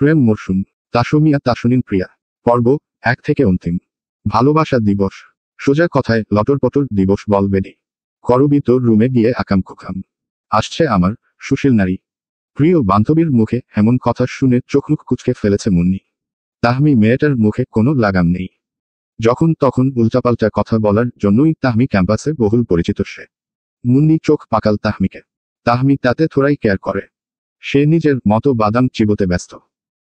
প্রেম মরশুম, তাসমিয়া তাসনিন প্রিয়া। পর্ব 1 থেকে অন্তিম। ভালোবাসা দিবস। সোজা কথায় লটরপটর দিবস বলবেনি। করবি তোর রুমে গিয়ে আকাম কুকাম। আসছে আমার সুশীল নারী। প্রিয় বান্ধবীর মুখে এমন কথা শুনে চোখমুখ কুঁচকে ফেলেছে মুন্নি। তাহমি মেয়েটার মুখে কোনো লাগাম নেই। যখন তখন উল্টাপাল্টা কথা বলার জন্যই তাহমি ক্যাম্পাসে বহুল পরিচিত সে। মুন্নি চোখ পাকাল তাহমিকে। তাহমি তাতে থোড়াই কেয়ার করে। সে নিজের মতো বাদাম চিবোতে ব্যস্ত।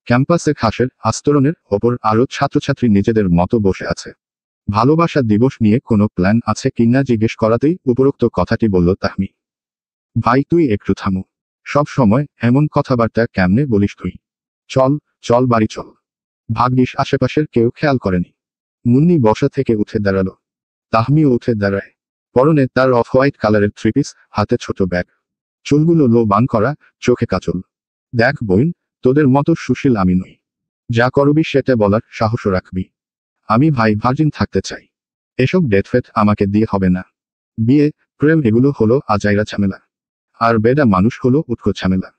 ক্যাম্পাসে ঘাসের আস্তরণের ওপর আরও ছাত্রছাত্রী নিজেদের মতো বসে আছে। ভালোবাসা দিবস নিয়ে কোনো প্ল্যান আছে কিনা জিজ্ঞেস করাতেই উপরোক্ত কথাটি বলল তাহমি। ভাই তুই একটু থামো। সব সময় এমন কথাবার্তা কেমনে বলিস তুই? চল চল বাড়ি চল। ভাগ্যিস আশেপাশের কেউ খেয়াল করেনি। মুন্নি বসা থেকে উঠে দাঁড়ালো। তাহমিও উঠে দাঁড়ায়। পরনে তার অফ হোয়াইট কালারের থ্রিপিস, হাতে ছোট ব্যাগ। চুলগুলো লো বান করা, চোখে কাজল। দেখ বোন, তোদের মতো সুশীল আমি নই। যা করবি সেটা বলার সাহসও রাখবি। আমি ভাই ভার্জিন থাকতে চাই। এসব ডেট ফেট আমাকে দিয়ে হবে না। বিয়ে, প্রেম এগুলো হলো আজাইরা ঝামেলা। আর বেডা মানুষ হলো উৎকো ঝামেলা।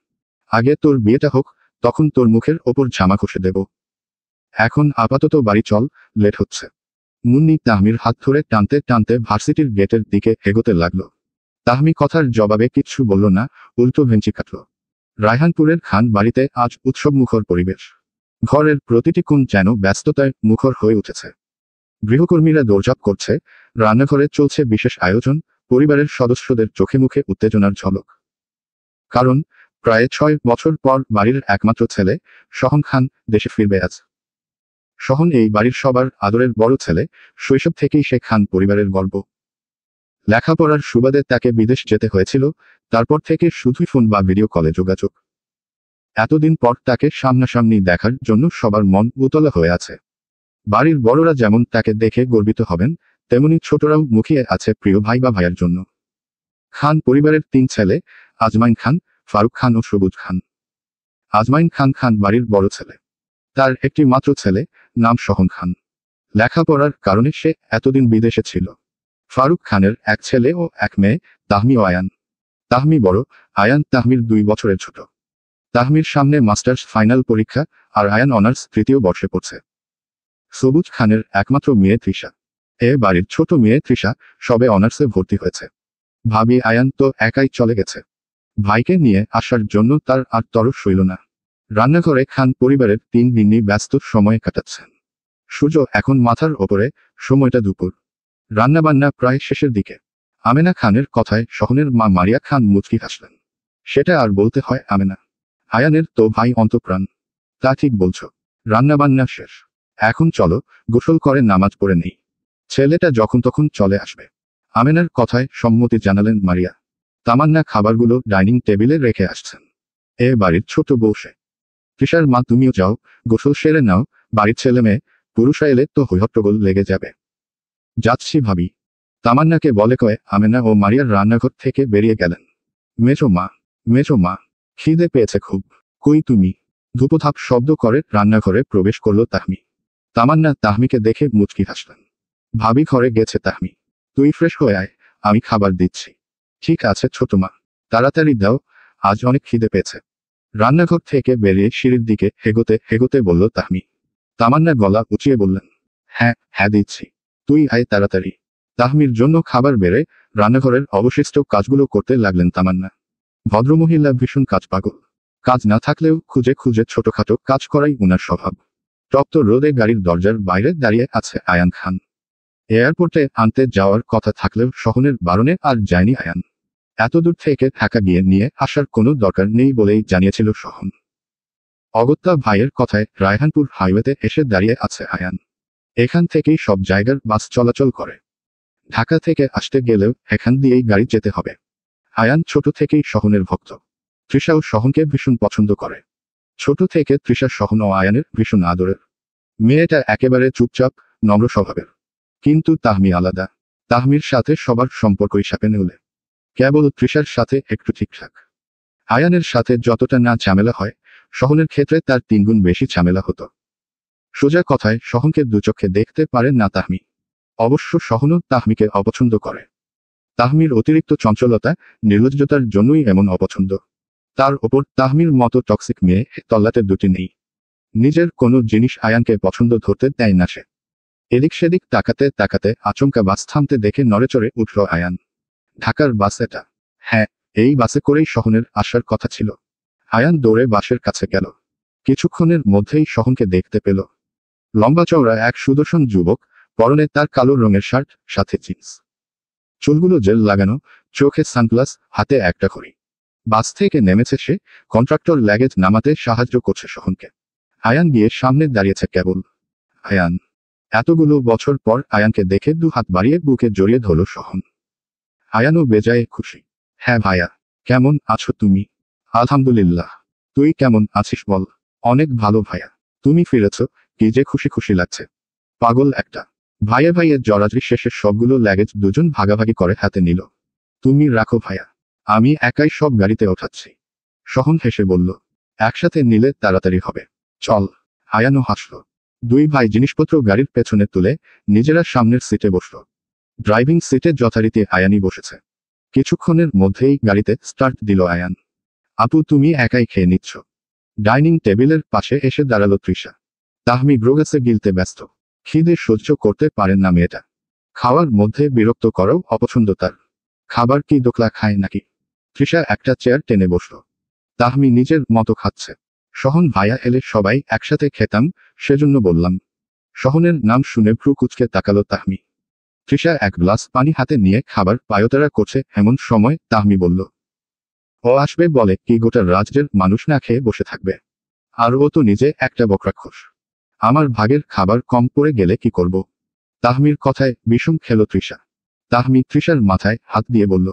আগে তোর বিয়েটা হোক, তখন তোর মুখের ওপর জামা খসে দেব। এখন আপাতত বাড়ি চল, লেট হচ্ছে। মুন্নি তাহমির হাত ধরে টানতে টানতে ভার্সিটির গেটের দিকে এগোতে লাগলো। তাহমি কথার জবাবে কিচ্ছু বলল না, উল্টো ভেঞ্চি কাটল। রায়হানপুরের খান বাড়িতে আজ উৎসবমুখর পরিবেশ। ঘরের প্রতিটি কোণ যেন ব্যস্ততায় মুখর হয়ে উঠেছে। গৃহকর্মীরা দৌড়ঝাঁপ করছে, রান্নাঘরে চলছে বিশেষ আয়োজন, পরিবারের সদস্যদের চোখে মুখে উত্তেজনার ঝলক। কারণ প্রায় 6 বছর পর বাড়ির একমাত্র ছেলে সহন খান দেশে ফিরবে আজ। সহন এই বাড়ির সবার আদরের বড় ছেলে, শৈশব থেকেই সে খান পরিবারের গর্ব। লেখাপড়ার সুবাদে তাকে বিদেশ যেতে হয়েছিল, তারপর থেকে শুধুই ফোন বা ভিডিও কলে যোগাযোগ। এতদিন পর তাকে সামনাসামনি দেখার জন্য সবার মন উতলা হয়ে আছে। বাড়ির বড়রা যেমন তাকে দেখে গর্বিত হবেন, তেমনি ছোটরাও মুখিয়ে আছে প্রিয় ভাই বা ভাইয়ের জন্য। খান পরিবারের 3 ছেলে, আজমাইন খান, ফারুক খান ও সবুজ খান। আজমাইন খান খান বাড়ির বড় ছেলে। তার একটি মাত্র ছেলে, নাম সহন খান। লেখাপড়ার কারণে সে এতদিন বিদেশে ছিল। ফারুক খানের এক ছেলে ও এক মেয়ে, তাহমি ও আয়ান। তাহমি বড়, আয়ান তাহমির 2 বছরের ছোট। তাহমির সামনে মাস্টার্স ফাইনাল পরীক্ষা, আর আয়ান অনার্স 3য় বর্ষে পড়ছে। সবুজ খানের একমাত্র মেয়ে তৃষা। এ বাড়ির ছোট মেয়ে তৃষা সবে অনার্সে ভর্তি হয়েছে। ভাবি আয়ান তো একাই চলে গেছে। ভাইকে নিয়ে আসার জন্য তার আর তরস সইল না। রান্নাঘরে খান পরিবারের 3 গিন্নি ব্যস্ত সময় কাটাচ্ছেন। সূর্য এখন মাথার ওপরে, সময়টা দুপুর। রান্নাবান্না প্রায় শেষের দিকে। আমেনা খানের কথায় সহনের মা মারিয়া খান মুচকি হাসলেন। সেটা আর বলতে হয় আমেনা। আয়ানের তো ভাই অন্তঃপ্রাণ। তা ঠিক বলছো। রান্নাবান্না শেষ। এখন চলো, গোসল করে নামাজ পড়ে নেই। ছেলেটা যখন তখন চলে আসবে। আমেনার কথায় সম্মতি জানালেন মারিয়া। তামান্না খাবারগুলো ডাইনিং টেবিলে রেখে আসছেন। এ বাড়ির ছোট বউ সে। তৃষার মা তুমিও যাও, গোসল সেরে নাও, বাড়ির ছেলে মেয়ে পুরুষা এলে তো হৈহট্টগোল লেগে যাবে। যাচ্ছি ভাবি। তামান্নাকে বলে কয়ে আমেনা ও মারিয়ার রান্নাঘর থেকে বেরিয়ে গেলেন। মেজো মা, খিদে পেয়েছে খুব। কই তুমি? ধুপোধাপ শব্দ করে রান্নাঘরে প্রবেশ করল তাহমি। তামান্না তাহমিকে দেখে মুচকি হাসলেন। ভাবি ঘরে গেছে তাহমি। তুই ফ্রেশ হয়ে আয়, আমি খাবার দিচ্ছি। ঠিক আছে ছোট মা, তাড়াতাড়ি দাও, আজ অনেক খিদে পেয়েছে। রান্নাঘর থেকে বেরিয়ে সিঁড়ির দিকে হেগোতে হেগোতে বলল তাহমি। তামান্না গলা উঁচিয়ে বললেন, হ্যাঁ দিচ্ছি। তুই আয় তাড়াতাড়ি। তাহমির জন্য খাবার বেড়ে রান্নাঘরের অবশিষ্ট কাজগুলো করতে লাগলেন তামান্না। ভদ্রমহিলা ভীষণ কাজ পাগল। কাজ না থাকলেও খুঁজে খুঁজে ছোটখাটো কাজ করাই উনার স্বভাব। তপ্ত রোদে গাড়ির দরজার বাইরে দাঁড়িয়ে আছে আয়ান খান। এয়ারপোর্টে আনতে যাওয়ার কথা থাকলেও সহনের বারণে আর যায়নি আয়ান। এতদূর থেকে ঢাকা গিয়ে নিয়ে আসার কোনো দরকার নেই বলেই জানিয়েছিল সহন। অগত্যা ভাইয়ের কথায় রায়হানপুর হাইওয়েতে এসে দাঁড়িয়ে আছে আয়ান। এখান থেকেই সব জায়গার বাস চলাচল করে। ঢাকা থেকে আসতে গেলেও এখান দিয়েই গাড়ি যেতে হবে। আয়ান ছোট থেকেই সহনের ভক্ত। তৃষাও সহনকে ভীষণ পছন্দ করে। ছোট থেকে তৃষা সহন ও আয়ানের ভীষণ আদরের। মেয়েটা একেবারে চুপচাপ, নম্র স্বভাবের। কিন্তু তাহমি আলাদা। তাহমির সাথে সবার সম্পর্কই সাপে নেউলে। কেবল তৃষার সাথে একটু ঠিকঠাক। আয়ানের সাথে যতটা না ঝামেলা হয়, সহনের ক্ষেত্রে তার 3 গুণ বেশি ঝামেলা হতো। সোজা কথায় সহনকে দুচোখে দেখতে পারেন না তাহমি। অবশ্য সহনও তাহমিকে অপছন্দ করে। তাহমির অতিরিক্ত চঞ্চলতা, নির্লজ্জতার জন্যই এমন অপছন্দ। তার ওপর তাহমির মতো টক্সিক মেয়ে তল্লাতে দুটি নেই। নিজের কোনো জিনিস আয়ানকে পছন্দ ধরতে দেয় না সে। এদিক সেদিক তাকাতে তাকাতে আচমকা বাস থামতে দেখে নড়েচড়ে উঠল আয়ান। ঢাকার বাস এটা? হ্যাঁ, এই বাসে করেই শহনের আসার কথা ছিল। আয়ান দৌড়ে বাসের কাছে গেল। কিছুক্ষণের মধ্যেই শহনকে দেখতে পেল। লম্বা চওড়া এক সুদর্শন যুবক, পরনে তার কালো রঙের শার্ট, সাথে জিন্স। চুলগুলো জেল লাগানো, চোখে সানগ্লাস, হাতে একটা ঘড়ি। বাস থেকে নেমেছে সে, কন্ট্রাক্টর লাগেজ নামাতে সাহায্য করছে শহনকে। আয়ান গিয়ে সামনে দাঁড়িয়েছে কেবল। আয়ান। এতগুলো বছর পর আয়ানকে দেখে দু হাত বাড়িয়ে বুকে জড়িয়ে ধরল শহন। আয়ানও বেজায় খুশি। হ্যাঁ ভাইয়া, কেমন আছো তুমি? আলহামদুলিল্লাহ। তুই কেমন আছিস বল? অনেক ভালো ভাইয়া। তুমি ফিরেছ, কি যে খুশি খুশি লাগছে। পাগল একটা। ভাইয়ে ভাইয়ের জড়াজড়ি শেষে সবগুলো লাগেজ দুজন ভাগাভাগি করে হাতে নিল। তুমি রাখো ভাইয়া, আমি একাই সব গাড়িতে ওঠাচ্ছি। শহন হেসে বলল, একসাথে নিলে তাড়াতাড়ি হবে। চল। আয়ানও হাসল। দুই ভাই জিনিসপত্র গাড়ির পেছনে তুলে নিজেরা সামনের সিটে বসল। ড্রাইভিং সিটে যথারীতি আয়ানই বসেছে। কিছুক্ষণের মধ্যেই গাড়িতে স্টার্ট দিল আয়ান। আপু তুমি একাই খেয়ে নিচ্ছ? ডাইনিং টেবিলের পাশে এসে দাঁড়ালো তৃষা। তাহমি গ্রোগাসে গিলতে ব্যস্ত। খিদে সহ্য করতে পারেন না মেয়েটা। খাওয়ার মধ্যে বিরক্ত করাও অপছন্দ তার। খাবার কি দোকলা খায় নাকি? তৃষা একটা চেয়ার টেনে বসল। তাহমি নিজের মতো খাচ্ছে। শহন ভাইয়া এলে সবাই একসাথে খেতাম, সেজন্য বললাম। শহনের নাম শুনে ভ্রু কুচকে তাকালো তাহমি। তৃষা এক গ্লাস পানি হাতে নিয়ে খাবার পায়তারা করছে এমন সময় তাহমি বলল, ও আসবে বলে কি গোটা রাজ্যের মানুষ না খেয়ে বসে থাকবে? আর ও তো নিজে একটা বকরাক্ষস। আমার ভাগের খাবার কম পড়ে গেলে কি করব? তাহমির কথায় বিষম খেল তৃষা। তাহমি তৃষার মাথায় হাত দিয়ে বলল,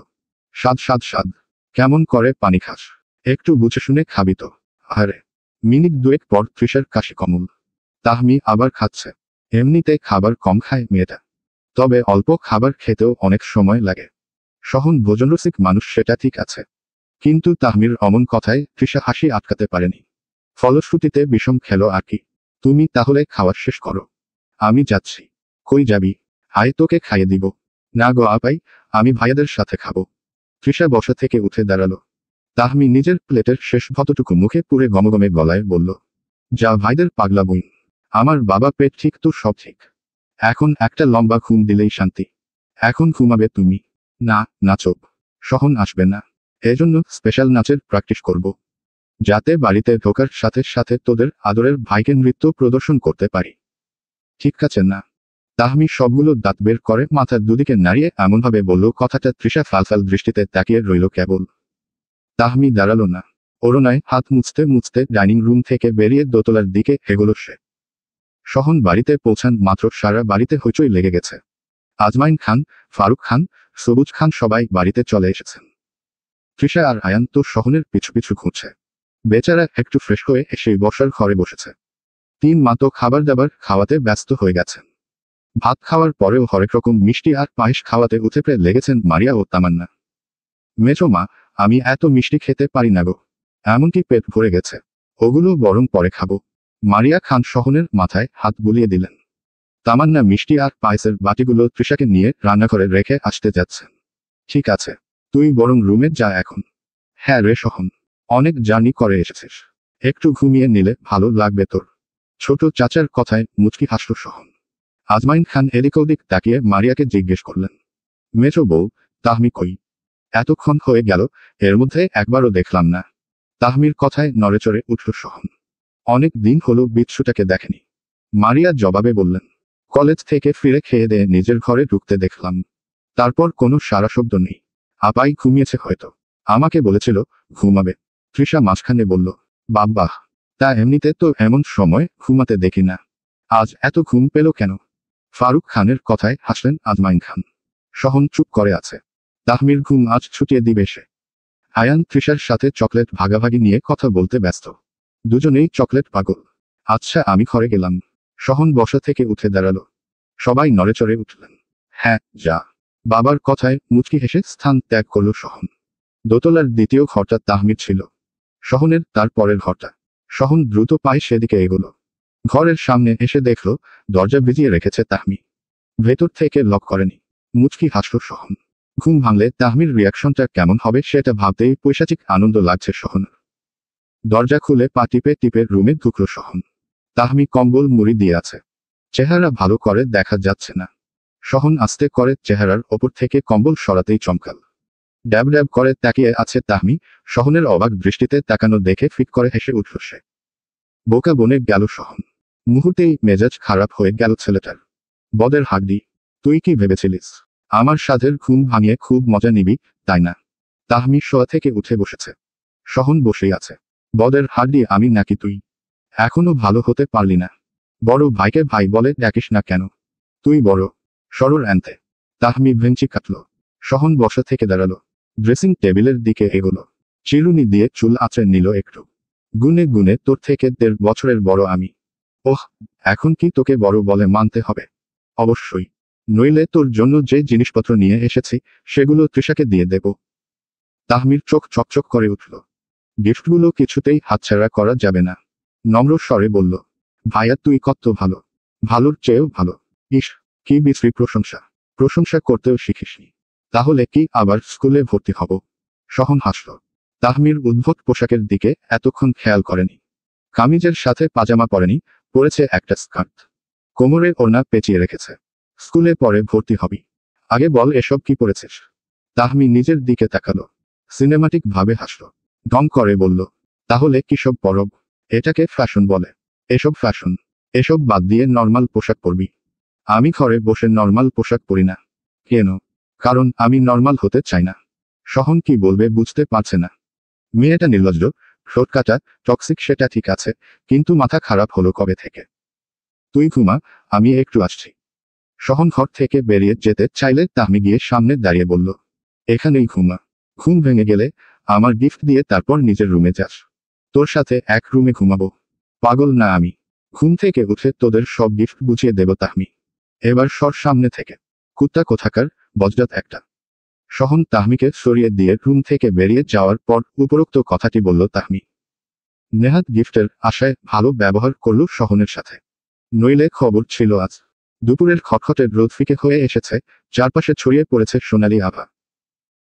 স্বাদ স্বাদ স্বাদ। কেমন করে পানি খাস? একটু বুঝে শুনে খাবি তো। আরে। মিনিট দুয়েক পর তৃষার কাশি কমল। তাহমি আবার খাচ্ছে। এমনিতে খাবার কম খায় মেয়েটা। তবে অল্প খাবার খেতেও অনেক সময় লাগে। শহন ভোজনরসিক মানুষ সেটা ঠিক আছে। কিন্তু তাহমির অমন কথায় তৃষা হাসি আটকাতে পারেনি। ফলশ্রুতিতে বিষম খেল আর কি। তুমি তাহলে খাওয়া শেষ করো। আমি যাচ্ছি। কই যাবি? আয় তোকে খাইয়ে দিব। না গো আপাই, আমি ভাইয়াদের সাথে খাবো। তৃষা বসা থেকে উঠে দাঁড়ালো। তাহমি নিজের প্লেটের শেষ ভতটুকু মুখে পুরে গমগমে গলায় বলল, যা ভাইদের পাগলা বই। আমার বাবা পেট ঠিক তো সব ঠিক। এখন একটা লম্বা ঘুম দিলেই শান্তি। এখন ঘুমাবে তুমি? না, নাচব। শহন আসবে না। এজন্য স্পেশাল নাচের প্র্যাকটিস করব। যাতে বাড়িতে ঢোকার সাথে সাথে তোদের আদরের ভাইকে নৃত্য প্রদর্শন করতে পারি। ঠিক আছে না? তাহমি সবগুলো দাঁত বের করে মাথার দুদিকে নাড়িয়ে এমনভাবে বলল কথাটা তৃষা ফালফাল দৃষ্টিতে তাকিয়ে রইল কেবল। তাহমি দাঁড়ালো না। ওড়নায় হাত মুছতে মুছতে ডাইনিং রুম থেকে বেরিয়ে দোতলার দিকে এগোলো সে। শহন বাড়িতে পৌঁছান মাত্র সারা বাড়িতে হইচই লেগে গেছে। আজমাইন খান, ফারুক খান, সবুজ খান সবাই বাড়িতে চলে এসেছেন। তৃষা আর আয়ান তো শহনের পিছু পিছু ঘুরছে। বেচারা একটু ফ্রেশ হয়ে এসে বসার ঘরে বসেছে। তিন মা তো খাবার দাবার খাওয়াতে ব্যস্ত হয়ে গেছেন। ভাত খাওয়ার পরেও হরেক রকম মিষ্টি আর পায়েস খাওয়াতে উঠে পড়ে লেগেছেন মারিয়া ও তামান্না। মেজো মা, আমি এত মিষ্টি খেতে পারি না গো। এমনকি পেট ভরে গেছে। ওগুলো বরং পরে খাবো। মারিয়া খান শহনের মাথায় হাত বুলিয়ে দিলেন। তামান্না মিষ্টি আর পায়েসের বাটিগুলো তৃষাকে নিয়ে রান্নাঘরে রেখে আসতে যাচ্ছেন। ঠিক আছে, তুই বরং রুমে যা এখন। হ্যাঁ রে শহন, অনেক জার্নি করে এসেছিস। একটু ঘুমিয়ে নিলে ভালো লাগবে তোর। ছোট চাচার কথায় মুচকি হাসল শহন। আজমাইন খান এদিক ওদিক তাকিয়ে মারিয়াকে জিজ্ঞেস করলেন, মেজো বউ, তাহমি কই? এতক্ষণ হয়ে গেল, এর মধ্যে একবারও দেখলাম না। তাহমির কথায় নড়েচড়ে উঠল শহন। অনেক দিন হলো বিচ্ছুটাকে দেখেনি। মারিয়া জবাবে বললেন, কলেজ থেকে ফিরে খেয়ে দেয়ে নিজের ঘরে ঢুকতে দেখলাম। তারপর কোনো সারা শব্দ নেই। আপাই ঘুমিয়েছে হয়তো। আমাকে বলেছিল ঘুমাবে। তৃষা মাঝখানে বলল, বাব্বাহ, তা এমনিতে তো এমন সময় ঘুমাতে দেখি না। আজ এত ঘুম পেল কেন? ফারুক খানের কথায় হাসলেন আজমাইন খান। শহন চুপ করে আছে। তাহমির ঘুম আজ ছুটিয়ে দিবে সে। আয়ান তৃষার সাথে চকলেট ভাগাভাগি নিয়ে কথা বলতে ব্যস্ত। দুজনেই চকলেট পাগল। আচ্ছা আমি ঘরে গেলাম। শহন বসা থেকে উঠে দাঁড়ালো। সবাই নড়েচড়ে উঠলেন। হ্যাঁ যা। বাবার কথায় মুচকি হেসে স্থান ত্যাগ করল শহন। দোতলার দ্বিতীয় ঘরটা তাহমির ছিল। শহনের তার পরের ঘরটা। শহন দ্রুত পায়ে সেদিকে এগোলো। ঘরের সামনে এসে দেখল দরজা ভিজিয়ে রেখেছে তাহমি। ভেতর থেকে লক করেনি। মুচকি হাসল শহন। ঘুম ভাঙলে তাহমির রিয়াকশনটা কেমন হবে সেটা ভাবতেই পৈশাচিক আনন্দ লাগছে শহনের। দরজা খুলে পা টিপে টিপে রুমে ঢুকল শহন। তাহমি কম্বল মুড়ি দিয়ে আছে। চেহারা ভালো করে দেখা যাচ্ছে না। সহন আস্তে করে চেহারার ওপর থেকে কম্বল সরাতেই চমকাল। ড্যাব ড্যাব করে তাকিয়ে আছে তাহমি। সহনের অবাক দৃষ্টিতে তাকানো দেখে ফিক করে হেসে উঠল সে। বোকা বনে গেল সহন। মুহূর্তেই মেজাজ খারাপ হয়ে গেল ছেলেটার। বদের হাড্ডি, তুই কি ভেবেছিলিস আমার সাধের ঘুম ভাঙিয়ে খুব মজা নিবি, তাই না? তাহমি শোয়া থেকে উঠে বসেছে। সহন বসেই আছে। বদের হাড্ডি আমি নাকি তুই? এখনো ভালো হতে পারলি না? বড় ভাইকে ভাই বলে ডাকিস না কেন? তুই বড় সরর অ্যান্তে। তাহমি ভেঞ্চি কাটল। সহন বসা থেকে দাঁড়ালো। ড্রেসিং টেবিলের দিকে এগোলো। চিরুনি দিয়ে চুল আঁচড়ে নিল একটু। গুনে গুনে তোর থেকে 1.5 বছরের বড় আমি। ওহ, এখন কি তোকে বড় বলে মানতে হবে? অবশ্যই, নইলে তোর জন্য যে জিনিসপত্র নিয়ে এসেছি সেগুলো তৃষাকে দিয়ে দেব। তাহমির চোখ চকচক করে উঠল। গিফটগুলো কিছুতেই হাতছাড়া করা যাবে না। নম্র স্বরে বলল, ভাইয়া তুই কত ভালো, ভালোর চেয়েও ভালো। ইস, কি বিশ্রী প্রশংসা। প্রশংসা করতেও শিখিসনি? তাহলে কি আবার স্কুলে ভর্তি হব? সহন হাসল। তাহমির উদ্ভট পোশাকের দিকে এতক্ষণ খেয়াল করেনি। কামিজের সাথে পাজামা পরেনি, পরেছে একটা স্কার্ট। কোমরে ওড়না পেঁচিয়ে রেখেছে। স্কুলে পরে ভর্তি হবি? আগে বল এসব কি পড়েছিস? তাহমি নিজের দিকে তাকালো। সিনেমাটিক ভাবে হাসল। ঢং করে বলল, তাহলে কিসব পরব? এটাকে ফ্যাশন বলে। এসব ফ্যাশন? এসব বাদ দিয়ে নর্মাল পোশাক পরবি। আমি ঘরে বসে নর্মাল পোশাক পরি না। কেন? কারণ আমি নর্মাল হতে চাই না। সহন কি বলবে বুঝতে পারছে না। মেয়েটা নির্লজ্জ, ঠোঁট কাটা, টক্সিক সেটা ঠিক আছে, কিন্তু মাথা খারাপ হলো কবে থেকে? তুই ঘুমা, আমি একটু আসছি। সহন ঘর থেকে বেরিয়ে যেতে চাইলে তাহমি গিয়ে সামনে দাঁড়িয়ে বলল, এখানেই ঘুমা। ঘুম ভেঙে গেলে আমার গিফট দিয়ে তারপর নিজের রুমে যাস। তোর সাথে এক রুমে ঘুমাবো। পাগল না আমি? ঘুম থেকে উঠে তোদের সব গিফট বুঝিয়ে দেব তাহমি। এবার সর সামনে থেকে। কুত্তা কোথাকার, বজ্জাত একটা। সহন তাহমিকে সরিয়ে দিয়ে রুম থেকে বেরিয়ে যাওয়ার পর উপরোক্ত কথাটি বলল তাহমি। নেহাত গিফটের আশায় ভালো ব্যবহার করল সহনের সাথে। নইলে খবর ছিল আজ। দুপুরের খটখটের রোদ ফিকে হয়ে এসেছে, চারপাশে ছড়িয়ে পড়েছে সোনালি আভা।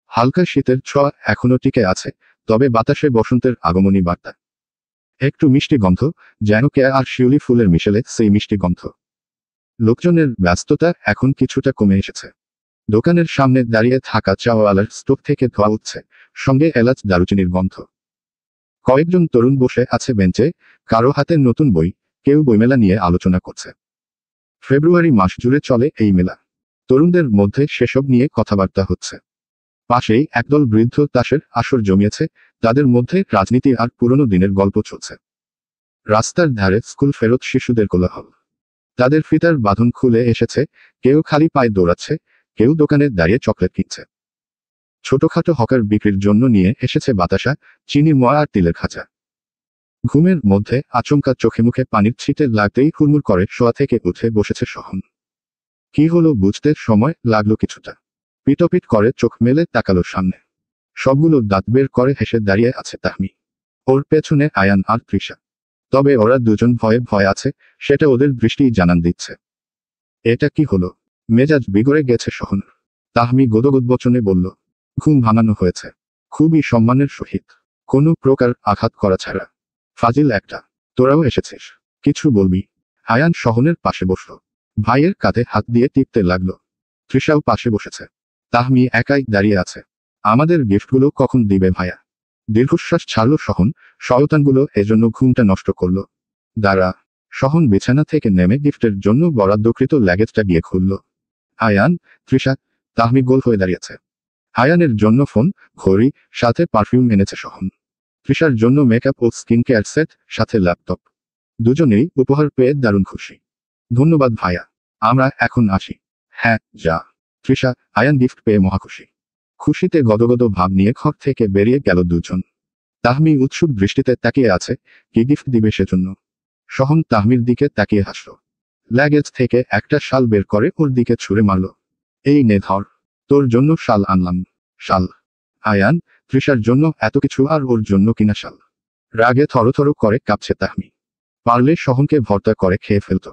হালকা শীতের ছোঁয়া এখনো টিকে আছে, তবে বাতাসে বসন্তের আগমনী বার্তা। একটু মিষ্টি গন্ধ, যেন কে আর শিউলি ফুলের মিশেলে সেই মিষ্টি গন্ধ। লোকজনের ব্যস্ততা এখন কিছুটা কমে এসেছে। দোকানের সামনে দাঁড়িয়ে থাকা চাওয়ালার স্টোভ থেকে ধোয়া উঠছে, সঙ্গে এলাচ দারুচিনির গন্ধ। কয়েকজন তরুণ বসে আছে বেঞ্চে, কারো হাতে নতুন বই, কেউ বইমেলা নিয়ে আলোচনা করছে। ফেব্রুয়ারি মাস জুড়ে চলে এই মেলা। তরুণদের মধ্যে সেসব নিয়ে কথাবার্তা হচ্ছে। পাশেই একদল বৃদ্ধ তাসের আসর জমিয়েছে, তাদের মধ্যে রাজনীতি আর পুরনো দিনের গল্প চলছে। রাস্তার ধারে স্কুল ফেরত শিশুদের কোলাহল। তাদের ফিতার বাঁধন খুলে এসেছে, কেউ খালি পায়ে দৌড়াচ্ছে, কেউ দোকানে দাঁড়িয়ে চকলেট কিনছে। ছোটখাটো হকার বিক্রির জন্য নিয়ে এসেছে বাতাসা, চিনি মোয়া আর তিলের খাঁচা। ঘুমের মধ্যে আচমকা চোখে মুখে পানির ছিটে লাগতেই হুড়মুড় করে শোয়া থেকে উঠে বসেছে সহন। কি হলো বুঝতে সময় লাগলো কিছুটা। পিটপিট করে চোখ মেলে তাকালো সামনে। সবগুলো দাঁত বের করে হেসে দাঁড়িয়ে আছে তাহমি। ওর পেছনে আয়ান আর তৃষা। তবে ওরা দুজন ভয়ে ভয়ে আছে, সেটা ওদের দৃষ্টিই জানান দিচ্ছে। এটা কি হলো? মেজাজ বিগড়ে গেছে সহন। তাহমি গদগদ বচনে বলল, ঘুম ভাঙানো হয়েছে। খুবই সম্মানের সহিত, কোনো প্রকার আঘাত করা ছাড়া। ফাজিল একটা। তোরাও এসেছিস, কিছু বলবি? আয়ান সহনের পাশে বসল। ভাইয়ের কাঁধে হাত দিয়ে টিপতে লাগলো। তৃষাও পাশে বসেছে। তাহমি একাই দাঁড়িয়ে আছে। আমাদের গিফটগুলো কখন দিবে ভাইয়া? দীর্ঘশ্বাস ছাড়ল সহন। শয়তানগুলো এজন্য ঘুমটা নষ্ট করল। দাঁড়া। সহন বিছানা থেকে নেমে গিফটের জন্য বরাদ্দকৃত ল্যাগেজটা গিয়ে খুলল। আয়ান, তৃষা, তাহমি গোল হয়ে দাঁড়িয়েছে। আয়ানের জন্য ফোন, ঘড়ি, সাথে পারফিউম এনেছে সহন। তৃষার জন্য মেকআপ ও স্কিন কেয়ার সেট, সাথে ল্যাপটপ। দুজনেই উপহার পেয়ে দারুণ খুশি। ধন্যবাদ ভাইয়া, আমরা এখন আসি। হ্যাঁ, যা। তৃষা, আয়ান গিফট পেয়ে মহাখুশি। খুশিতে গদগদ ভাব নিয়ে ঘর থেকে বেরিয়ে গেল দুজন। তাহমি উৎসুক দৃষ্টিতে তাকিয়ে আছে, কি গিফট দিবে সেজন্য। সহন তাহমির দিকে তাকিয়ে হাসল। লাগেজ থেকে একটা শাল বের করে ওর দিকে ছুঁড়ে মারল। এই নে ধর, তোর জন্য শাল আনলাম। শাল? আয়ান, তৃষার জন্য এত কিছু আর ওর জন্য কিনা শাল? রাগে থরথর করে কাঁপছে তাহমি। পারলে সহনকে ভর্তা করে খেয়ে ফেলত।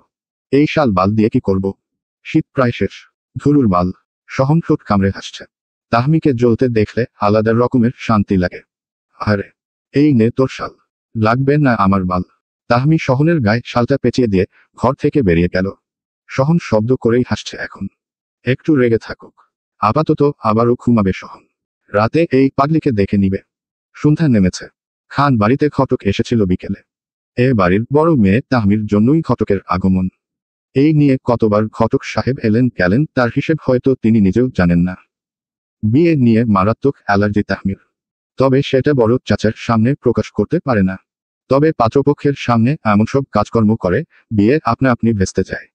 এই শাল বাল দিয়ে কি করব? শীত প্রায় শেষ। ধুরুর বাল। সহন ঠোঁট কামড়ে হাসছে। তাহমিকে জ্বলতে দেখলে আলাদা রকমের শান্তি লাগে। আরে, এই নে তোর শাল। লাগবে না আমার বাল? তাহমি সহনের গায়ে শালটা পেঁচিয়ে দিয়ে ঘর থেকে বেরিয়ে গেল। সহন শব্দ করেই হাসছে এখন। একটু রেগে থাকুক, আপাতত আবারও ঘুমাবে সহন। রাতে এই পাগলিকে দেখে নিবে। সন্ধ্যা নেমেছে। খান বাড়িতে ঘটক এসেছিল বিকেলে। এ বাড়ির বড় মেয়ে তাহমির জন্যই ঘটকের আগমন। এই নিয়ে কতবার ঘটক সাহেব এলেন গেলেন তার হিসেব হয়তো তিনি নিজেও জানেন না। বিয়ে নিয়ে মারাত্মক অ্যালার্জি তাহমির, তবে সেটা বড় চাচার সামনে প্রকাশ করতে পারে না। তবে পাত্রপক্ষের সামনে এমন সব কাজকর্ম করে বিয়ে আপনা আপনি ভেস্তে যায়।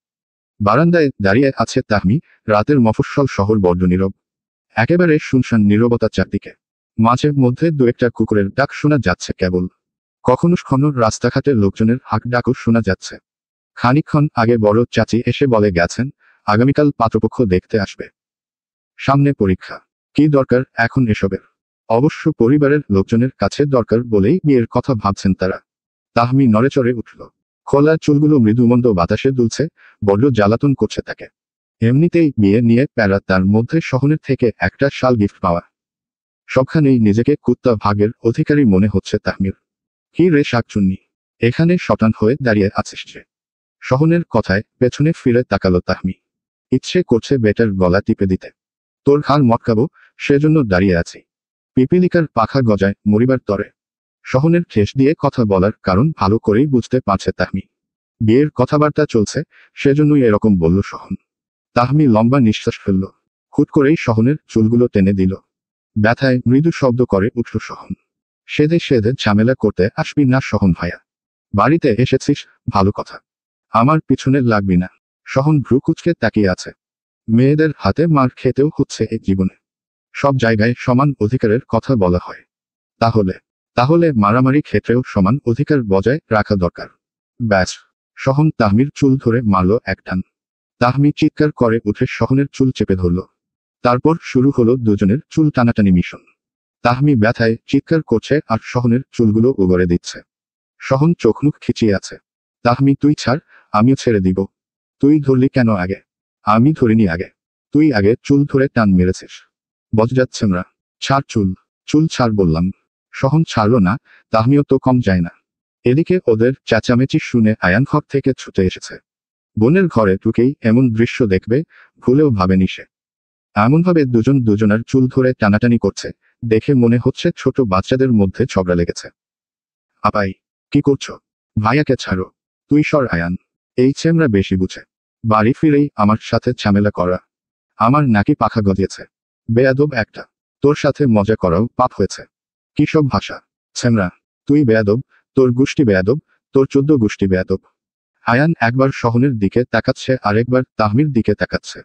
বারান্দায় দাঁড়িয়ে আছে তাহমি। রাতের মফস্বল শহর বড্ড নীরব। একেবারে শুনশান নীরবতা চারদিকে। মাঝে মধ্যে দু একটা কুকুরের ডাক শোনা যাচ্ছে কেবল। কখনো কখনো রাস্তাঘাটে লোকজনের হাঁক ডাকও শোনা যাচ্ছে। খানিকক্ষণ আগে বড় চাচি এসে বলে গেছেন আগামীকাল পাত্রপক্ষ দেখতে আসবে। সামনে পরীক্ষা, কি দরকার এখন এসবের? অবশ্য পরিবারের লোকজনের কাছে দরকার বলেই বিয়ের কথা ভাবছেন তারা। তাহমি নড়েচড়ে উঠল। খোলা চুলগুলো মৃদুমন্দ বাতাসে দুলছে, বড্ড জ্বালাতন করছে তাকে। এমনিতেই বিয়ে নিয়ে প্যারা, তার মধ্যে সহনের থেকে একটা শাল গিফট পাওয়া। সবখানেই নিজেকে কুত্তা ভাগের অধিকারী মনে হচ্ছে তাহমির। কি রে শাকচুন্নি, এখানে শটান হয়ে দাঁড়িয়ে আছিস যে? সহনের কথায় পেছনে ফিরে তাকালো তাহমি। ইচ্ছে করছে বেটার গলা টিপে দিতে। তোর হাল মটকাবো, সেজন্য দাঁড়িয়ে আছি। পিপিলিকার পাখা গজায় মরিবার তরে। সহনের ঠেস দিয়ে কথা বলার কারণ ভালো করেই বুঝতে পারছে তাহমি। বিয়ের কথাবার্তা চলছে, সেজন্যই এরকম বলল সহন। তাহমি লম্বা নিঃশ্বাস ফেলল। হুট করেই সহনের চুলগুলো টেনে দিল। ব্যথায় মৃদু শব্দ করে উঠল সহন। সেধে সেধে ঝামেলা করতে আসবি না সহন ভাইয়া। বাড়িতে এসেছিস, ভালো কথা। আমার পিছনে লাগবি না। সহন ভ্রু কুঁচকে তাকিয়ে আছে। মেয়েদের হাতে মার খেতেও হচ্ছে এই জীবনে। সব জায়গায় সমান অধিকারের কথা বলা হয়। তাহলে তাহলে মারামারি ক্ষেত্রেও সমান অধিকার বজায় রাখা দরকার। ব্যাস। সহন তাহমির চুল ধরে মারল এক টান। তাহমি চিৎকার করে উঠে সহনের চুল চেপে ধরল। তারপর শুরু হলো দুজনের চুল টানাটানি মিশন। তাহমি ব্যথায় চিৎকার করছে আর সহনের চুলগুলো উগরে দিচ্ছে। সহন চোখ মুখ খিচিয়ে আছে। তাহমি তুই ছাড়, আমিও ছেড়ে দিব। তুই ধরলি কেন আগে? আমি ধরিনি আগে। তুই আগে চুল ধরে টান মেরেছিস। বজ্জাচ্ছেমরা। ছাড় চুল। চুল ছাড় বললাম। সহন ছাড়ল না, তাহমিও তো কম যায় না। এদিকে ওদের চেঁচামেচি শুনে আয়ান ঘর থেকে ছুটে এসেছে। বোনের ঘরে ঢুকেই এমন দৃশ্য দেখবে ভুলেও ভাবেনি সে। এমনভাবে দুজন দুজনার চুল ধরে টানাটানি করছে, দেখে মনে হচ্ছে ছোট বাচ্চাদের মধ্যে ঝগড়া লেগেছে। আপাই, কি করছো? ভাইয়াকে ছাড়ো। তুই সর আয়ান। এই ছেমরা বেশি বুঝে। বাড়ি ফিরেই আমার সাথে ঝামেলা করা। আমার নাকি পাখা গজিয়েছে। বেয়াদব একটা। তোর সাথে মজা করাও পাপ হয়েছে। কি সব ভাষা? ছেমরা। তুই বেয়াদব, তোর গোষ্ঠী বেয়াদব, তোর 14 গোষ্ঠী বেয়াদব। আয়ান একবার সহনের দিকে তাকাচ্ছে আরেকবার তাহমির দিকে তাকাচ্ছে।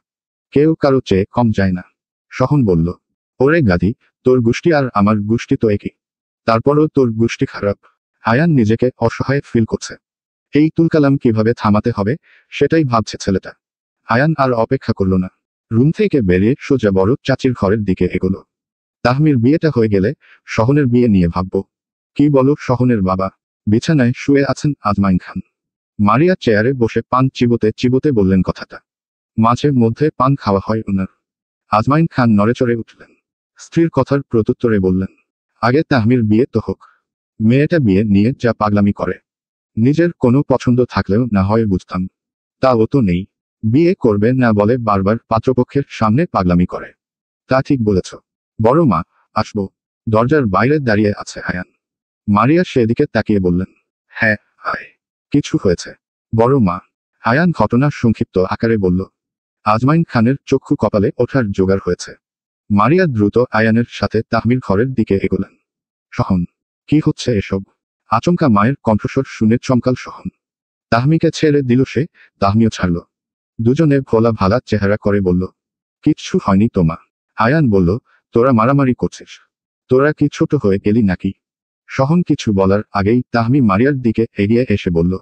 কেউ কারো চেয়ে কম যায় না। সহন বলল, ওরে গাধি, তোর গোষ্ঠী আর আমার গোষ্ঠী তো একই। তারপরও তোর গোষ্ঠী খারাপ। আয়ান নিজেকে অসহায় ফিল করছে। এই তুলকালাম কিভাবে থামাতে হবে সেটাই ভাবছে ছেলেটা। আয়ান আর অপেক্ষা করল না। রুম থেকে বেরিয়ে সোজা বড় চাচির ঘরের দিকে এগোলো। তাহমির বিয়েটা হয়ে গেলে সহনের বিয়ে নিয়ে ভাবব। কি বলো সহনের বাবা? বিছানায় শুয়ে আছেন আজমাইন খান। মারিয়া চেয়ারে বসে পান চিবোতে চিবোতে বললেন কথাটা। মাঝে মধ্যে পান খাওয়া হয় ওনার। আজমাইন খান নড়েচড়ে উঠলেন। স্ত্রীর কথার প্রত্যুত্তরে বললেন, আগে তাহমির বিয়ে তো হোক। মেয়েটা বিয়ে নিয়ে যা পাগলামি করে। নিজের কোনো পছন্দ থাকলেও না হয় বুঝতাম। তা ও তো নেই। বিয়ে করবে না বলে বারবার পাত্রপক্ষের সামনে পাগলামি করে। তা ঠিক বলেছ। বড় মা, আসবো। দরজার বাইরে দাঁড়িয়ে আছে আয়ান। মারিয়া সেদিকে তাকিয়ে বললেন, হ্যাঁ আয়। কিছু হয়েছে? বড় মা। আয়ান ঘটনা সংক্ষিপ্ত আকারে বলল। আজমাইন খানের চক্ষু কপালে ওঠার জোগাড় হয়েছে। মারিয়া দ্রুত আয়ানের সাথে তাহমির ঘরের দিকে এগোলেন। সহন, কি হচ্ছে এসব? আচমকা মায়ের কণ্ঠস্বর শুনে চমকাল সহন। তাহমিকে ছেড়ে দিল সে, তাহমিও ছাড়ল। দুজনে ভোলা ভালা চেহারা করে বলল, কিচ্ছু হয়নি তো মা। আয়ান বলল, তোরা মারামারি করছিস? তোরা কি ছোট হয়ে গেলি নাকি? সহন কিছু বলার আগেই তাহমি মারিয়ার দিকে এগিয়ে এসে বলল,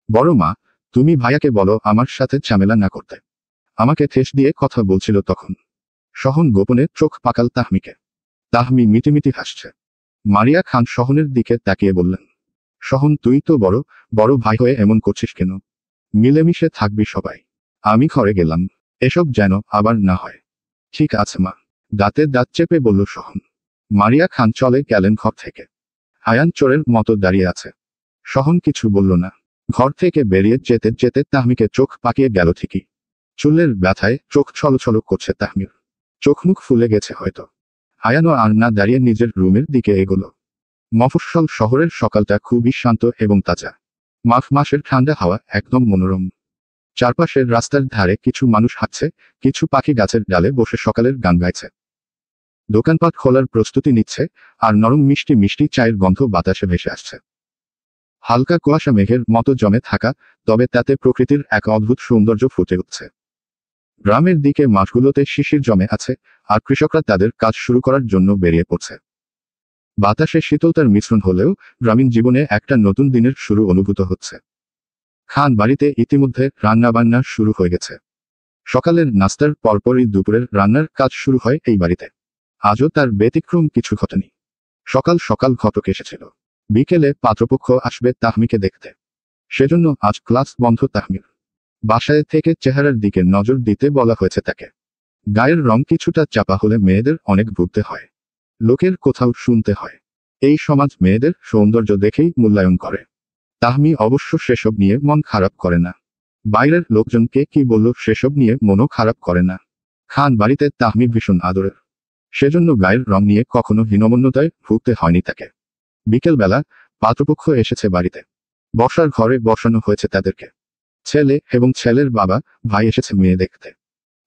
বড় মা, তুমি ভাইয়াকে বলো আমার সাথে ঝামেলা না করতে। আমাকে ঠেস দিয়ে কথা বলছিল তখন। সহন গোপনে চোখ পাকাল তাহমিকে। তাহমি মিটিমিটি হাসছে। মারিয়া খান সহনের দিকে তাকিয়ে বললেন, সহন তুই তো বড় বড় ভাই হয়ে এমন করছিস কেন? মিলেমিশে থাকবি সবাই। আমি ঘরে গেলাম। এসব যেন আবার না হয়। ঠিক আছে মা। দাঁতে দাঁত চেপে বলল সহন। মারিয়া খান চলে গেলেন ঘর থেকে। আয়ান চোরের মতো দাঁড়িয়ে আছে। সহন কিছু বলল না। ঘর থেকে বেরিয়ে যেতে যেতে তাহমিকে চোখ পাকিয়ে গেল ঠিকই। চুলের ব্যথায় চোখ ছলছল করছে তাহমির। চোখ মুখ ফুলে গেছে হয়তো। আয়ানও আর না দাঁড়িয়ে নিজের রুমের দিকে এগোলো। মফস্বল শহরের সকালটা খুবই শান্ত এবং তাজা। মাঘ মাসের ঠান্ডা হাওয়া একদম মনোরম। চারপাশের রাস্তার ধারে কিছু মানুষ হাঁটছে, কিছু পাখি গাছের ডালে বসে সকালের গান গাইছে। দোকানপাট খোলার প্রস্তুতি নিচ্ছে, আর নরম মিষ্টি মিষ্টি চায়ের গন্ধ বাতাসে ভেসে আসছে। হালকা কুয়াশা মেঘের মতো জমে থাকা, তবে তাতে প্রকৃতির এক অদ্ভুত সৌন্দর্য ফুটে উঠছে। গ্রামের দিকে মাঠগুলোতে শিশির জমে আছে, আর কৃষকরা তাদের কাজ শুরু করার জন্য বেরিয়ে পড়ছে। বাতাসে শীতলতার মিশ্রণ হলেও গ্রামীণ জীবনে একটা নতুন দিনের শুরু অনুভূত হচ্ছে। খান বাড়িতে ইতিমধ্যে রান্নাবান্না শুরু হয়ে গেছে। সকালের নাস্তার পরপরই দুপুরের রান্নার কাজ শুরু হয় এই বাড়িতে। আজও তার ব্যতিক্রম কিছু ঘটেনি। সকাল সকাল ঘটক এসেছিল। বিকেলে পাত্রপক্ষ আসবে তাহমিকে দেখতে। সেজন্য আজ ক্লাস বন্ধ তাহমির। বাসায় থেকে চেহারার দিকে নজর দিতে বলা হয়েছে তাকে। গায়ের রং কিছুটা চাপা হলে মেয়েদের অনেক ভুগতে হয়। লোকের কোথাও শুনতে হয়, এই সমাজ মেয়েদের সৌন্দর্য দেখেই মূল্যায়ন করে। তাহমি অবশ্য সেসব নিয়ে মন খারাপ করে না। বাইরের লোকজনকে কি বলল সেসব নিয়ে মনও খারাপ করে না। খান বাড়িতে তাহমি ভীষণ আদরের। সেজন্য গায়ের রং নিয়ে কখনো হীনমন্যতায় ভুগতে হয়নি তাকে। বিকেলবেলা পাত্রপক্ষ এসেছে বাড়িতে। বসার ঘরে বসানো হয়েছে তাদেরকে। ছেলে এবং ছেলের বাবা ভাই এসেছে মেয়ে দেখতে।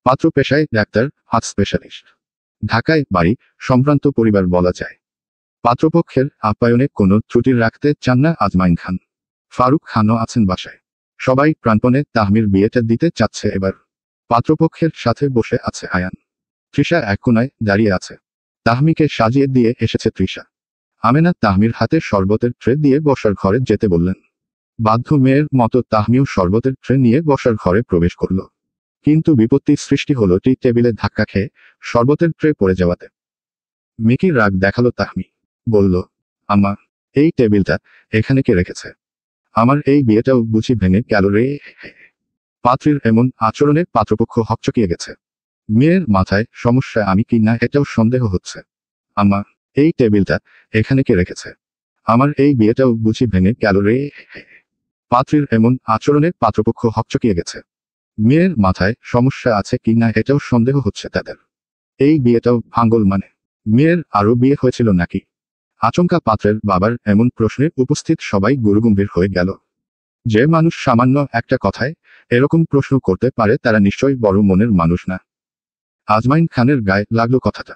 পাত্র পেশায় ডাক্তার, হার্ট স্পেশালিস্ট। ঢাকায় বাড়ি, সম্ভ্রান্ত পরিবার বলা যায়। পাত্রপক্ষের আপ্যায়নে কোনো ত্রুটি রাখতে চান না আজমাইন খান। ফারুক খানও আছেন বাসায়। সবাই প্রাণপণে তাহমির বিয়েটা দিতে চাচ্ছে এবার। পাত্রপক্ষের সাথে বসে আছে আয়ান। তৃষা এক কোনায় দাঁড়িয়ে আছে। তাহমিকে সাজিয়ে দিয়ে এসেছে তৃষা। আমেনা তাহমির হাতে শরবতের ট্রে দিয়ে বসার ঘরে যেতে বললেন। বাধ্য মেয়ের মতো তাহমিও শরবতের ট্রে নিয়ে বসার ঘরে প্রবেশ করল। কিন্তু বিপত্তির সৃষ্টি হলো টি টেবিলে ধাক্কা খেয়ে শরবতের ট্রে পড়ে যাওয়াতে। মিকি রাগ দেখালো তাহমি। বলল, আমা, এই টেবিলটা এখানে কে রেখেছে? আমার এই বিয়েটাও বুঝি ভেঙে গেল রে। পাত্রীর এমন আচরণে পাত্রপক্ষ হকচকিয়ে গেছে। মেয়ের মাথায় সমস্যা আমি কি না এটাও সন্দেহ হচ্ছে। আমা, এই টেবিলটা এখানে কে রেখেছে? আমার এই বিয়েটাও বুঝি ভেঙে গেল রে। পাত্রীর এমন আচরণে পাত্রপক্ষ হকচকিয়ে গেছে। মেয়ের মাথায় সমস্যা আছে কি না এটাও সন্দেহ হচ্ছে তাদের। এই বিয়েটাও ভাঙ্গল মানে? মেয়ের আরও বিয়ে হয়েছিল নাকি? আচমকা পাত্রের বাবার এমন প্রশ্নে উপস্থিত সবাই গুরুগম্ভীর হয়ে গেল। যে মানুষ সামান্য একটা কথায় এরকম প্রশ্ন করতে পারে তারা নিশ্চয়ই বড় মনের মানুষ না। আজমাইন খানের গায়ে লাগলো কথাটা।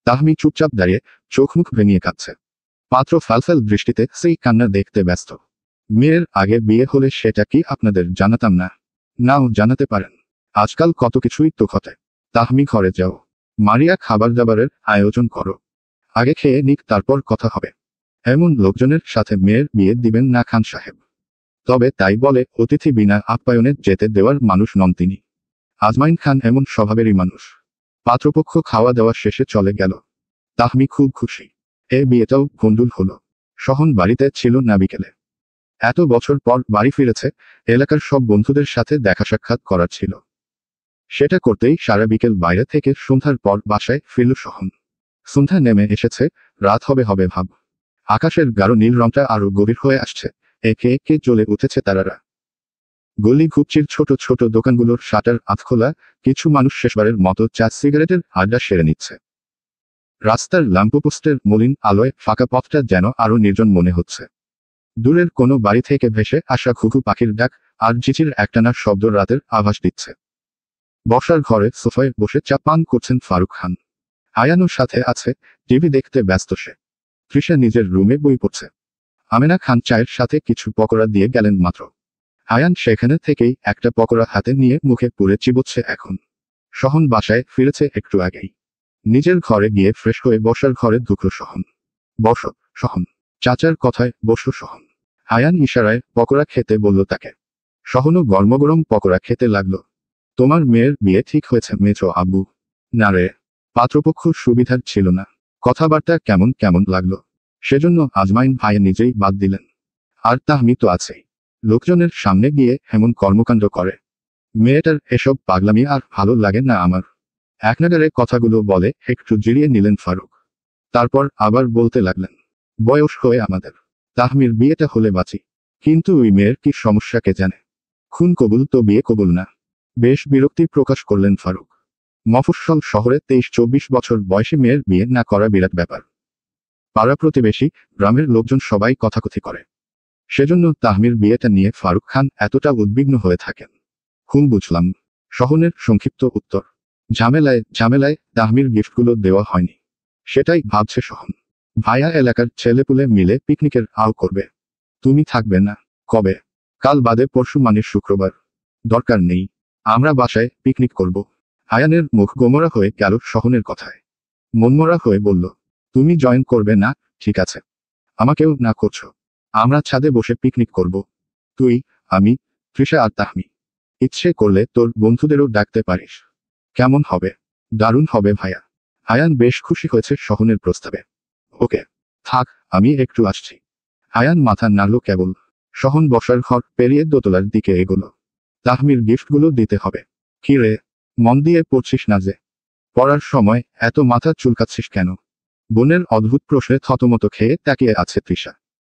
তাহমি চুপচাপ দাঁড়িয়ে চোখ মুখ ভেঙিয়ে কাঁদছে। পাত্র ফালফাল দৃষ্টিতে সেই কান্না দেখতে ব্যস্ত। মেয়ের আগে বিয়ে হলে সেটা কি আপনাদের জানাতাম না? নাও জানাতে পারেন। আজকাল কত কিছুই তো ঘটে। তাহমি ঘরে যাও। মারিয়া খাবার দাবারের আয়োজন করো। আগে খেয়ে নিক, তারপর কথা হবে। এমন লোকজনের সাথে মেয়ের বিয়ে দিবেন না খান সাহেব। তবে তাই বলে অতিথি বিনা আপ্যায়নে যেতে দেওয়ার মানুষ নন তিনি। আজমাইন খান এমন স্বভাবেরই মানুষ। পাত্রপক্ষ খাওয়া দাওয়া শেষে চলে গেল। তাহমি খুব খুশি। এ বিয়েটাও ভণ্ডুল হলো। সহন বাড়িতে ছিল না বিকেলে। এত বছর পর বাড়ি ফিরেছে, এলাকার সব বন্ধুদের সাথে দেখা সাক্ষাৎ করার ছিল। সেটা করতেই সারা বিকেল বাইরে থেকে সন্ধ্যার পর বাসায় ফিরল সহন। সন্ধ্যা নেমে এসেছে, রাত হবে হবে ভাব। আকাশের গাঢ় নীল রংটা আরো গভীর হয়ে আসছে, একে একে জ্বলে উঠেছে তারারা। গলি ঘুপচির ছোট ছোট দোকানগুলোর শাটার আধখোলা, কিছু মানুষ শেষবারের মতো চা সিগারেটের আড্ডা সেরে নিচ্ছে। রাস্তার ল্যাম্পপোস্টের মলিন আলোয় ফাঁকা পথটা যেন আরো নির্জন মনে হচ্ছে। দূরের কোনো বাড়ি থেকে ভেসে আসা ঘুঘু পাখির ডাক আর ঝিঝির একটানা শব্দ রাতের আভাস দিচ্ছে। বসার ঘরে সোফায় বসে চা পান করছেন ফারুক খান। আয়ানুর সাথে আছে, টিভি দেখতে ব্যস্ত সে। তৃষা নিজের রুমে বই পড়ছে। আমেনা খান চায়ের সাথে কিছু পকোড়া দিয়ে গেলেন মাত্র। আয়ান সেখানে থেকেই একটা পকোড়া হাতে নিয়ে মুখে পুরে চিবোচ্ছে এখন। সহন বাসায় ফিরেছে একটু আগেই। নিজের ঘরে গিয়ে ফ্রেশ হয়ে বসার ঘরে ঢুকলো সহন। বসো, সহন। চাচার কথায় বসলো সহন। আয়ান ইশারায় পকোড়া খেতে বলল তাকে। সহনও গরমগরম পকোড়া খেতে লাগলো। তোমার মেয়ের বিয়ে ঠিক হয়েছে মেজো আব্বু? না রে। পাত্রপক্ষ সুবিধার ছিল না। কথাবার্তা কেমন কেমন লাগলো। সেজন্য আজমাইন ভাই নিজেই বাদ দিলেন। আর তাহমি তো আছেই। লোকজনের সামনে গিয়ে এমন কর্মকাণ্ড করে। মেয়েটার এসব পাগলামি আর ভালো লাগে না আমার। একনাগারে কথাগুলো বলে একটু জিরিয়ে নিলেন ফারুক। তারপর আবার বলতে লাগলেন, বয়স হয়ে আমাদের। তাহমির বিয়েটা হলে বাঁচি। কিন্তু ওই মেয়ের কি সমস্যা কে জানে। খুন কবুল তো বিয়ে কবুল না। বেশ বিরক্তি প্রকাশ করলেন ফারুক। মফস্বল শহরে 23-24 বছর বয়সী মেয়ের বিয়ে না করা বিরাট ব্যাপার। পাড়া প্রতিবেশী, গ্রামের লোকজন সবাই কথাকথি করে। সেজন্য তাহমির বিয়েটা নিয়ে ফারুক খান এতটা উদ্বিগ্ন হয়ে থাকেন। বুঝলাম। শহনের সংক্ষিপ্ত উত্তর। ঝামেলায় ঝামেলায় তাহমির গিফটগুলো দেওয়া হয়নি। সেটাই ভাবছে সহন। ভাইয়া এলাকার ছেলেপুলে মিলে পিকনিকের আও করবে। তুমি থাকবে না। কবে? কাল বাদে পরশু মানে শুক্রবার। দরকার নেই। আমরা বাসায় পিকনিক করব। আয়ানের মুখ গোমরা হয়ে গেল সহনের কথায়। মনমরা হয়ে বলল, তুমি জয়েন করবে না? ঠিক আছে। আমাকেও না করছো। আমরা ছাদে বসে পিকনিক করব। তুই, আমি, তৃষা আর তাহমি। ইচ্ছে করলে তোর বন্ধুদেরও ডাকতে পারিস। কেমন হবে? দারুণ হবে ভাইয়া। আয়ান বেশ খুশি হয়েছে সহনের প্রস্তাবে। ওকে। থাক, আমি একটু আসছি। আয়ান মাথা নাড়ল কেবল। সহন বসার ঘর পেরিয়ে দোতলার দিকে এগোলো। তাহমির গিফটগুলো দিতে হবে। কি রে, মন দিয়ে পড়ছিস না যে? পড়ার সময় এত মাথা চুলকাচ্ছিস কেন? বোনের অদ্ভুত প্রশ্নে থতমত খেয়ে তাকিয়ে আছে তৃষা।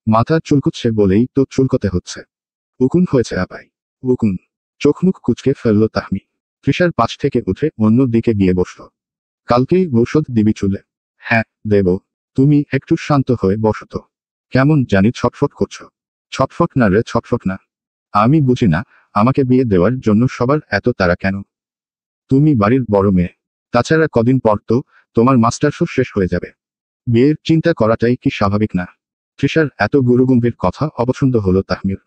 মাথা চুলকুচ্ছে বলেই তো চুলকতে হচ্ছে। উকুন হয়েছে আপাই। উকুন। চোখমুখ কুচকে ফেলল তাহমি। তৃষার পাশ থেকে উঠে অন্য দিকে গিয়ে বসল। কালকেই ঔষধ দিবি চুলে? হ্যাঁ, দেব। তুমি একটু শান্ত হয়ে বসো তো। কেমন জানি ছটফট করছো। ছটফট না রে, ছটফট না। আমি বুঝি না, আমাকে বিয়ে দেওয়ার জন্য সবার এত তাড়া কেন? তুমি বাড়ির বড় মেয়ে। তাছাড়া কদিন পর তো তোমার মাস্টার্সও শেষ হয়ে যাবে। বিয়ের চিন্তা করাটাই কি স্বাভাবিক না? তৃষার এত গুরুগম্ভীর কথা অপছন্দ হলো তাহমির।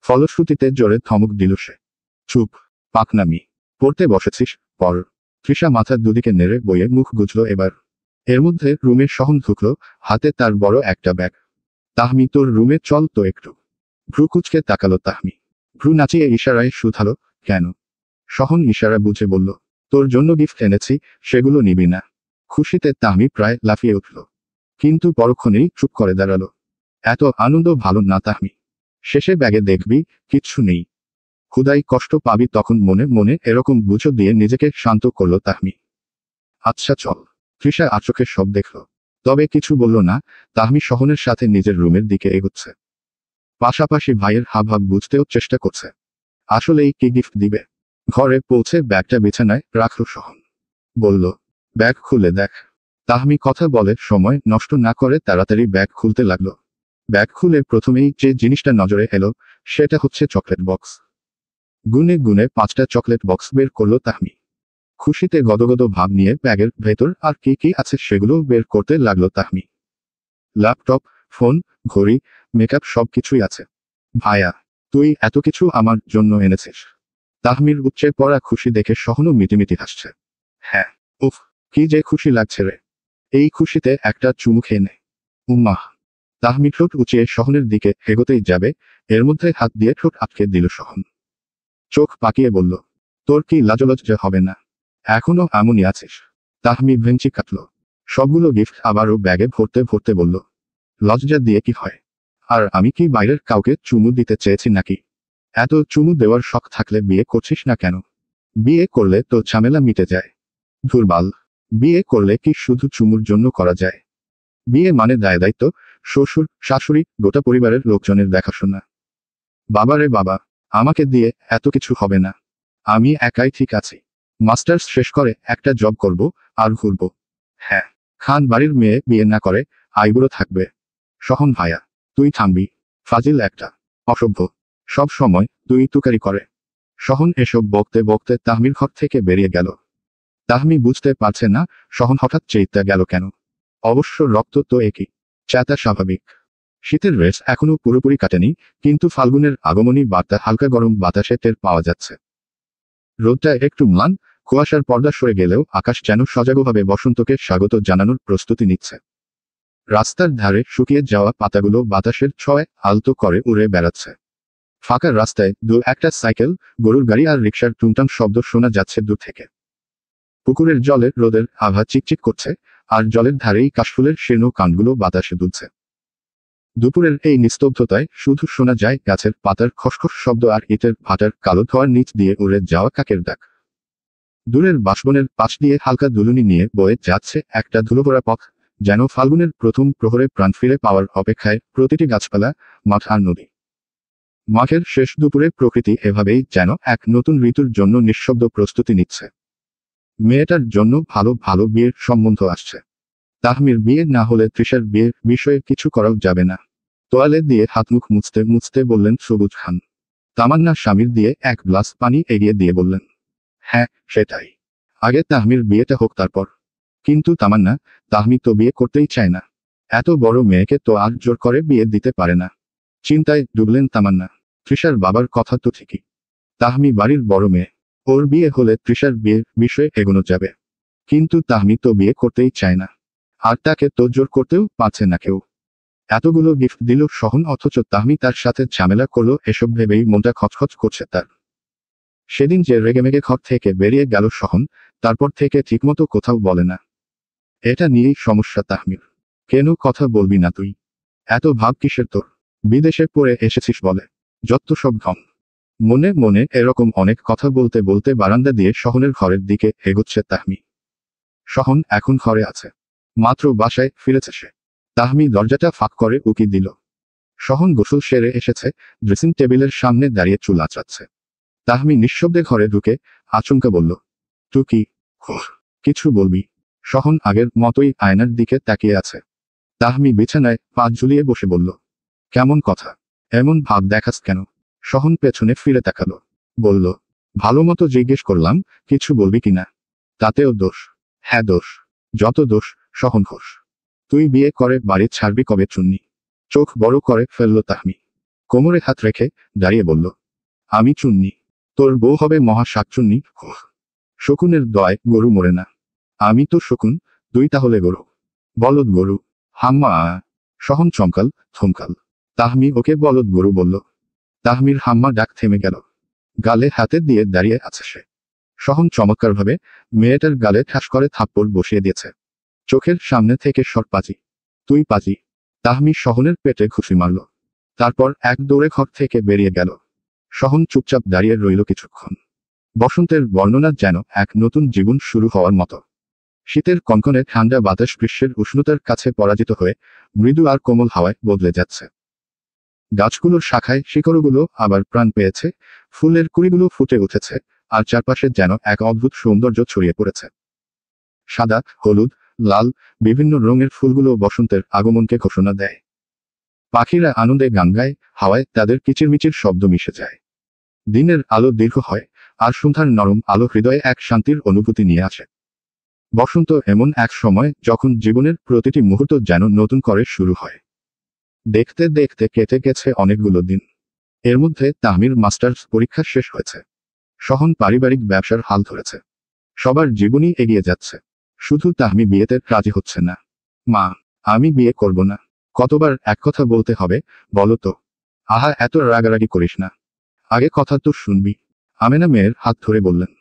ফলশ্রুতিতে জোরে ধমক দিল সে। চুপ। পাকনামি। পড়তে বসেছিস, পর। তৃষা মাথা দুদিকে নেড়ে বইয়ে মুখ গুজল এবার। এর মধ্যে রুমে সহন ঢুকল, হাতে তার বড় একটা ব্যাগ। তাহমি, তোর রুমে চল তো একটু। ভ্রু কুচকে তাকালো তাহমি। ভ্রু নাচিয়ে ইশারায় শুধালো, কেন? সহন ইশারা বুঝে বলল, তোর জন্য গিফট এনেছি, সেগুলো নিবি না? খুশিতে তাহমি প্রায় লাফিয়ে উঠল। কিন্তু পরক্ষণেই চুপ করে দাঁড়ালো। এত আনন্দ ভালো না তাহমি। শেষে ব্যাগে দেখবি কিচ্ছু নেই। খুদাই কষ্ট পাবি তখন মনে মনে এরকম বুঝো দিয়ে নিজেকে শান্ত করল তাহমি। আচ্ছা চল। তৃষা আচোখে সব দেখল। তবে কিছু বলল না। তাহমি সহনের সাথে নিজের রুমের দিকে এগোচ্ছে। পাশাপাশি ভাইয়ের হাবভাব বুঝতেও চেষ্টা করছে। আসলেই কি গিফট দিবে? ঘরে পৌঁছে ব্যাগটা বিছানায় রাখল সহন। বলল, ব্যাগ খুলে দেখ। তাহমি কথা বলে সময় নষ্ট না করে তাড়াতাড়ি ব্যাগ খুলতে লাগলো। ব্যাগ খুলে প্রথমেই যে জিনিসটা নজরে এলো, সেটা হচ্ছে চকলেট বক্স। গুনে গুনে 5টা চকলেট বক্স বের করলো তাহমি। খুশিতে গদগদ ভাব নিয়ে ব্যাগের ভেতর আর কি কি আছে সেগুলো বের করতে লাগলো তাহমি। ল্যাপটপ, ফোন, ঘড়ি, মেকআপ সবকিছুই আছে। ভাইয়া, তুই এত কিছু আমার জন্য এনেছিস? তাহমির উপচে পড়া খুশি দেখে সহনও মিটিমিটি হাসছে। হ্যাঁ। উফ, কি যে খুশি লাগছে রে। এই খুশিতে একটা চুমু খেয়ে নে। উম্মাহ। তাহমি ঠোঁট উঁচিয়ে সহনের দিকে এগোতেই যাবে, এর মধ্যে হাত দিয়ে ঠোঁট আটকে দিল সহন। চোখ পাকিয়ে বলল, তোর কি লাজলজ্জা হবে না? এখনো এমনই আছিস? তাহমি ভেঙচি কাটল। সবগুলো গিফট আবারও ব্যাগে ভরতে ভরতে বলল, লজ্জা দিয়ে কি হয়? আর আমি কি বাইরের কাউকে চুমু দিতে চেয়েছি নাকি? এত চুমু দেওয়ার শখ থাকলে বিয়ে করছিস না কেন? বিয়ে করলে তো ঝামেলা মিটে যায়। দুর্বাল। বিয়ে করলে কি শুধু চুমুর জন্য করা যায়? বিয়ে মানে দায় দায়িত্ব, শ্বশুর শাশুড়ি গোটা পরিবারের লোকজনের দেখাশোনা। বাবারে বাবা, আমাকে দিয়ে এত কিছু হবে না। আমি একাই ঠিক আছি। মাস্টার্স শেষ করে একটা জব করব, আর ঘুরব। হ্যাঁ। খান বাড়ির মেয়ে বিয়ে না করে আইবুড়ো থাকবে। সহন ভাইয়া, তুই থামবি। ফাজিল একটা। অসভ্য। সব সময় তুই তুকারি করে। সহন এসব বকতে বকতে তাহমির ঘর থেকে বেরিয়ে গেল। তাহমি বুঝতে পারছে না সহন হঠাৎ চেইতে গেল কেন। অবশ্য রক্ত তো একই। চেতা স্বাভাবিক। শীতের রেস এখনো পুরোপুরি কাটেনি, কিন্তু ফাল্গুনের আগমনী বার্তা হালকা গরম বাতাসে টের পাওয়া যাচ্ছে। রোদটা একটু ম্লান, কুয়াশার পর্দা সরে গেলেও আকাশ যেন সজাগভাবে বসন্তকে স্বাগত জানানোর প্রস্তুতি নিচ্ছে। রাস্তার ধারে শুকিয়ে যাওয়া পাতাগুলো বাতাসের ছোঁয়ায় আলতো করে উড়ে বেড়াচ্ছে। ফাঁকা রাস্তায় দু একটা সাইকেল, গরুর গাড়ি আর রিকশার টুংটাং শব্দ শোনা যাচ্ছে দূর থেকে। পুকুরের জলে রোদের আভা চিকচিক করছে, আর জলের ধারেই কাশফুলের শীর্ণ কাণ্ডগুলো বাতাসে দুলছে। দুপুরের এই নিস্তব্ধতায় শুধু শোনা যায় গাছের পাতার খসখস শব্দ আর ইটের ভাটার কালো ধোঁয়ার নিচ দিয়ে উড়ে যাওয়া কাকের ডাক। দূরের বাঁশবনের পাশ দিয়ে হালকা দুলুনি নিয়ে বয়ে যাচ্ছে একটা ধুলোভরা পথ, যেন ফাল্গুনের প্রথম প্রহরে প্রাণ ফিরে পাওয়ার অপেক্ষায় প্রতিটি গাছপালা, মাঠ আর নদী। মাঘের শেষ দুপুরে প্রকৃতি এভাবেই যেন এক নতুন ঋতুর জন্য নিঃশব্দ প্রস্তুতি নিচ্ছে। মেয়েটার জন্য ভালো ভালো বিয়ের সম্বন্ধ আসছে। তাহমির বিয়ে না হলে তৃষার বিয়ের বিষয়ে কিছু করাও যাবে না। তোয়ালে দিয়ে হাত মুখ মুছতে মুছতে বললেন সবুজ খান। তামান্না স্বামীর দিয়ে এক গ্লাস পানি এগিয়ে দিয়ে বললেন, হ্যাঁ সেটাই, আগে তাহমির বিয়েটা হোক তারপর। কিন্তু তামান্না, তাহমি তো বিয়ে করতেই চায় না। এত বড় মেয়েকে তো আর জোর করে বিয়ে দিতে পারে না। চিন্তায় ডুবলেন তামান্না। তৃষার বাবার কথা তো ঠিকই, তাহমি বাড়ির বড় মেয়ে, ওর বিয়ে হলে তৃষার বিয়ের বিষয়ে এগোনো যাবে। কিন্তু তাহমি তো বিয়ে করতেই চায় না, আর তাকে তো জোর করতেও পারছে না কেউ। এতগুলো গিফট দিল সহন, অথচ তাহমি তার সাথে ঝামেলা করলো, এসব ভেবেই মনটা খচখচ করছে তার। সেদিন যে রেগেমেগে ঘর থেকে বেরিয়ে গেল সহন, তারপর থেকে ঠিকমতো কোথাও বলে না। এটা নিয়েই সমস্যা তাহমির। কেন কথা বলবি না তুই? এত ভাব কিসের তোর? বিদেশে পড়ে এসেছিস বলে যত সব ঢং। মনে মনে এরকম অনেক কথা বলতে বলতে বারান্দা দিয়ে সহনের ঘরের দিকে এগোচ্ছে তাহমি। সহন এখন ঘরে আছে, মাত্র বাসায় ফিরেছে সে। তাহমি দরজাটা ফাঁক করে উকি দিল। সহন গোসল সেরে এসেছে, ড্রেসিং টেবিলের সামনে দাঁড়িয়ে চুল আঁচড়াচ্ছে। তাহমি নিঃশব্দে ঘরে ঢুকে আচমকা বলল, তুই কি কিছু বলবি? সহন আগের মতোই আয়নার দিকে তাকিয়ে আছে। তাহমি বিছানায় পা ঝুলিয়ে বসে বলল, কেমন কথা? এমন ভাব দেখাস কেন? সহন পেছনে ফিরে তাকালো, বলল, ভালো মতো জিজ্ঞেস করলাম কিছু বলবি কিনা। তাতেও দোষ? হ্যাঁ দোষ, যত দোষ। সহন ঘোষ, তুই বিয়ে করে বাড়ি ছাড়বি কবে চুন্নি? চোখ বড় করে ফেলল তাহমি। কোমরে হাত রেখে দাঁড়িয়ে বলল, আমি চুন্নি, তোর বউ হবে মহা শাকচুন্নি। শকুনের দয় গরু মরে না। আমি তো শকুন, তুই তাহলে গরু, বলদ গরু। হাম্মা। সহন চমকাল, থমকাল। তাহমি ওকে বলদ গরু বলল। তাহমির হাম্মা ডাক থেমে গেল। গালে হাতে দিয়ে দাঁড়িয়ে আছে সে। সহন চমৎকারভাবে মেয়েটার গালে ঠাস করে থাপ্পড় বসিয়ে দিয়েছে। চোখের সামনে থেকে সর পাজি, তুই পাজি। তাহমি সহনের পেটে ঘুষি মারল, তারপর এক দৌড়ে ঘর থেকে বেরিয়ে গেল। সহন চুপচাপ দাঁড়িয়ে রইল কিছুক্ষণ। বসন্তের বর্ণনা যেন এক নতুন জীবন শুরু হওয়ার মতো। শীতের কনকনে ঠান্ডা বাতাস গ্রীষ্মের উষ্ণতার কাছে পরাজিত হয়ে মৃদু আর কোমল হাওয়ায় বদলে যাচ্ছে। গাছগুলোর শাখায় শিকড়গুলো আবার প্রাণ পেয়েছে, ফুলের কুড়িগুলো ফুটে উঠেছে, আর চারপাশে যেন এক অদ্ভুত সৌন্দর্য ছড়িয়ে পড়েছে। সাদা, হলুদ, লাল, বিভিন্ন রঙের ফুলগুলো বসন্তের আগমনকে ঘোষণা দেয়। পাখিরা আনন্দে গান গায়, হাওয়ায় তাদের কিচিরমিচির শব্দ মিশে যায়। দিনের আলো দীর্ঘ হয়, আর সন্ধ্যার নরম আলো হৃদয়ে এক শান্তির অনুভূতি নিয়ে আসে। বসন্ত এমন এক সময় যখন জীবনের প্রতিটি মুহূর্ত যেন নতুন করে শুরু হয়। দেখতে দেখতে কেটে গেছে অনেকগুলো দিন। এর মধ্যে তাহমির মাস্টার্স পরীক্ষা শেষ হয়েছে। সহন পারিবারিক ব্যবসার হাল ধরেছে। সবার জীবনই এগিয়ে যাচ্ছে, শুধু তাহমি বিয়েতে রাজি হচ্ছে না। মা, আমি বিয়ে করব না। কতবার এক কথা বলতে হবে বলো তো? আহা, এত রাগারাগি করিস না, আগে কথা তো শুনবি। আমেনা মেয়ের হাত ধরে বললেন।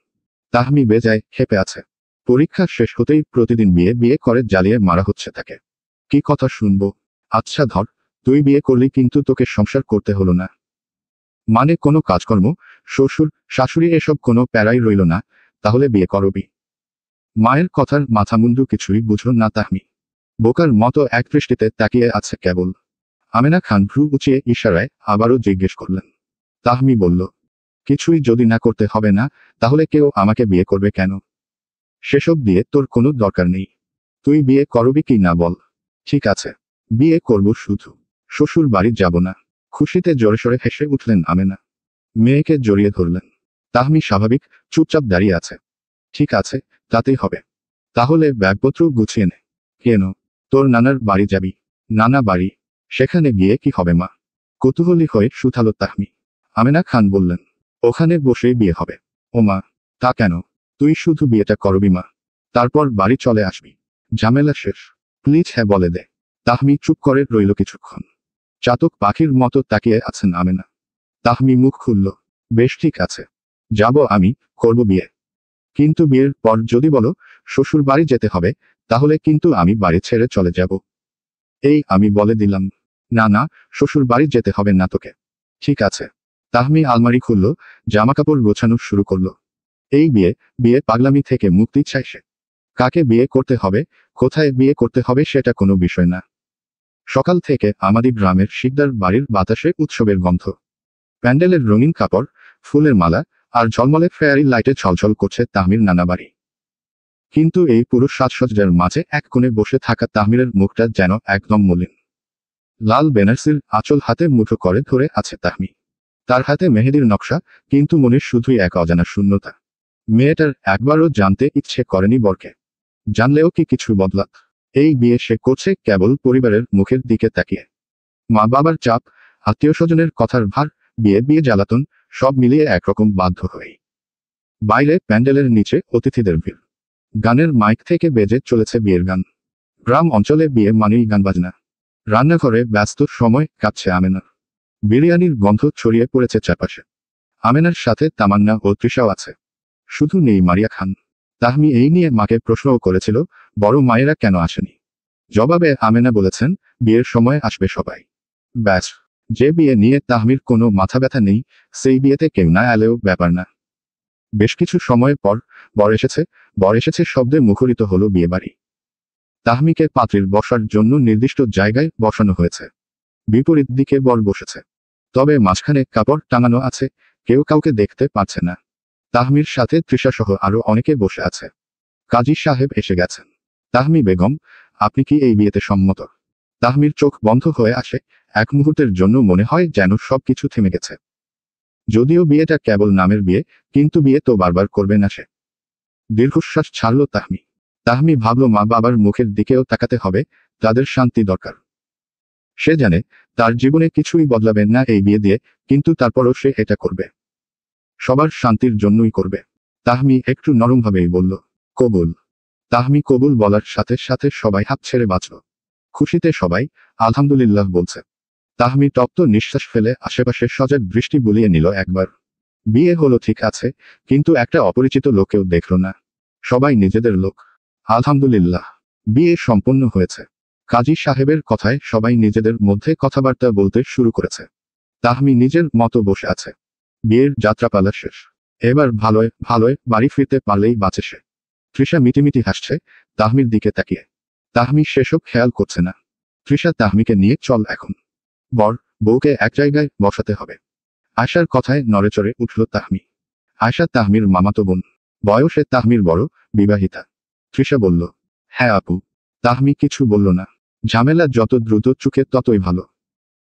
তাহমি বেজায় ক্ষেপে আছে। পরীক্ষা শেষ হতেই প্রতিদিন বিয়ে বিয়ে করে জ্বালিয়ে মারা হচ্ছে তাকে। কি কথা শুনবো? আচ্ছা ধর, তুই বিয়ে করলি কিন্তু তোকে সংসার করতে হলো না, মানে কোনো কাজকর্ম, শ্বশুর শাশুড়ি এসব কোনো প্যারাই রইল না, তাহলে বিয়ে করবি? মায়ের কথার মাথামুন্ডু কিছুই বুঝল না তাহমি। বোকার মতো এক দৃষ্টিতে তাকিয়ে আছে কেবল। আমেনা খান ভ্রু উঁচিয়ে ইশারায় আবারও জিজ্ঞেস করলেন। তাহমি বলল, কিছুই যদি না করতে হবে না, তাহলে কেউ আমাকে বিয়ে করবে কেন? সেসব দিয়ে তোর কোনো দরকার নেই। তুই বিয়ে করবি কি না বল? ঠিক আছে, বিয়ে করব, শুধু শ্বশুর বাড়ি যাব না। খুশিতে জোরেশোরে হেসে উঠলেন আমেনা। মেয়েকে জড়িয়ে ধরলেন। তাহমি স্বাভাবিক, চুপচাপ দাঁড়িয়ে আছে। ঠিক আছে, তাতেই হবে। তাহলে ব্যাগপত্র গুছিয়ে নে। কেন? তোর নানার বাড়ি যাবি? নানা বাড়ি? সেখানে গিয়ে কি হবে মা? কৌতূহলী হয়ে শুধালো তাহমি। আমেনা খান বললেন, ওখানে বসেই বিয়ে হবে। ও মা, তা কেন? তুই শুধু বিয়েটা করবি মা, তারপর বাড়ি চলে আসবি, ঝামেলা শেষ। প্লিজ হ্যাঁ বলে দে। তাহমি চুপ করে রইল কিছুক্ষণ। চাতক পাখির মতো তাকিয়ে আছেন আমেনা। তাহমি মুখ খুলল, বেশ ঠিক আছে, যাব আমি, করব বিয়ে। কিন্তু বিয়ের পর যদি বলো শ্বশুর বাড়ি যেতে হবে, তাহলে কিন্তু আমি বাড়ি ছেড়ে চলে যাব। এই আমি বলে দিলাম। না না, শ্বশুর বাড়ি যেতে হবে না তোকে। ঠিক আছে। তাহমি আলমারি খুলল, জামাকাপড় গোছানো শুরু করলো। এই বিয়ে বিয়ে পাগলামি থেকে মুক্তি চায় সে। কাকে বিয়ে করতে হবে, কোথায় বিয়ে করতে হবে সেটা কোনো বিষয় না। সকাল থেকে আমাদের গ্রামের শিকদার বাড়ির বাতাসে উৎসবের গন্ধ। প্যান্ডেলের রঙিন কাপড়, ফুলের মালা আর ঝলমলে ফেয়ারি লাইটে ছলছল করছে তাহমির নানা বাড়ি। কিন্তু এই পুরো সাজসজ্জার মাঝে এক কোণে বসে থাকা তাহমিরের মুখটা যেন একদম মলিন। লাল বেনারসির আঁচল হাতে মুঠো করে ধরে আছে তাহমি। তার হাতে মেহেদির নকশা, কিন্তু মনের শুধুই এক অজানা শূন্যতা। মেয়েটার একবারও জানতে ইচ্ছে করেনি বরকে। জানলেও কি কিছু বদলাত? এই বিয়ে সে করছে কেবল পরিবারের মুখের দিকে তাকিয়ে। মা বাবার চাপ, আত্মীয় স্বজনের কথার ভার, বিয়ে জ্বালাতন, সব মিলিয়ে একরকম বাধ্য হয়েই। বাইরে প্যান্ডেলের নিচে অতিথিদের ভিড়। গানের মাইক থেকে বেজে চলেছে বিয়ের গান। গ্রাম অঞ্চলে বিয়ে মানেই গান বাজনা। রান্নাঘরে ব্যস্ত সময় কাটছে আমেনার। বিরিয়ানির গন্ধ ছড়িয়ে পড়েছে চারপাশে। আমেনার সাথে তামান্না ও তৃষাও আছে। শুধু নেই মারিয়া খান। তাহমি এই নিয়ে মাকে প্রশ্নও করেছিল, বড় মায়েরা কেন আসেনি? জবাবে আমেনা বলেছেন, বিয়ের সময় আসবে সবাই। ব্যাস। যে বিয়ে নিয়ে তাহমির কোনো মাথা ব্যথা নেই, সেই বিয়েতে কেউ না এলেও ব্যাপার না। বেশ কিছু সময় পর বর এসেছে শব্দে মুখরিত হলো বিয়েবাড়ি। তাহমিকে পাত্রীর বসার জন্য নির্দিষ্ট জায়গায় বসানো হয়েছে। বিপরীত দিকে বর বসেছে। তবে মাঝখানে কাপড় টাঙানো আছে, কেউ কাউকে দেখতে পাচ্ছে না। তাহমির সাথে তৃষা সহ আরো অনেকে বসে আছে। কাজী সাহেব এসে গেছেন। তাহমি বেগম, আপনি কি এই বিয়েতে সম্মত? তাহমির চোখ বন্ধ হয়ে আসে। এক মুহূর্তের জন্য মনে হয় যেন সবকিছু থেমে গেছে। যদিও বিয়েটা কেবল নামের বিয়ে, কিন্তু বিয়ে তো বারবার করবে না সে। দীর্ঘশ্বাস ছাড়ল তাহমি। তাহমি ভাবল মা বাবার মুখের দিকেও তাকাতে হবে, তাদের শান্তি দরকার। সে জানে তার জীবনে কিছুই বদলাবে না এই বিয়ে দিয়ে, কিন্তু তারপরও সে এটা করবে। সবার শান্তির জন্যই করবে। তাহমি একটু নরমভাবেই বলল, কবুল। তাহমি কবুল বলার সাথে সাথে সবাই হাত ছেড়ে বাঁচল। খুশিতে সবাই আলহামদুলিল্লাহ বলছে। তাহমি তপ্ত নিঃশ্বাস ফেলে আশেপাশে সজাগ দৃষ্টি বুলিয়ে নিল একবার। বিয়ে হলো ঠিক আছে, কিন্তু একটা অপরিচিত লোকেও দেখল না। সবাই নিজেদের লোক। আলহামদুলিল্লাহ, বিয়ে সম্পন্ন হয়েছে। কাজী সাহেবের কথায় সবাই নিজেদের মধ্যে কথাবার্তা বলতে শুরু করেছে। তাহমি নিজের মতো বসে আছে। বিয়ের যাত্রাপালা শেষ। এবার ভালোয় বাড়ি ফিরতে পারলেই বাঁচে সে। তৃষা মিটিমিটি হাসছে তাহমির দিকে তাকিয়ে। তাহমি সেসব খেয়াল করছে না। তৃষা তাহমিকে নিয়ে চল এখন। বর বউকে এক জায়গায় বসাতে হবে। আয়শার কথায় নড়েচড়ে উঠল তাহমি। আয়শা তাহমির মামাতো বোন। বয়সে তাহমির বড়, বিবাহিতা। তৃষা বলল, হ্যাঁ আপু। তাহমি কিছু বলল না। ঝামেলা যত দ্রুত চুকে ততই ভালো।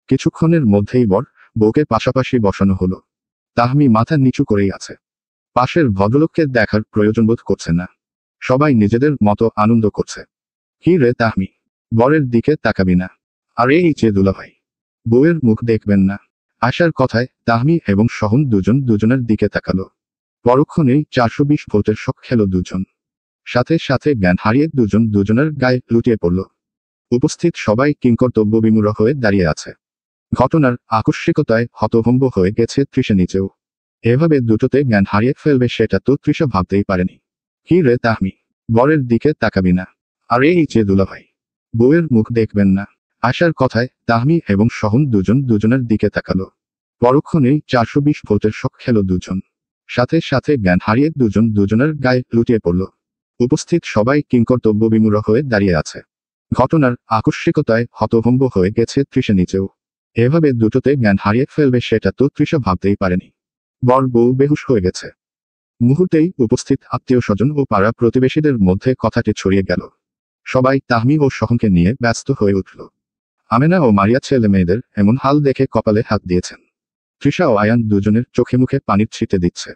কিছুক্ষণের মধ্যেই বর বউকে পাশাপাশি বসানো হলো। তাহমি মাথা নিচু করেই আছে। পাশের ভদ্রলোককে দেখার প্রয়োজন বোধ করছে না। সবাই নিজেদের মতো আনন্দ করছে। কি রে তাহমি, বরের দিকে তাকাবি না? আর এই যে দুলাভাই, বউয়ের মুখ দেখবেন না? আশার কথায় তাহমি এবং সহন দুজনের দিকে তাকালো। পরক্ষণেই 420 ভোল্টের শক খেল দুজন। সাথে সাথে জ্ঞান হারিয়ে দুজনের গায়ে লুটিয়ে পড়ল। উপস্থিত সবাই কিংকর্তব্য বিমূঢ় হয়ে দাঁড়িয়ে আছে। ঘটনার আকস্মিকতায় হতভম্ব হয়ে গেছে তৃষা নিজেও। এভাবে দুটোতে জ্ঞান হারিয়ে ফেলবে সেটা তো তৃষা ভাবতেই পারেনি। কি রে তাহমি, বরের দিকে তাকাবি না? আর এই যে দুলাভাই, বউয়ের মুখ দেখবেন না? আশার কথায় তাহমি এবং সহন দুজনের দিকে তাকালো। পরক্ষণেই 420 ভোল্টের শক খেল দুজন। সাথে সাথে জ্ঞান হারিয়ে দুজনের গায়ে লুটিয়ে পড়ল। উপস্থিত সবাই কিংকর্তব্য বিমূঢ় হয়ে দাঁড়িয়ে আছে। ঘটনার আকস্মিকতায় হতভম্ব হয়ে গেছে তৃষা নিজেও। এভাবে দুটোতে জ্ঞান হারিয়ে ফেলবে সেটা তো তৃষা ভাবতেই পারেনি। বর বউ বেহুশ হয়ে গেছে। মুহূর্তেই উপস্থিত আত্মীয় স্বজন ও পাড়া প্রতিবেশীদের মধ্যে কথাটি ছড়িয়ে গেল। সবাই তাহমি ও সহনকে নিয়ে ব্যস্ত হয়ে উঠল। আমেনা ও মারিয়া ছেলে মেয়েদের এমন হাল দেখে কপালে হাত দিয়েছেন। তৃষা ও আয়ান দুজনের চোখে মুখে পানির ছিটে দিচ্ছে।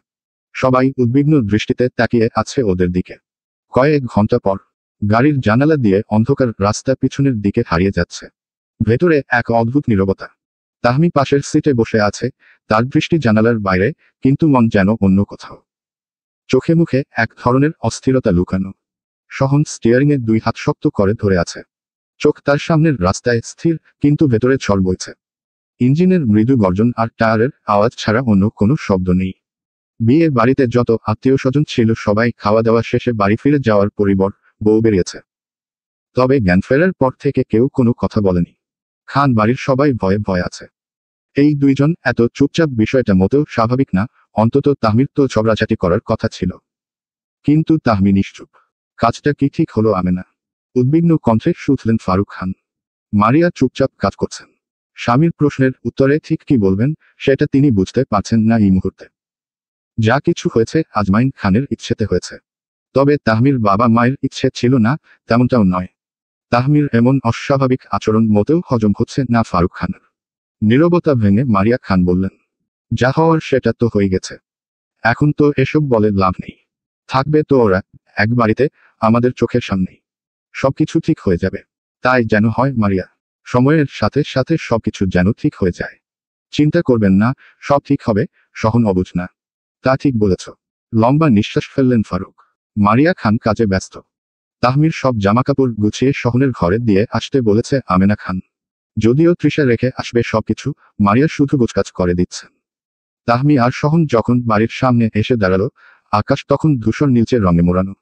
সবাই উদ্বিগ্ন দৃষ্টিতে তাকিয়ে আছে ওদের দিকে। কয়েক ঘন্টা পর গাড়ির জানালা দিয়ে অন্ধকার রাস্তা পিছনের দিকে হারিয়ে যাচ্ছে। ভেতরে এক অদ্ভুত নীরবতা। তাহমি পাশের সিটে বসে আছে, তার দৃষ্টি জানালার বাইরে, কিন্তু মন যেন অন্য কোথাও। চোখে মুখে এক ধরনের অস্থিরতা লুকানো। সহন স্টিয়ারিংয়ে 2 হাত শক্ত করে ধরে আছে। চোখ তার সামনের রাস্তায় স্থির, কিন্তু ভেতরে ঝড় বইছে। ইঞ্জিনের মৃদু গর্জন আর টায়ারের আওয়াজ ছাড়া অন্য কোনো শব্দ নেই। বিয়ে বাড়িতে যত আত্মীয় স্বজন ছিল সবাই খাওয়া দাওয়া শেষে বাড়ি ফিরে যাওয়ার পরিবর বউ বেরিয়েছে। তবে জ্ঞান ফেরার পর থেকে কেউ কোনো কথা বলেনি। খান বাড়ির সবাই ভয়ে আছে। এই দুইজন এত চুপচাপ বিষয়টা মোটেও স্বাভাবিক না, অন্তত তাহমির তো ঝগড়াঝাটি করার কথা ছিল। কিন্তু তাহমি নিশ্চুপ। কাজটা কি ঠিক হলো আমেনা? উদ্বিগ্ন কণ্ঠে শুধলেন ফারুক খান। মারিয়া চুপচাপ কাজ করছেন। স্বামীর প্রশ্নের উত্তরে ঠিক কি বলবেন সেটা তিনি বুঝতে পারছেন না এই মুহূর্তে। যা কিছু হয়েছে আজমাইন খানের ইচ্ছেতে হয়েছে, তবে তাহমির বাবা মায়ের ইচ্ছে ছিল না তেমনটাও নয়। তাহমির এমন অস্বাভাবিক আচরণ মোটেও হজম হচ্ছে না ফারুক খানের। নীরবতা ভেঙে মারিয়া খান বললেন, যা হওয়ার সেটা তো হয়ে গেছে, এখন তো এসব বলে লাভ নেই। থাকবে তো ওরা এক বাড়িতে আমাদের চোখের সামনেই, সবকিছু ঠিক হয়ে যাবে। তাই যেন হয় মারিয়া, সময়ের সাথে সাথে সবকিছু যেন ঠিক হয়ে যায়। চিন্তা করবেন না, সব ঠিক হবে। সহন অবুঝ না। তা ঠিক বলেছ। লম্বা নিঃশ্বাস ফেললেন ফারুক। মারিয়া খান কাজে ব্যস্ত। তাহমির সব জামাকাপড় গুছিয়ে সহনের ঘরে দিয়ে আসতে বলেছে আমেনা খান। যদিও তৃষা রেখে আসবে সবকিছু, মারিয়া শুধু গোছকাজ করে দিচ্ছেন। তাহমি আর সহন যখন বাড়ির সামনে এসে দাঁড়ালো, আকাশ তখন ধূসর নীলচে রঙে মোড়ানো।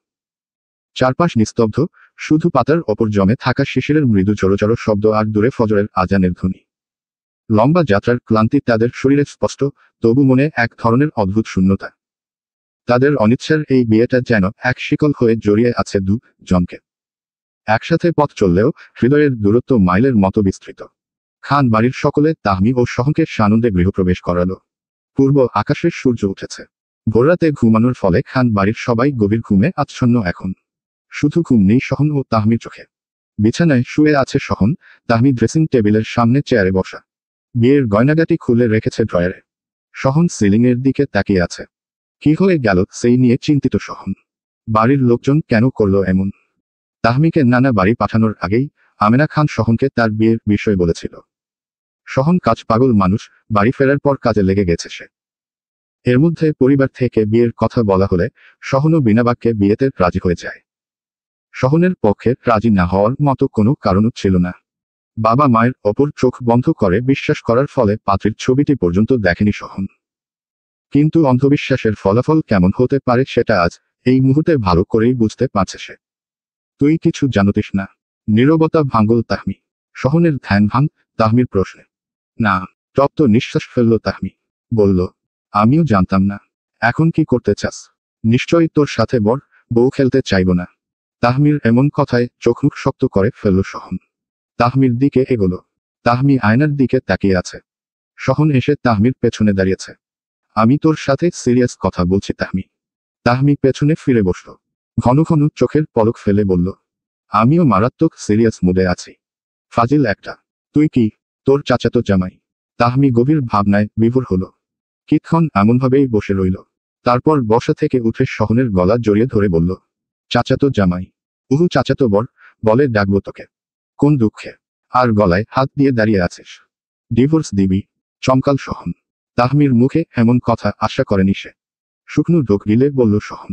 চারপাশ নিস্তব্ধ, শুধু পাতার ওপর জমে থাকা শিশিরের মৃদু জড়ো শব্দ আর দূরে ফজরের আজানের ধ্বনি। লম্বা যাত্রার ক্লান্তি তাদের শরীরে স্পষ্ট, তবু মনে এক ধরনের অদ্ভুত শূন্যতা। তাদের অনিচ্ছার এই বিয়েটা যেন এক শিকল হয়ে জড়িয়ে আছে দু জনকে। একসাথে পথ চললেও হৃদয়ের দূরত্ব মাইলের মতো বিস্তৃত। খান বাড়ির সকলে তাহমি ও সহনকে সানন্দে গৃহপ্রবেশ করালো। পূর্ব আকাশের সূর্য উঠেছে। ভোররাতে ঘুমানোর ফলে খান বাড়ির সবাই গভীর ঘুমে আচ্ছন্ন এখন। শুধু ঘুম নেই সহন ও তাহমির চোখে। বিছানায় শুয়ে আছে সহন, তাহমি ড্রেসিং টেবিলের সামনে চেয়ারে বসা। বিয়ের গয়নাগাটি খুলে রেখেছে ড্রয়ারে। সহন সিলিংয়ের দিকে তাকিয়ে আছে। কি হয়ে গেল সেই নিয়ে চিন্তিত সহন। বাড়ির লোকজন কেন করলো এমন? তাহমিকে নানা বাড়ি পাঠানোর আগেই আমেনা খান সহনকে তার বিয়ের বিষয় বলেছিল। সহন কাজ পাগল মানুষ, বাড়ি ফেরার পর কাজে লেগে গেছে সে। এর মধ্যে পরিবার থেকে বিয়ের কথা বলা হলে সহনও বিনা বাক্যে বিয়েতে রাজি হয়ে যায়। সহনের পক্ষে রাজি না হওয়ার মতো কোনো কারণও ছিল না। বাবা মায়ের ওপর চোখ বন্ধ করে বিশ্বাস করার ফলে পাত্রীর ছবিটি পর্যন্ত দেখেনি সহন। কিন্তু অন্ধবিশ্বাসের ফলাফল কেমন হতে পারে সেটা আজ এই মুহূর্তে ভালো করেই বুঝতে পারছে সে। তুই কিছু জানতিস না? নীরবতা ভাঙল তাহমি। সহনের ধ্যান ভাঙ তাহমির প্রশ্নে। না। তপ্ত নিঃশ্বাস ফেলল তাহমি। বলল, আমিও জানতাম না। এখন কি করতে চাস? নিশ্চয়ই তোর সাথে বউ খেলতে চাইব না। তাহমির এমন কথায় চোখ মুখ শক্ত করে ফেলল সহন। তাহমির দিকে এগোলো। তাহমি আয়নার দিকে তাকিয়ে আছে। সহন এসে তাহমির পেছনে দাঁড়িয়েছে। আমি তোর সাথে সিরিয়াস কথা বলছি তাহমি। তাহমি পেছনে ফিরে বসল। ঘন ঘন চোখের পলক ফেলে বলল, আমিও মারাত্মক সিরিয়াস মুডে আছি। ফাজিল একটা। তুই কি? তোর চাচাতো জামাই। তাহমি গভীর ভাবনায় বিভোর হলো। কিতক্ষণ এমনভাবেই বসে রইল। তারপর বসা থেকে উঠে সহনের গলা জড়িয়ে ধরে বলল, চাচাতো জামাই? উহু চাচাতো বলে ডাকবো তোকে? কোন দুঃখে? আর গলায় হাত দিয়ে দাঁড়িয়ে আছিস? ডিভোর্স দিবি? চমকাল সহন। তাহমির মুখে এমন কথা আশা করেনি সে। শুকনো ঢোক গিলে বলল সহন,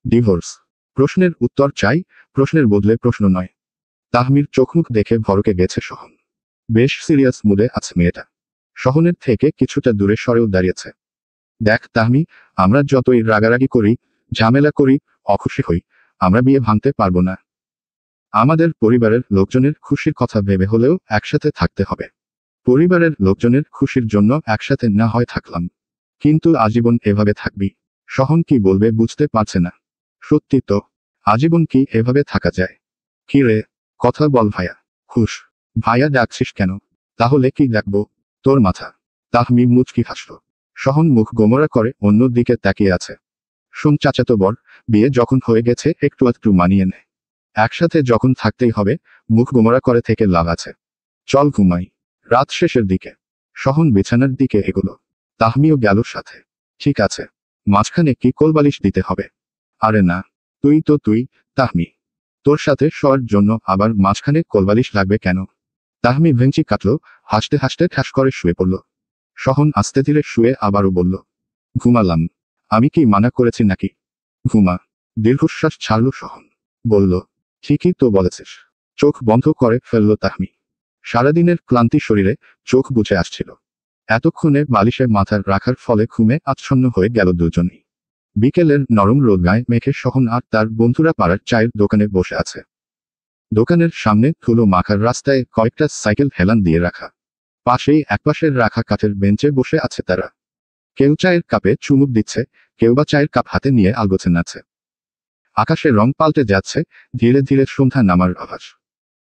ডিভোর্স? প্রশ্নের উত্তর চাই, প্রশ্নের বদলে প্রশ্ন নয়। তাহমির চোখমুখ দেখে ভরকে গেছে সহন। বেশ সিরিয়াস মুডে আছে মেয়েটা। সহনের থেকে কিছুটা দূরে সরেও দাঁড়িয়েছে। দেখ তাহমি, আমরা যতই রাগারাগি করি, ঝামেলা করি, অখুশি হই, আমরা বিয়ে ভাঙতে পারবো না। আমাদের পরিবারের লোকজনের খুশির কথা ভেবে হলেও একসাথে থাকতে হবে। পরিবারের লোকজনের খুশির জন্য একসাথে না হয় থাকলাম, কিন্তু আজীবন এভাবে থাকবি? সহন কি বলবে বুঝতে পারছে না। সত্যি তো, আজীবন কি এভাবে থাকা যায়? কি রে, কথা বল ভাইয়া। খুশ। ভাইয়া ডাকছিস কেন? তাহলে কি ডাকবো? তোর মাথা। তাহমি মুচকি হাসল। সহন মুখ গোমরা করে অন্য দিকে তাকিয়ে আছে। শোন চাচাতো বিয়ে যখন হয়ে গেছে একটু মানিয়ে নে। একসাথে যখন থাকতেই হবে, মুখ গোমরা করে থেকে লাভ আছে। চল ঘুমাই। রাত শেষের দিকে সহন বিছানার দিকে এগোলো। তাহমিও গেল সাথে। ঠিক আছে। মাঝখানে কি কোলবালিশ দিতে হবে? আরে না, তুই তাহমি। তোর সাথে শোয়ার জন্য আবার মাঝখানে কোলবালিশ লাগবে কেন? তাহমি ভেঙচি কাটল, হাসতে হাসতে ঠাস করে শুয়ে পড়ল। সহন আস্তে ধীরে শুয়ে আবারও বলল, ঘুমালাম। আমি কি মানা করেছি নাকি? ঘুমা। দীর্ঘশ্বাস ছাড়ল সহন। বলল, ঠিকই তো বলেছিস। চোখ বন্ধ করে ফেলল তাহমি। সারাদিনের ক্লান্তি শরীরে চোখ বুঝে আসছিল। এতক্ষণে বালিশে মাথার রাখার ফলে ঘুমে আচ্ছন্ন হয়ে গেল দুজনেই। বিকেলের নরম রোদ গায়ে মেখে সহন আর তার বন্ধুরা পাড়ার চায়ের দোকানে বসে আছে। দোকানের সামনে ধুলো মাখার রাস্তায় কয়েকটা সাইকেল হেলান দিয়ে রাখা। পাশেই একপাশের রাখা কাঠের বেঞ্চে বসে আছে তারা। কেউ চায়ের কাপে চুমুক দিচ্ছে, কেউ বা চায়ের কাপ হাতে নিয়ে আলগোছে নাচে। আকাশে রং পাল্টে যাচ্ছে, ধীরে ধীরে সন্ধ্যা নামার আভাস।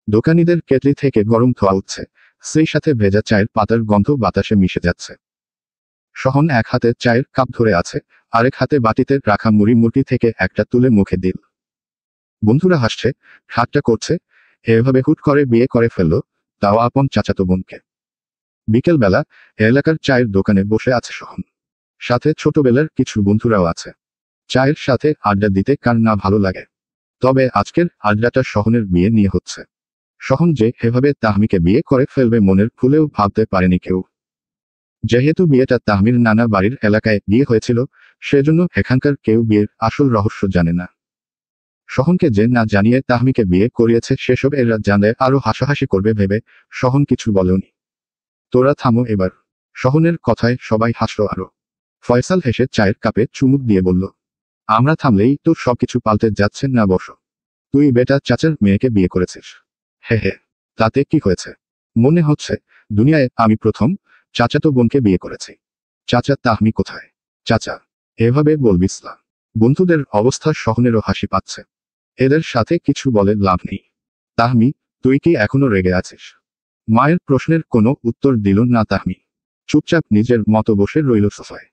দোকানিদের কেটলি থেকে গরম ধোয়া উঠছে, সেই সাথে ভেজা চায়ের পাতার গন্ধ বাতাসে মিশে যাচ্ছে। সহন এক হাতে চায়ের কাপ ধরে আছে, আরেক হাতে বাটিতে রাখা মুড়ি থেকে একটা তুলে মুখে দিল। বন্ধুরা হাসছে, ঠাট্টা করছে, এভাবে হুট করে বিয়ে করে ফেললো, তাও আপন চাচাতো বোনকে। বিকেলবেলা এলাকার চায়ের দোকানে বসে আছে সহন, সাথে ছোটবেলার কিছু বন্ধুরাও আছে। চায়ের সাথে আড্ডা দিতে কার না ভালো লাগে। তবে আজকের আড্ডাটা সহনের বিয়ে নিয়ে হচ্ছে। সহন যে এভাবে তাহমিকে বিয়ে করে ফেলবে মনের ভুলেও ভাবতে পারেনি কেউ। যেহেতু বিয়েটা তাহমির নানা বাড়ির এলাকায় বিয়ে হয়েছিল, সেজন্য এখানকার কেউ বিয়ের আসল রহস্য জানে না। সহনকে যে না জানিয়ে তাহমিকে বিয়ে করিয়েছে সেসব এরা জানলে আরো হাসাহাসি করবে ভেবে সহন কিছু বলেনি। তোরা থামো এবার। সহনের কথায় সবাই হাসল আরো। ফয়সাল হেসে চায়ের কাপে চুমুক দিয়ে বলল, আমরা থামলেই তো সবকিছু পাল্টে যাচ্ছে না বসো। তুই বেটা চাচার মেয়েকে বিয়ে করেছিস। হে হে, তাতে কি হয়েছে? মনে হচ্ছে দুনিয়ায় আমি প্রথম চাচাতো বোনকে বিয়ে করেছি। চাচা তাহমি কোথায়? চাচা এভাবে বলবিস না। বন্ধুদের অবস্থা সহনেরও হাসি পাচ্ছে। এদের সাথে কিছু বলে লাভ নেই। তাহমি, তুই কি এখনো রেগে আছিস? মায়ের প্রশ্নের কোনো উত্তর দিল না তাহমি। চুপচাপ নিজের মতো বসে রইল সোফায়।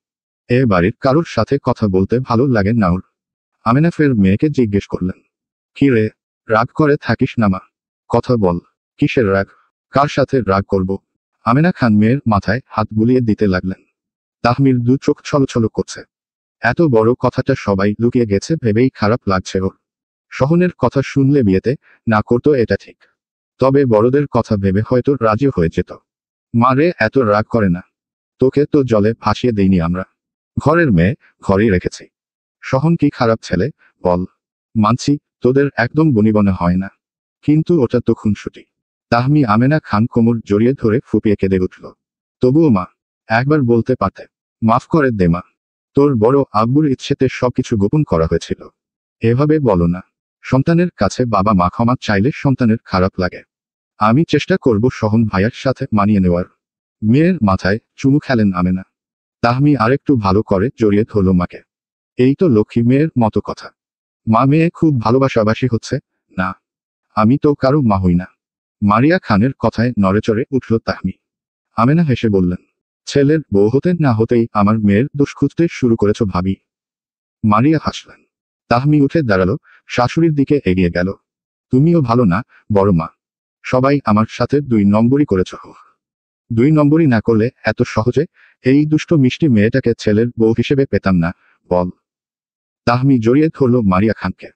এ বাড়ির কারোর সাথে কথা বলতে ভালো লাগে না ওর। আমেনা ফের মেয়েকে জিজ্ঞেস করলেন, কি রে, রাগ করে থাকিস না মা? কথা বল, কিসের রাগ? কার সাথে রাগ করব? আমেনা খান মেয়ের মাথায় হাত বুলিয়ে দিতে লাগলেন। তাহমির দু চোখ ছলছল করছে। এত বড় কথাটা সবাই লুকিয়ে গেছে ভেবেই খারাপ লাগছে ওর। সহনের কথা শুনলে বিয়েতে না করতো এটা ঠিক, তবে বড়দের কথা ভেবে হয়তো রাজি হয়ে যেত। মারে এত রাগ করে না, তোকে তো জলে ভাসিয়ে দেইনি আমরা। ঘরের মেয়ে ঘরেই রেখেছি। সহন কি খারাপ ছেলে বল? মানছি তোদের একদম বনিবনে হয় না, কিন্তু ওটা তো খুনসুটি। তাহমি আমেনা খান কোমর জড়িয়ে ধরে ফুপিয়ে কেঁদে উঠল। তবুও মা, একবার বলতে পারতে। মাফ করে দে মা, তোর বড় আব্বুর ইচ্ছেতে সবকিছু গোপন করা হয়েছিল। এভাবে বলো না। সন্তানের কাছে বাবা মা ক্ষমা চাইলে সন্তানের খারাপ লাগে। আমি চেষ্টা করব সহন ভাইয়ার সাথে মানিয়ে নেওয়ার। মেয়ের মাথায় চুমু খেলেন আমেনা। তাহমি আরেকটু ভালো করে জড়িয়ে ধরল মাকে। এই তো লক্ষ্মী মেয়ের মতো কথা। মা মেয়ে খুব ভালোবাসাবাসি হচ্ছে না? আমি তো কারো মা হই না। মারিয়া খানের কথায় নড়েচড়ে উঠল তাহমি। আমেনা হেসে বললেন, ছেলের বউ হতে না হতেই আমার মেয়ের দোষ খুঁজতে শুরু করেছ ভাবি। মারিয়া হাসলেন। তাহমি উঠে দাঁড়ালো, শাশুড়ির দিকে এগিয়ে গেল। তুমিও ভালো না বড় মা। সবাই আমার সাথে 2 নম্বরই করেছ। 2 নম্বরই না করলে এত সহজে এই দুষ্ট মিষ্টি মেয়েটাকে ছেলের বউ হিসেবে পেতাম না বল। তাহমি জড়িয়ে ধরল মারিয়া খানকে।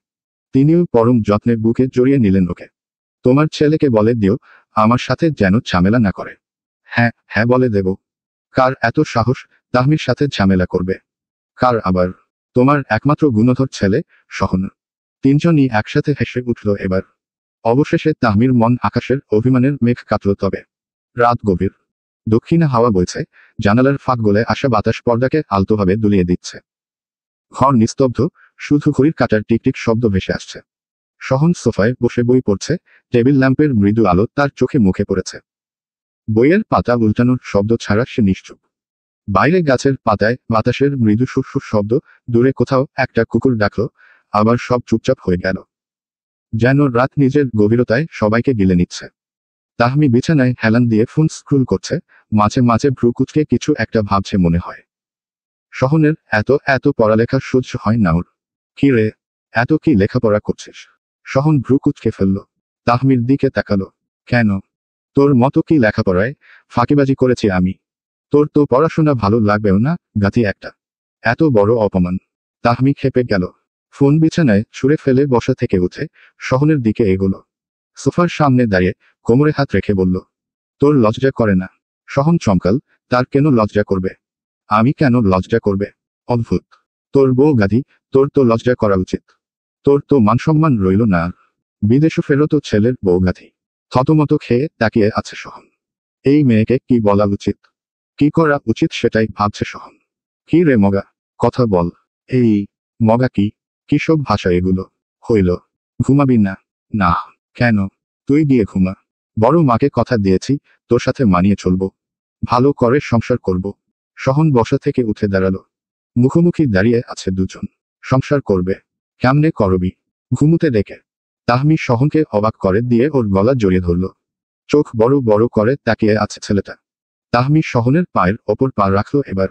তিনিও পরম যত্নে বুকে জড়িয়ে নিলেন ওকে। তোমার ছেলেকে বলে দিও আমার সাথে যেন ঝামেলা না করে। হ্যাঁ হ্যাঁ বলে দেব। কার এত সাহস তাহমির সাথে ঝামেলা করবে? কার আবার? তোমার একমাত্র গুণধর ছেলে সহন। তিনজনই একসাথে হেসে উঠল এবার। অবশেষে তাহমির মন আকাশের অভিমানের মেঘ কাটল তবে। রাত গভীর। দক্ষিণে হাওয়া বইছে, জানালার ফাঁক গলে আসা বাতাস পর্দাকে আলতোভাবে দুলিয়ে দিচ্ছে। ঘর নিস্তব্ধ, শুধু ঘড়ির কাঁটার টিকটিক শব্দ ভেসে আসছে। সহন সোফায় বসে বই পড়ছে, টেবিল ল্যাম্পের মৃদু আলো তার চোখে মুখে পড়েছে। বইয়ের পাতা উল্টানোর শব্দ ছাড়া সে নিশ্চুপ। বাইরে গাছের পাতায় বাতাসের মৃদু সুরসুর শব্দ, দূরে কোথাও একটা কুকুর ডাকল, আবার সব চুপচাপ হয়ে গেল। যেন রাত নিজের গভীরতায় সবাইকে গিলে নিচ্ছে। তাহমি বিছানায় হেলান দিয়ে ফোন স্ক্রল করছে, মাঝে মাঝে ভ্রু কুঁচকে কিছু একটা ভাবছে মনে হয়। সহনের এত এত পড়ালেখা সহ্য হয় না ওর। কি রে, এত কি লেখাপড়া করছিস? সহন ভ্রু কুঁচকে ফেলল। তাহমির দিকে তাকালো। কেন? তোর মতো কি লেখাপড়ায় ফাঁকিবাজি করেছি আমি? তোর তো পড়াশোনা ভালো লাগবেও না, গাতি একটা। এত বড় অপমান। তাহমি খেপে গেল। ফোন বিছানায় ছুঁড়ে ফেলে বসা থেকে উঠে সহনের দিকে এগোলো। সোফার সামনে দাঁড়িয়ে কোমরে হাত রেখে বলল, তোর লজ্জা করে না? সহন চমকাল, তার কেন লজ্জা করবে? আমি কেন লজ্জা করবে? অদ্ভুত। তোর বউ গাধি, তোর তো লজ্জা করা উচিত। তোর তো মানসম্মান রইল না আর। বিদেশে ফেরত ছেলের বউ গাধি। থতমত খেয়ে তাকিয়ে আছে সহন। এই মেয়েকে কি বলা উচিত, কি করা উচিত সেটাই ভাবছে সহন। কি রে মগা, কথা বল। এই মগা কি? কি সব ভাষা এগুলো? হইল, ঘুমাবি না? না। কেন? তুই গিয়ে ঘুমা। বড় মাকে কথা দিয়েছি, তোর সাথে মানিয়ে চলবো, ভালো করে সংসার করব। সহন বসা থেকে উঠে দাঁড়ালো। মুখোমুখি দাঁড়িয়ে আছে দুজন। সংসার করবে? কেমনে করবি? ঘুমুতে ডেকে। তাহমি সহনকে অবাক করে দিয়ে ওর গলা জড়িয়ে ধরল। চোখ বড় বড় করে তাকিয়ে আছে ছেলেটা। তাহমি সহনের পায়ের ওপর পা রাখলো এবার।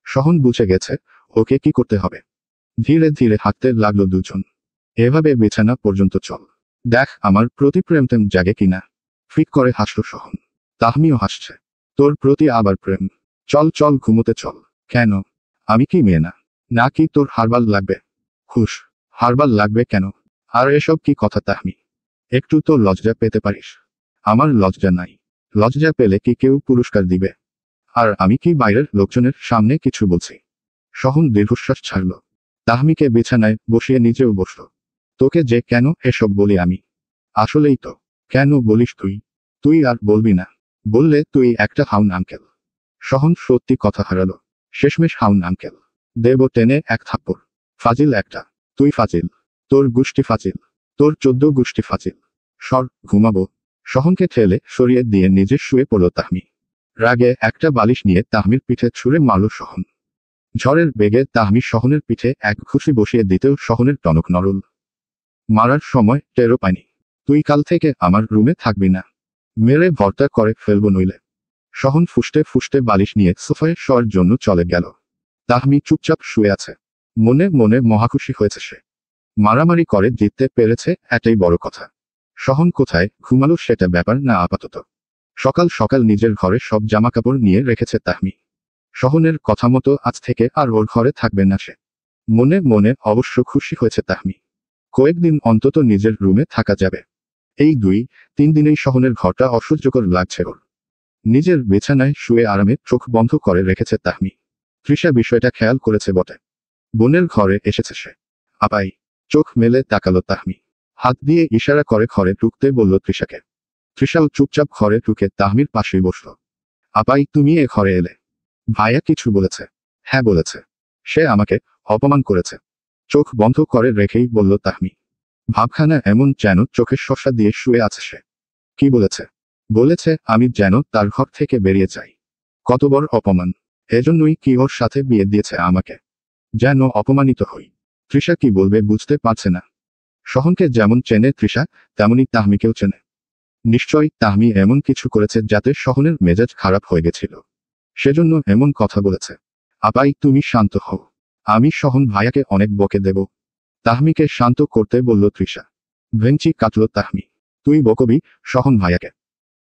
সহন বুঝে গেছে ওকে কি করতে হবে। ধীরে ধীরে হাঁটতে লাগলো দুজন। এভাবে বিছানা পর্যন্ত চল, দেখ আমার প্রতি প্রেমটেম জাগে কিনা। ফিক করে হাসল সহন। তাহমিও হাসছে। তোর প্রতি আবার প্রেম? চল চল ঘুমোতে চল। কেন? আমি কি মেয়ে না? নাকি তোর হারবাল লাগবে? হুশ, হারবাল লাগবে কেন? আর এসব কি কথা তাহমি? একটু তো লজ্জা পেতে পারিস। আমার লজ্জা নাই। লজ্জা পেলে কি কেউ পুরস্কার দিবে? আর আমি কি বাইরের লোকজনের সামনে কিছু বলছি? সহন দীর্ঘশ্বাস ছাড়ল। তাহমিকে বিছানায় বসিয়ে নিজেও বসল। তোকে যে কেন এসব বলি আমি? আসলেই তো। কেন বলিস তুই? তুই আর বলবি না। বললে তুই একটা হাউন আঙ্কেল। সহন সত্যি কথা হারালো। শেষমেশ হাউন আঙ্কেল। দেব টেনে এক থাপ্পড়। ফাজিল একটা। তুই ফাজিল। তোর গুষ্টি ফাজিল। তোর 14 গুষ্টি ফাজিল। সর, ঘুমাবো। সহনকে ঠেলে সরিয়ে দিয়ে নিজে শুয়ে পড়ল তাহমি। রাগে একটা বালিশ নিয়ে তাহমির পিঠে ছুঁড়ে মারল সহন। ঝড়ের বেগে তাহমি সহনের পিঠে এক ঘুষি বসিয়ে দিতেও সহনের টনক নরল। মারার সময় টেরও পায়নি। তুই কাল থেকে আমার রুমে থাকবি না। মেরে ভর্তা করে ফেলবো নইলে। সহন ফুসতে ফুসতে বালিশ নিয়ে সোফায় শোয়ার জন্য চলে গেল। তাহমি চুপচাপ শুয়ে আছে। মনে মনে মহাখুশি হয়েছে সে। মারামারি করে জিততে পেরেছে, এটাই বড় কথা। সহন কোথায় ঘুমালো সেটা ব্যাপার না আপাতত। সকাল সকাল নিজের ঘরে সব জামাকাপড় নিয়ে রেখেছে তাহমি। সহনের কথা মতো আজ থেকে আর ওর ঘরে থাকবে না সে। মনে মনে অবশ্য খুশি হয়েছে তাহমি। কয়েকদিন অন্তত নিজের রুমে থাকা যাবে। এই 2-3 দিনেই সহনের ঘরটা অসহ্যকর লাগছে ওর। নিজের বিছানায় শুয়ে আরামে চোখ বন্ধ করে রেখেছে তাহমি। তৃষা বিষয়টা খেয়াল করেছে বটে। বোনের ঘরে এসেছে সে। আপাই। চোখ মেলে তাকালো তাহমি। হাত দিয়ে ইশারা করে ঘরে ঢুকতে বলল তৃষাকে। তৃষাও চুপচাপ ঘরে ঢুকে তাহমির পাশেই বসল। আপাই তুমি এ ঘরে এলে? ভাইয়া কিছু বলেছে? হ্যাঁ বলেছে। সে আমাকে অপমান করেছে। চোখ বন্ধ করে রেখেই বলল তাহমি। ভাবখানা এমন যেন চোখের শসা দিয়ে শুয়ে আছে সে। কি বলেছে? বলেছে আমি যেন তার ঘর থেকে বেরিয়ে যাই। কত বড় অপমান! এজন্যই কি ওর সাথে বিয়ে দিয়েছে আমাকে? যেন অপমানিত হই। তৃষা কি বলবে বুঝতে পারছে না। সহনকে যেমন চেনে তৃষা, তেমনি তাহমিকেও চেনে। নিশ্চয়ই তাহমি এমন কিছু করেছে যাতে সহনের মেজাজ খারাপ হয়ে গেছিল। সেজন্য এমন কথা বলেছে। আপাই তুমি শান্ত হও। আমি সহন ভাইয়াকে অনেক বকে দেব। তাহমিকে শান্ত করতে বলল তৃষা। ভেঞ্চি কাটল তাহমি। তুই বকবি সহন ভাইয়াকে?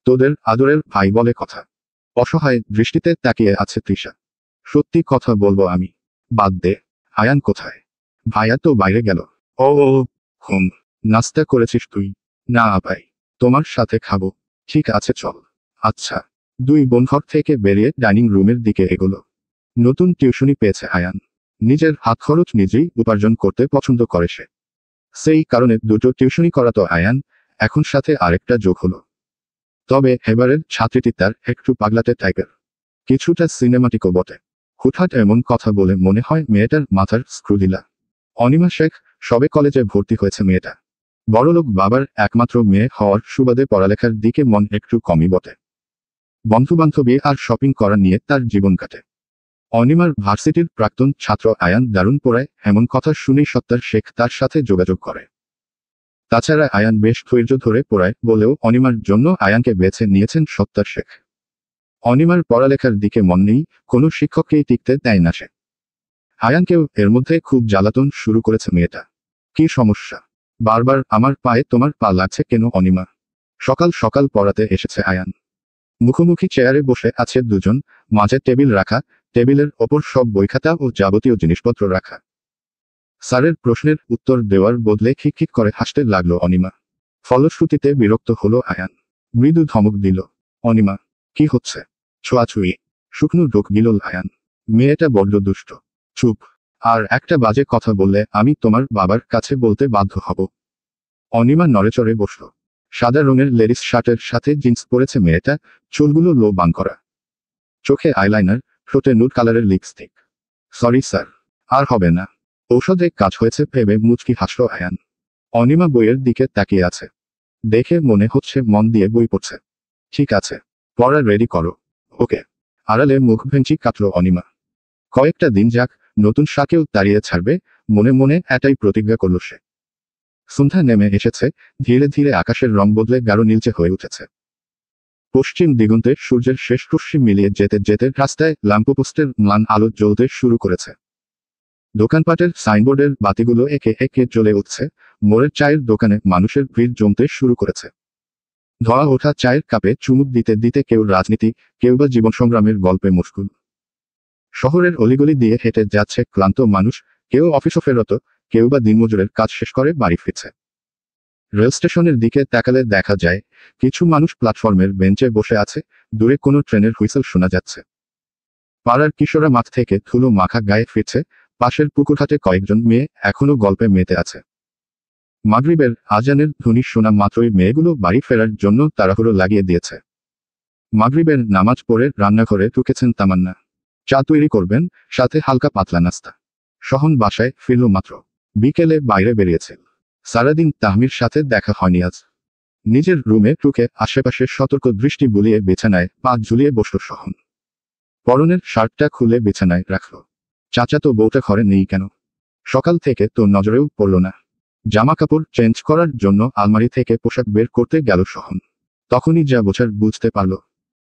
তোদের আদরের ভাই বলে কথা। অসহায় দৃষ্টিতে তাকিয়ে আছে তৃষা। সত্যি কথা বলবো আমি। বাদ দে। আয়ান কোথায়? ভাইয়া তো বাইরে গেল। ও ও ও, হুম। নাস্তা করেছিস তুই? না আপাই। তোমার সাথে খাবো। ঠিক আছে চল। আচ্ছা। 2 বোন ঘর থেকে বেরিয়ে ডাইনিং রুমের দিকে এগোলো। নতুন টিউশনি পেয়েছে আয়ান। নিজের হাত খরচ নিজেই উপার্জন করতে পছন্দ করে সে। সেই কারণে 2টো টিউশনি করাতো আয়ান, এখন সাথে আরেকটা যোগ হলো। তবে এবারের ছাত্রীটি তার একটু পাগলাটে টাইপের। কিছুটা সিনেমাটিকও বটে। হুটহাট এমন কথা বলে মনে হয় মেয়েটার মাথার স্ক্রু ঢিলা। অনিমা শেখ, সবে কলেজে ভর্তি হয়েছে মেয়েটা। বড়লোক বাবার একমাত্র মেয়ে হওয়ার সুবাদে পড়ালেখার দিকে মন একটু কমই বটে। বন্ধুবান্ধবী আর শপিং করা নিয়ে তার জীবন কাটে। অনিমার ভার্সিটির প্রাক্তন ছাত্র আয়ান দারুণ পড়ায়, এমন কথা শুনেই সত্তার শেখ তার সাথে যোগাযোগ করে। তাছাড়া আয়ান বেশ ধৈর্য ধরে পড়ায় বলেও অনিমার জন্য আয়ানকে বেছে নিয়েছেন সত্তার শেখ। অনিমার পড়ালেখার দিকে মন নেই, কোনো শিক্ষককেই টিকতে দেয় না সে। আয়ানকেও এর মধ্যে খুব জ্বালাতন শুরু করেছে মেয়েটা। কি সমস্যা? বারবার আমার পায়ে তোমার পা লাগছে কেন অনিমা? সকাল সকাল পড়াতে এসেছে আয়ান। মুখোমুখি চেয়ারে বসে আছে দুজন, মাঝে টেবিল রাখা, টেবিলের ওপর সব বইখাতা ও যাবতীয় জিনিসপত্র রাখা। স্যারের প্রশ্নের উত্তর দেওয়ার বদলে খিকখিক করে হাসতে লাগলো অনিমা। ফলশ্রুতিতে বিরক্ত হলো আয়ান। মৃদু ধমক দিল। অনিমা, কি হচ্ছে? ছোঁয়াছুঁয়ি। শুকনো ঢোক গিলল আয়ান। মেয়েটা বড্ড দুষ্ট। চুপ। আর একটা বাজে কথা বললে আমি তোমার বাবার কাছে বলতে বাধ্য হব। অনিমা নড়েচড়ে বসল। সাদা রঙের লেডিস শার্টের সাথে জিন্স পরেছে মেয়েটা, চুলগুলো লো বান করা। চোখে আইলাইনার, ঠোঁটে নুড কালারের লিপস্টিক। Sorry sir. আর হবে না। ঔষধে কাজ হয়েছে ভেবে মুচকি হাসল আয়ান। অনিমা বইয়ের দিকে তাকিয়ে আছে। দেখে মনে হচ্ছে মন দিয়ে বই পড়ছে। ঠিক আছে। পড়া রেডি করো। ওকে। আড়ালে মুখ ভেঙচি কাটল অনিমা। কয়েকটা দিন যাক, নতুন শাকেও তাড়িয়ে ছাড়বে, মনে মনে এটাই প্রতিজ্ঞা করল সে। সন্ধ্যা নেমে এসেছে, ধীরে ধীরে আকাশের রং বদলে গাঢ় নীলচে হয়ে উঠেছে। পশ্চিম দিগন্তে সূর্যের শেষ রশ্মি মিলিয়ে যেতে যেতে রাস্তায় ল্যাম্পপোস্টের ম্লান আলো জ্বলতে শুরু করেছে। দোকানপাটের সাইনবোর্ডের বাতিগুলো একে একে জ্বলে উঠছে। মোড়ের চায়ের দোকানে মানুষের ভিড় জমতে শুরু করেছে। ধোয়া ওঠা চায়ের কাপে চুমুক দিতে দিতে কেউ রাজনীতি, কেউ বা জীবন সংগ্রামের গল্পে মশগুল। শহরের অলিগলি দিয়ে হেঁটে যাচ্ছে ক্লান্ত মানুষ, কেউ অফিসে ফেরত, কেউ বা দিনমজুরের কাজ শেষ করে বাড়ি ফিরছে। রেল স্টেশনের দিকে তাকালে দেখা যায় কিছু মানুষ প্ল্যাটফর্মের বেঞ্চে বসে আছে, দূরে কোনো ট্রেনের হুইসেল শোনা যাচ্ছে। পাড়ার কিশোরা মাঠ থেকে ধুলো মাখা গায়ে ফিরছে, পাশের পুকুরঘাটে কয়েকজন মেয়ে এখনো গল্পে মেতে আছে। মাগরিবের আজানের ধ্বনি শোনা মাত্রই মেয়েগুলো বাড়ি ফেরার জন্য তাড়াহুড়ো লাগিয়ে দিয়েছে। মাগরিবের নামাজ পড়ে রান্নাঘরে ঢুকেছেন তামান্না। চা তৈরি করবেন, সাথে হালকা পাতলা নাস্তা। সহন বাসায় ফিরল মাত্র। বিকেলে বাইরে বেরিয়েছে। সারাদিন তাহমির সাথে দেখা হয়নি আজ। নিজের রুমে ঢুকে আশেপাশে সতর্ক দৃষ্টি বুলিয়ে বিছানায় পা ঝুলিয়ে বসল সহন। পরনের শার্টটা খুলে বিছানায় রাখল। চাচাতো বউটা ঘরে নেই কেন? সকাল থেকে তো নজরেও পড়ল না। জামা কাপড় চেঞ্জ করার জন্য আলমারি থেকে পোশাক বের করতে গেল সহন। তখনই যা বোঝার বুঝতে পারল,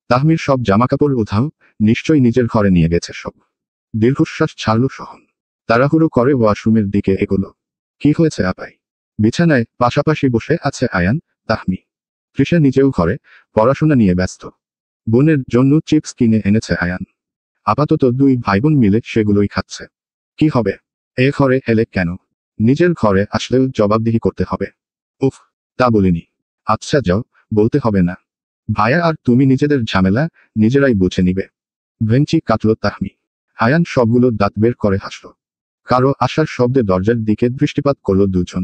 তাহমির সব জামা কাপড় উধাও, নিশ্চয়ই নিজের ঘরে নিয়ে গেছে সব। দীর্ঘশ্বাস ছাড়ল সহন। তাড়াহুড়ো করে ওয়াশরুমের দিকে এগোলো। কি হয়েছে আপাই? বিছানায় পাশাপাশি বসে আছে আয়ান, তাহমি। তৃষা নিজেও ঘরে, পড়াশোনা নিয়ে ব্যস্ত। বোনের জন্য চিপস কিনে এনেছে আয়ান। আপাতত দুই ভাইবোন মিলে সেগুলোই খাচ্ছে। কি হবে? এ ঘরে এলে কেন? নিজের ঘরে আসলেও জবাবদিহি করতে হবে। উফ, তা বলিনি। আচ্ছা যাও, বলতে হবে না। ভাইয়া আর তুমি নিজেদের ঝামেলা নিজেরাই বুঝে নিবে। ভেঙচি কাটল তাহমি। আয়ান সবগুলো দাঁত বের করে হাসল। কারো আসার শব্দে দরজার দিকে দৃষ্টিপাত করল দুজন।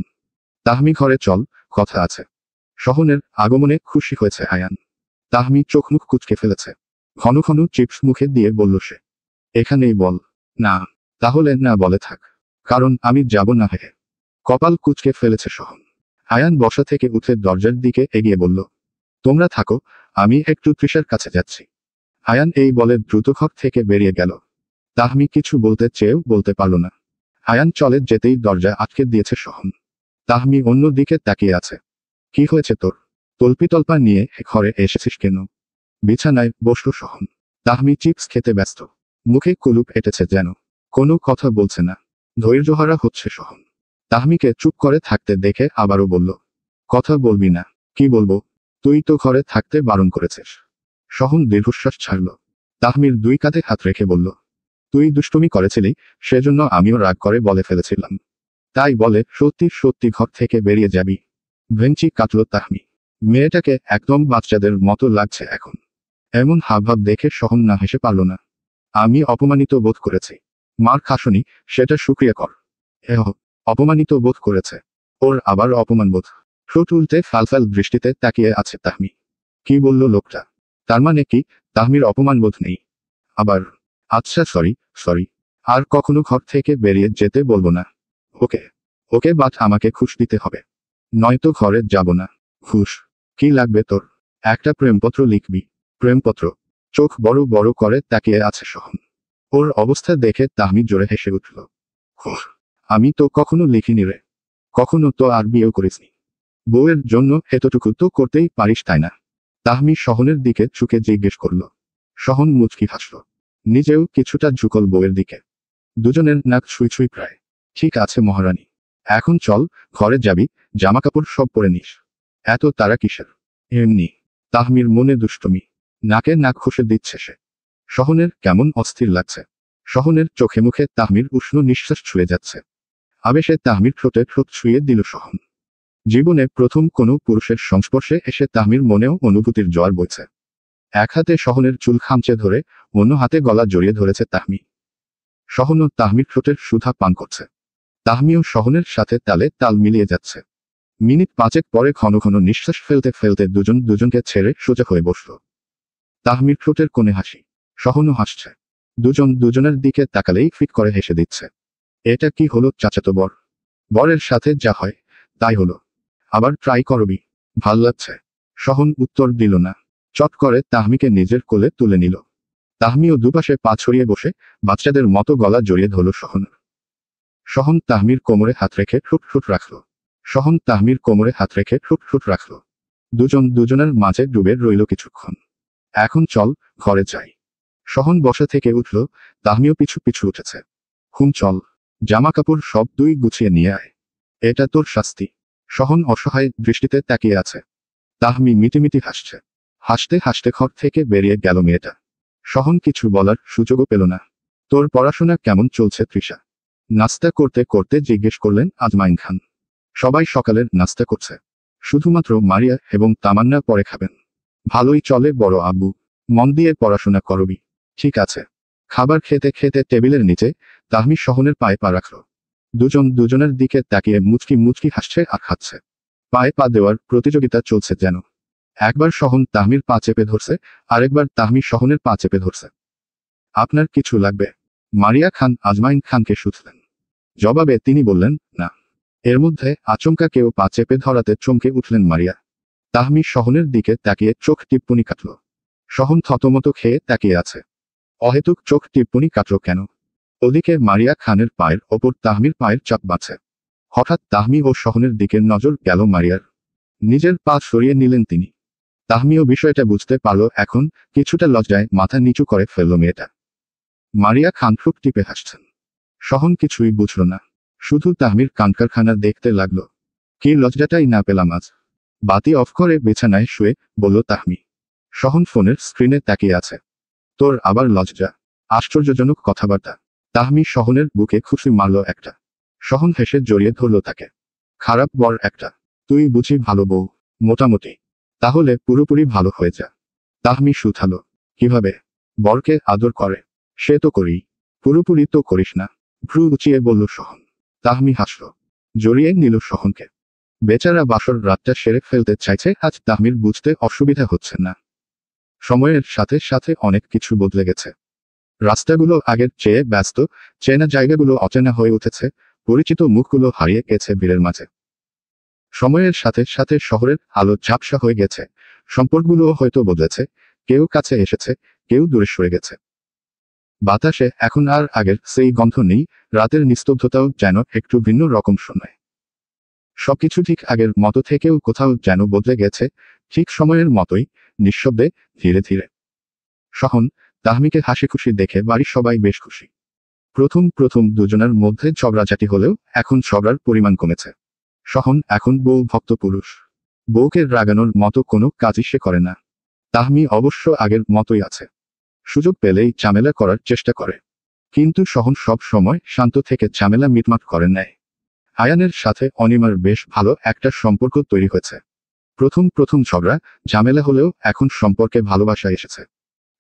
তাহমি ঘরে চল, কথা আছে। সহনের আগমনে খুশি হয়েছে আয়ান। তাহমি চোখ মুখ কুঁচকে ফেলেছে। ঘন ঘন চিপস মুখে দিয়ে বলল সে, এখানেই বল। না, তাহলে না বলে থাক। কারণ আমি যাব না হে। কপাল কুঁচকে ফেলেছে সহন। আয়ান বসা থেকে উঠে দরজার দিকে এগিয়ে বলল, তোমরা থাকো, আমি একটু তৃষার কাছে যাচ্ছি। আয়ান এই বলে দ্রুত ঘর থেকে বেরিয়ে গেল। তাহমি কিছু বলতে চেয়েও বলতে পারল না। আয়ান চলে যেতেই দরজা আটকে দিয়েছে সহন। তাহমি অন্য দিকে তাকিয়ে আছে। কি হয়েছে তোর? তল্পিতল্পা নিয়ে ঘরে এসেছিস কেন? বিছানায় বসল সহন। তাহমি চিপস খেতে ব্যস্ত। মুখে কুলুপ এঁটেছে যেন। কোনো কথা বলছে না। ধৈর্যহারা হচ্ছে সহন। তাহমিকে চুপ করে থাকতে দেখে আবারও বলল, কথা বলবি না? কি বলবো? তুই তো ঘরে থাকতে বারণ করেছিস। সহন দীর্ঘশ্বাস ছাড়ল। তাহমির দুই কাঁধে হাত রেখে বলল, তুই দুষ্টুমি করেছিলি, সেজন্য আমিও রাগ করে বলে ফেলেছিলাম। তাই বলে সত্যি সত্যি ঘর থেকে বেরিয়ে যাবি? ভেঙচি কাটল তাহমি। মেয়েটাকে একদম বাচ্চাদের মতো লাগছে এখন। এমন হাবভাব দেখে সহন না হেসে পারল না। আমি অপমানিত বোধ করেছি। মার খাসনি, সেটা শুকরিয়া কর। এহ, অপমানিত বোধ করেছে। ওর আবার অপমান বোধ। ঠোঁট উল্টে ফালফাল দৃষ্টিতে তাকিয়ে আছে তাহমি। কি বলল লোকটা? তার মানে কি তাহমির অপমান বোধ নেই? আবার, আচ্ছা সরি সরি, আর কখনো ঘর থেকে বেরিয়ে যেতে বলবো না। ওকে ওকে, বাট আমাকে ঘুষ দিতে হবে, নয়তো ঘরে যাব না। ঘুষ? কি লাগবে তোর? একটা প্রেমপত্র লিখবি। প্রেমপত্র? চোখ বড় বড় করে তাকিয়ে আছে সহন। ওর অবস্থা দেখে তাহমি জোরে হেসে উঠল। আমি তো কখনো লিখিনি রে। কখনো তো আর বিয়েও করিসনি। বউয়ের জন্য এতটুকু তো করতেই পারিস তাই না? তাহমি সহনের দিকে ঝুঁকে জিজ্ঞেস করল। সহন মুচকি হাসল। নিজেও কিছুটা ঝুঁকল বউয়ের দিকে। দুজনের নাক ছুঁই ছুঁই প্রায়। ঠিক আছে মহারানী, এখন চল, ঘরে যাবি, জামাকাপড় সব পরে নিস। এত তারা কিসের? এমনি। তাহমির মনে দুষ্টুমি। নাকে নাক ঘষে দিচ্ছে সে। সহনের কেমন অস্থির লাগছে। সহনের চোখে মুখে তাহমির উষ্ণ নিঃশ্বাস ছুঁয়ে যাচ্ছে। আবেশে তাহমির ঠোঁটে ঠোঁট ছুঁয়ে দিল সহন। জীবনে প্রথম কোনো পুরুষের সংস্পর্শে এসে তাহমির মনেও অনুভূতির জোয়ার বইছে। এক হাতে সহনের চুল খামচে ধরে, অন্য হাতে গলা জড়িয়ে ধরেছে তাহমি। সহনও তাহমির ঠোঁটের সুধা পান করছে। তাহমিও সহনের সাথে তালে তাল মিলিয়ে যাচ্ছে। মিনিট পাঁচেক পরে ঘন ঘন নিঃশ্বাস ফেলতে ফেলতে দুজন দুজনকে ছেড়ে সোজা হয়ে বসল। তাহমির ঠোঁটের কোণে হাসি। সহনও হাসছে। দুজন দুজনের দিকে তাকালেই ফিট করে হেসে দিচ্ছে। এটা কি হলো চাচাতো বর? বরের সাথে যা হয় তাই হলো। আবার ট্রাই করবি? ভাল লাগছে? সহন উত্তর দিল না। চট করে তাহমিকে নিজের কোলে তুলে নিল। তাহমিও দুপাশে পা ছড়িয়ে বসে বাচ্চাদের মতো গলা জড়িয়ে ধরল সহন। সহন তাহমির কোমরে হাত রেখে ঠুট ঠুট রাখল। সহন তাহমির কোমরে হাত রেখে ঠুট ঠুট রাখল। দুজন দুজনের মাঝে ডুবে রইল কিছুক্ষণ। এখন চল, ঘরে যাই। সহন বসা থেকে উঠল, তাহমিও পিছু পিছু উঠেছে। চল, জামা কাপড় সব দুই গুছিয়ে নিয়ে আয়। এটা তোর শাস্তি। সহন অসহায় দৃষ্টিতে তাকিয়ে আছে। তাহমি মিটিমিটি হাসছে। হাসতে হাসতে ঘর থেকে বেরিয়ে গেল মেয়েটা। সহন কিছু বলার সুযোগও পেল না। তোর পড়াশোনা কেমন চলছে তৃষা? নাস্তা করতে করতে জিজ্ঞেস করলেন আজমাইন খান। সবাই সকালের নাস্তা করছে, শুধুমাত্র মারিয়া এবং তামান্না পরে খাবেন। ভালোই চলে বড় আব্বু, মন দিয়ে পড়াশোনা করবি। ঠিক আছে। খাবার খেতে খেতে টেবিলের নিচে তাহমি সহনের পায়ে পা রাখল। দুজন দুজনের দিকে তাকিয়ে মুচকি মুচকি হাসছে আর খাচ্ছে। পায়ে পা দেওয়ার প্রতিযোগিতা চলছে যেন। একবার সহন তাহমির পা চেপে ধরছে, আরেকবার তাহমি সহনের পা চেপে ধরছে। আপনার কিছু লাগবে? মারিয়া খান আজমাইন খানকে শুধলেন। জবাবে তিনি বললেন, না। এর মধ্যে আচমকা কেউ পা চেপে ধরাতে চমকে উঠলেন মারিয়া। তাহমি সহনের দিকে তাকিয়ে চোখ টিপ্পনি কাটল। সহন থতমত খেয়ে তাকিয়ে আছে। অহেতুক চোখ টিপ্পনি কাটল কেন? ওদিকে মারিয়া খানের পায়ের ওপর তাহমির পায়ের চাপ বাঁচে। হঠাৎ তাহমি ও সহনের দিকে নজর গেল মারিয়ার। নিজের পা সরিয়ে নিলেন তিনি। তাহমিও বিষয়টা বুঝতে পারল এখন, কিছুটা লজ্জায় মাথা নিচু করে ফেলল মেয়েটা। মারিয়া খান খুব টিপে হাসছেন। সহন কিছুই বুঝল না, শুধু তাহমির কানকারখানা দেখতে লাগলো। কি লজ্জাটাই না পেলাম আজ। বাতি অফ করে বিছানায় শুয়ে বলল তাহমি। সহন ফোনের স্ক্রিনে তাকিয়ে আছে। তোর আবার লজ্জা? আশ্চর্যজনক কথাবার্তা। তাহমি সহনের বুকে খুশি মারল একটা। সহন হেসে জড়িয়ে ধরল তাকে। খারাপ বর একটা। তুই বুঝি ভালো বউ? মোটামুটি। তাহলে পুরোপুরি ভালো হয়ে যা। তাহমি শুধালো। কিভাবে? বরকে আদর করে সে তো করি। পুরোপুরি তো করিস না, ভ্রু উঁচিয়ে বলল সহন। তাহমি হাসল, জড়িয়ে নিল সহনকে। বেচারা বাসর রাতটা সেরে ফেলতে চাইছে আজ তাহমির বুঝতে অসুবিধা হচ্ছে না। সময়ের সাথে সাথে অনেক কিছু বদলে গেছে। রাস্তাগুলো আগের চেয়ে ব্যস্ত, চেনা জায়গাগুলো অচেনা হয়ে উঠেছে, পরিচিত মুখগুলো হারিয়ে গেছে ভিড়ের মাঝে। সময়ের সাথে সাথে শহরের আলো ঝাপসা হয়ে গেছে, সম্পর্কগুলোও হয়তো বদলেছে, কেউ কাছে এসেছে, কেউ দূরে সরে গেছে। বাতাসে এখন আর আগের সেই গন্ধ নেই, রাতের নিস্তব্ধতাও যেন একটু ভিন্ন রকম শোনায়। সবকিছু ঠিক আগের মতো থেকেও কোথাও যেন বদলে গেছে, ঠিক সময়ের মতোই, নিঃশব্দে, ধীরে ধীরে। সহন তাহমিকে হাসি খুশি দেখে বাড়ির সবাই বেশ খুশি। প্রথম প্রথম দুজনের মধ্যে ঝগড়াঝাটি হলেও এখন ঝগড়ার পরিমাণ কমেছে। সহন এখন বউ ভক্ত পুরুষ। বউকে রাগানোর মতো কোনো কাজই সে করে না। তাহমি অবশ্য আগের মতোই আছে। সুযোগ পেলেই ঝামেলা করার চেষ্টা করে, কিন্তু সহন সব সময় শান্ত থেকে ঝামেলা মিটমাট করে নেয়। আয়ানের সাথে অনিমার বেশ ভালো একটা সম্পর্ক তৈরি হয়েছে। প্রথম প্রথম ঝগড়া ঝামেলা হলেও এখন সম্পর্কে ভালোবাসা এসেছে।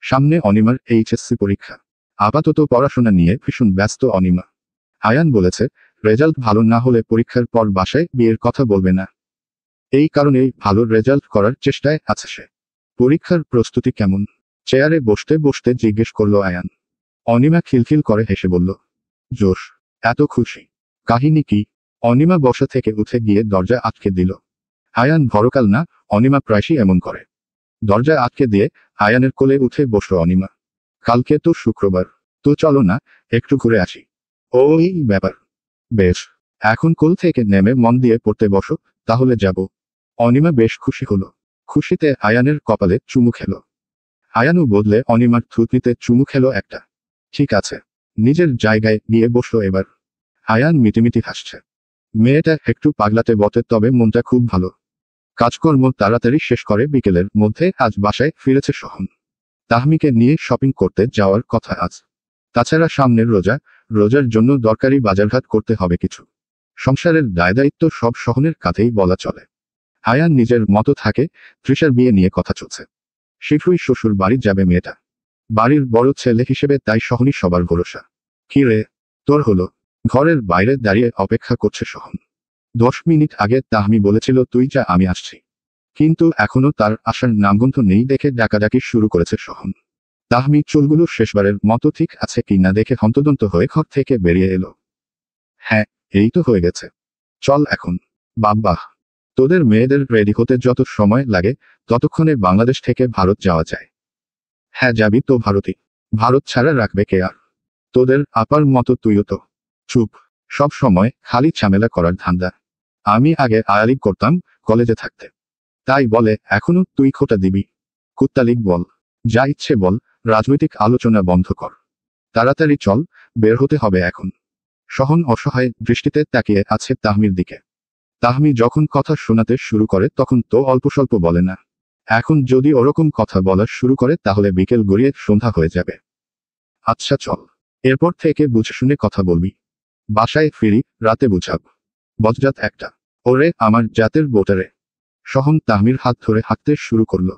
সামনে অনিমার এইচএসসি পরীক্ষা। আপাতত পড়াশোনা নিয়ে ভীষণ ব্যস্ত অনিমা। আয়ান বলেছে, রেজাল্ট ভালো না হলে পরীক্ষার পর বাসায় বিয়ের কথা বলবে না। এই কারণেই ভালো রেজাল্ট করার চেষ্টায় আছে সে। পরীক্ষার প্রস্তুতি কেমন? চেয়ারে বসতে বসতে জিজ্ঞেস করল আয়ান। অনিমা খিলখিল করে হেসে বলল, জোশ। এত খুশি? কাহিনী কি? অনিমা বসা থেকে উঠে গিয়ে দরজা আটকে দিল। আয়ান ভরকাল না, অনিমা প্রায়শই এমন করে। দরজা আটকে দিয়ে আয়ানের কোলে উঠে বসল অনিমা। কালকে তো শুক্রবার, তো চলো না, একটু ঘুরে আসি। ওই ব্যাপার। বেশ, এখন কোল থেকে নেমে মন দিয়ে পড়তে বসো, তাহলে যাব। অনিমা বেশ খুশি হলো। খুশিতে আয়ানের কপালে চুমু খেল। আয়ানও বদলে অনিমার থুতনিতে চুমু খেল একটা। ঠিক আছে, নিজের জায়গায় গিয়ে বসলো এবার। আয়ান মিটিমিটি হাসছে। মেয়েটা একটু পাগলাতে বটে, তবে মনটা খুব ভালো। কাজকর্ম তাড়াতাড়ি শেষ করে বিকেলের মধ্যে আজ বাসায় ফিরেছে সহন। তাহমিকে নিয়ে শপিং করতে যাওয়ার কথা আজ। তাছাড়া সামনের রোজা, রোজার জন্য দরকারি বাজারঘাট করতে হবে কিছু। সংসারের দায়দায়িত্ব সব সহনের কাঁধেই বলা চলে। আয়ান নিজের মতো থাকে, তৃষার বিয়ে নিয়ে কথা চলছে। শীঘ্রই শ্বশুর বাড়ি যাবে মেয়েটা। বাড়ির বড় ছেলে হিসেবে তাই সহনই সবার ভরসা। কি রে, তোর হলো? ঘরের বাইরে দাঁড়িয়ে অপেক্ষা করছে সহন। 10 মিনিট আগে তাহমি বলেছিল তুই যা, আমি আসছি। কিন্তু এখনো তার আসার নামগন্ধ নেই দেখে ডাকাডাকি শুরু করেছে সহন। তাহমি চুলগুলো শেষবারের মতো ঠিক আছে কি না দেখে হন্তদন্ত হয়ে ঘর থেকে বেরিয়ে এলো। হ্যাঁ, এই তো হয়ে গেছে। চল এখন। বাব্বা, তোদের মেয়েদের রেডি হতে যত সময় লাগে, ততক্ষণে বাংলাদেশ থেকে ভারত যাওয়া যায়। হ্যাঁ যাবি তো ভারতই। ভারত ছাড়া রাখবে কে আর? তোদের আপার মতো তুইও তো। চুপ, সব সময় খালি ঝামেলা করার ধান্দা। আমি আগে আয়ালি করতাম কলেজে থাকতে। তাই বলে এখনো তুই খোটা দিবি? কুত্তালিক বল। যা ইচ্ছে বল, রাজনৈতিক আলোচনা বন্ধ কর। তাড়াতাড়ি চল, বের হতে হবে এখন। সহন অসহায় দৃষ্টিতে তাকিয়ে আছে তাহমির দিকে। তাহমি যখন কথা শোনাতে শুরু করে তখন তো অল্প স্বল্প বলে না। এখন যদি ওরকম কথা বলা শুরু করে তাহলে বিকেল গড়িয়ে সন্ধ্যা হয়ে যাবে। আচ্ছা চল, এরপর থেকে বুঝে শুনে কথা বলবি। বাসায় ফিরি, রাতে বুঝাব। বজ্জাত একটা। ওরে আমার জাতের বোটারে। সহন তাহমির হাত ধরে হাঁটতে শুরু করলো।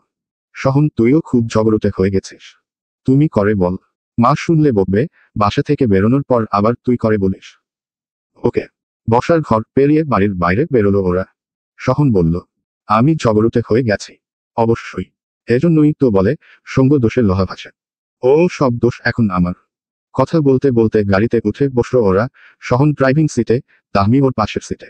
সহন তুইও খুব ঝগড়ুটে হয়ে গেছিস। তুমি করে বল। মা শুনলে বকবে, বাসা থেকে বেরোনোর পর আবার তুই করে বলিস। ওকে। বসার ঘর পেরিয়ে বাড়ির বাইরে বেরোলো ওরা। সহন বলল, আমি ঝগড়ুটে হয়ে গেছি। অবশ্যই। এজন্যই তো বলে, সঙ্গ দোষে লোহা ভাসে। ও সব দোষ এখন আমার। কথা বলতে বলতে গাড়িতে উঠে বসলো ওরা। সহন ড্রাইভিং সিটে, তাহমি ওর পাশের সিটে।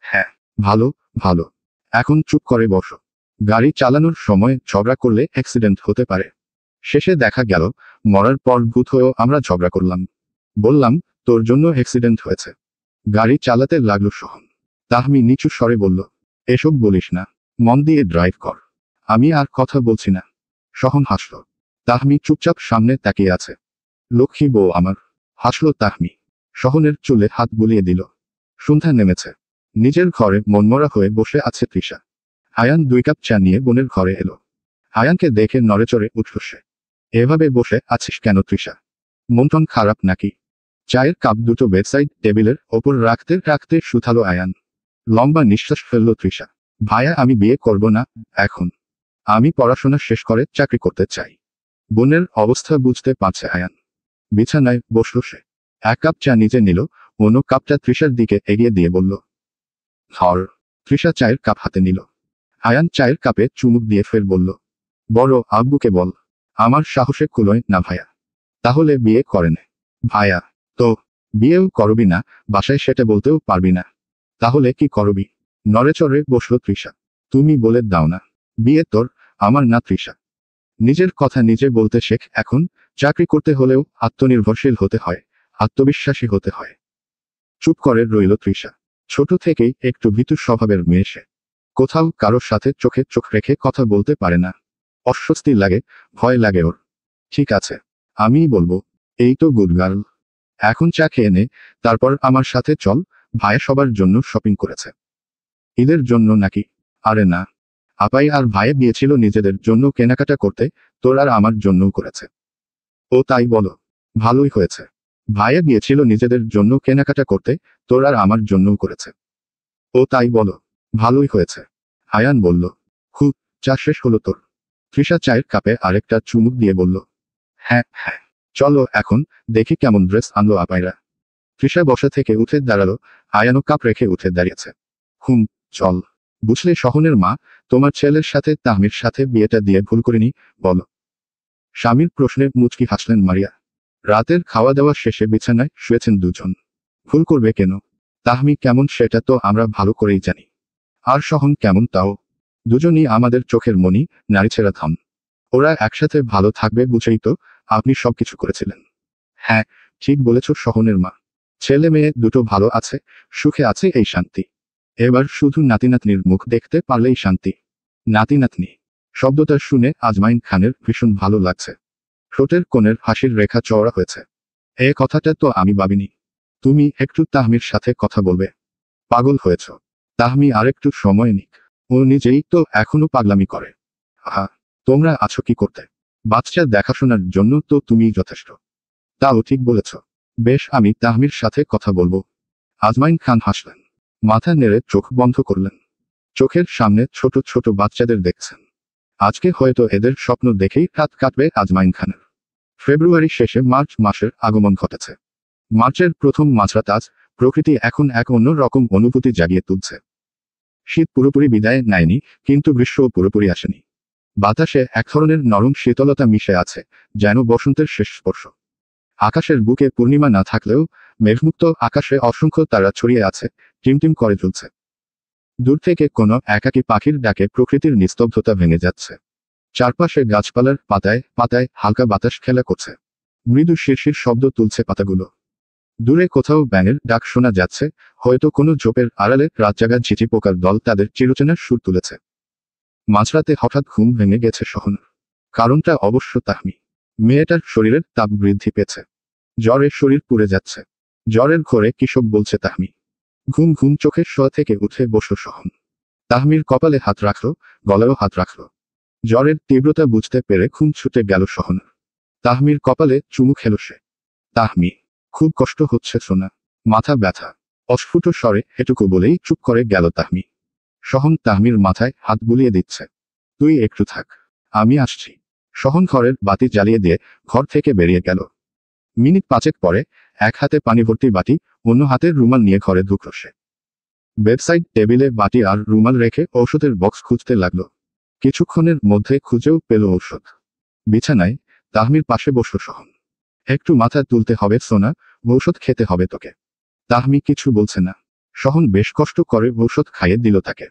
হ্যাঁ, ভালো, ভালো। এখন চুপ করে বসো। গাড়ি চালানোর সময় ঝগড়া করলে অ্যাক্সিডেন্ট হতে পারে। শেষে দেখা গেল, মরার পর ভূত হয়েও আমরা ঝগড়া করলাম। বললাম, তোর জন্য অ্যাক্সিডেন্ট হয়েছে। গাড়ি চালাতে লাগলো সহন। তাহমি নিচু স্বরে বলল, এসব বলিস না। মন দিয়ে ড্রাইভ কর। আমি আর কথা বলছি না। সহন হাসল। তাহমি চুপচাপ সামনে তাকিয়ে আছে। লক্ষ্মী বউ আমার। হাসল তাহমি। সহনের চুলে হাত বুলিয়ে দিল। সন্ধ্যা নেমেছে। নিজের ঘরে মনমরা হয়ে বসে আছে তৃষা। আয়ান 2 কাপ চা নিয়ে বোনের ঘরে এলো। আয়ানকে দেখে নড়েচড়ে উঠল সে। এভাবে বসে আছিস কেন তৃষা? মন টন খারাপ নাকি? চায়ের কাপ দুটো বেডসাইড টেবিলের ওপর রাখতে রাখতে শুধালো আয়ান। লম্বা নিঃশ্বাস ফেলল তৃষা। ভাইয়া আমি বিয়ে করব না এখন। আমি পড়াশোনা শেষ করে চাকরি করতে চাই। বোনের অবস্থা বুঝতে পারছে আয়ান। বিছানায় বসল সে। 1 কাপ চা নিজে নিল, অন্য কাপটা তৃষার দিকে এগিয়ে দিয়ে বলল, ধর। তৃষা চায়ের কাপ হাতে নিল। আয়ান চায়ের কাপে চুমুক দিয়ে ফের বলল, বড় আব্বুকে বল। আমার সাহসে কুলোয় না ভাইয়া। তাহলে বিয়ে করে নে। ভাইয়া, তো বিয়েও করবি না, বাসায় সেটা বলতেও পারবি না। তাহলে কি করবি? নড়েচড়ে বসল তৃষা। তুমি বলে দাও না। বিয়ে তোর, আমার না তৃষা। নিজের কথা নিজে বলতে শেখ এখন। চাকরি করতে হলেও আত্মনির্ভরশীল হতে হয়, আত্মবিশ্বাসী হতে হয়। চুপ করে রইল তৃষা। ছোট থেকেই একটু ভীতু স্বভাবের মেয়ে সে। কোথাও কারোর সাথে চোখে চোখ রেখে কথা বলতে পারে না। অস্বস্তি লাগে, ভয় লাগে ওর। ঠিক আছে, আমিই বলবো। এই তো গুড গার্ল। এখন চা খেয়ে নে, তারপর আমার সাথে চল। ভাইয়া সবার জন্য শপিং করেছে। ঈদের জন্য নাকি? আরে না, আপাই আর ভাইয়া গিয়েছিল নিজেদের জন্য কেনাকাটা করতে, তোর আর আমার জন্যও করেছে। ও তাই বলো? ভালোই হয়েছে। ভাইয়া গিয়েছিল নিজেদের জন্য কেনাকাটা করতে, তোর আর আমার জন্যও করেছে। ও তাই বলো? ভালোই হয়েছে। আয়ান বলল। খুব। চা শেষ হলো তোর? তৃষা চায়ের কাপে আরেকটা চুমুক দিয়ে বলল, হ্যাঁ হ্যাঁ। চলো এখন, দেখি কেমন ড্রেস আনলো আপাইরা। তৃষা বসা থেকে উঠে দাঁড়ালো। আয়ানও কাপ রেখে উঠে দাঁড়িয়েছে। হুম, চল। বুঝলে সহনের মা, তোমার ছেলের সাথে তাহমির সাথে বিয়েটা দিয়ে ভুল করিনি, বলো। স্বামীর প্রশ্নে মুচকি হাসলেন মারিয়া। রাতের খাওয়া দাওয়া শেষে বিছানায় শুয়েছেন দুজন। ভুল করবে কেন? তাহমি কেমন সেটা তো আমরা ভালো করেই জানি। আর সহন কেমন তাও। দুজনই আমাদের চোখের মণি, নারীছেড়া ধন। ওরা একসাথে ভালো থাকবে বুঝেই তো আপনি সবকিছু করেছিলেন। হ্যাঁ, ঠিক বলেছ সহনের মা। ছেলে মেয়ে দুটো ভালো আছে, সুখে আছে, এই শান্তি। এবার শুধু নাতিনাতনির মুখ দেখতে পারলেই শান্তি। নাতিনাতনি শব্দটা শুনে আজমাইন খানের ভীষণ ভালো লাগছে। ঠোঁটের কোণের হাসির রেখা চওড়া হয়েছে। এ কথাটা তো আমি ভাবিনি। তুমি একটু তাহমির সাথে কথা বলবে? পাগল হয়েছ? তাহমি আরেকটু সময় নিক। ও নিজেই তো এখনো পাগলামি করে। আহা, তোমরা আছো কি করতে? বাচ্চা দেখাশোনার জন্য তো তুমিই যথেষ্ট। তাও ঠিক বলেছ। বেশ, আমি তাহমির সাথে কথা বলবো। আজমাইন খান হাসলেন। মাথা নেড়ে চোখ বন্ধ করলেন। চোখের সামনে ছোট ছোট বাচ্চাদের দেখছেন। আজকে হয়তো এদের স্বপ্ন দেখেই রাত কাটবে আজমাইন খানের। ফেব্রুয়ারি শেষে মার্চ মাসের আগমন ঘটেছে। মার্চের প্রথম মাঝরাত আজ, প্রকৃতি এখন এক অন্য রকম অনুভূতি জাগিয়ে তুলছে। শীত পুরোপুরি বিদায় নেয়নি, কিন্তু গ্রীষ্মও পুরোপুরি আসেনি। বাতাসে এক ধরনের নরম শীতলতা মিশে আছে, যেন বসন্তের শেষ স্পর্শ। আকাশের বুকে পূর্ণিমা না থাকলেও মেঘমুক্ত আকাশে অসংখ্য তারা ছড়িয়ে আছে, টিমটিম করে জ্বলছে। দূর থেকে কোনো একাকী পাখির ডাকে প্রকৃতির নিস্তব্ধতা ভেঙে যাচ্ছে। চারপাশে গাছপালার পাতায় পাতায় হালকা বাতাস খেলা করছে। মৃদু শিরশির শব্দ তুলছে পাতাগুলো। দূরে কোথাও ব্যাঙের ডাক শোনা যাচ্ছে, হয়তো কোনো ঝোপের আড়ালে রাতজাগা ঝিঝি পোকার দল তাদের চিরচেনার সুর তুলেছে। মাঝরাতে হঠাৎ ঘুম ভেঙে গেছে সহনের। কারণটা অবশ্য তাহমি। মেয়েটার শরীরের তাপ বৃদ্ধি পেয়েছে। জ্বরে শরীর পুড়ে যাচ্ছে। জ্বরের ঘোরে কিসব বলছে তাহমি। ঘুম ঘুম চোখে শোয়া থেকে উঠে বসল সহন। তাহমির কপালে হাত রাখল, গলায়ও হাত রাখল। জ্বরের তীব্রতা বুঝতে পেরে ঘুম ছুটে গেল সহনের। তাহমির কপালে চুমু খেল সে। তাহমি, খুব কষ্ট হচ্ছে সোনা, মাথা ব্যথা। অস্ফুট স্বরে এটুকু বলেই চুপ করে গেল তাহমি। সহন তাহমির মাথায় হাত বুলিয়ে দিচ্ছে। তুই একটু থাক, আমি আসছি। সহন ঘরের বাতি জ্বালিয়ে দিয়ে ঘর থেকে বেরিয়ে গেল। মিনিট পাঁচেক পরে এক হাতে পানি ভর্তি বাটি, অন্য হাতের রুমাল নিয়ে ঘরে ঢুকল সে। বেডসাইড টেবিলে বাটি আর রুমাল রেখে ঔষধের বক্স খুঁজতে লাগলো। কিছুক্ষণের মধ্যে খুঁজেও পেল ঔষধ। বিছানায় তাহমির পাশে বসল সহন। একটু মাথা তুলতে হবে সোনা, ঔষধ খেতে হবে তোকে। তাহমি কিছু বলছে না। সহন বেশ কষ্ট করে ঔষধ খাইয়ে দিল তাকে।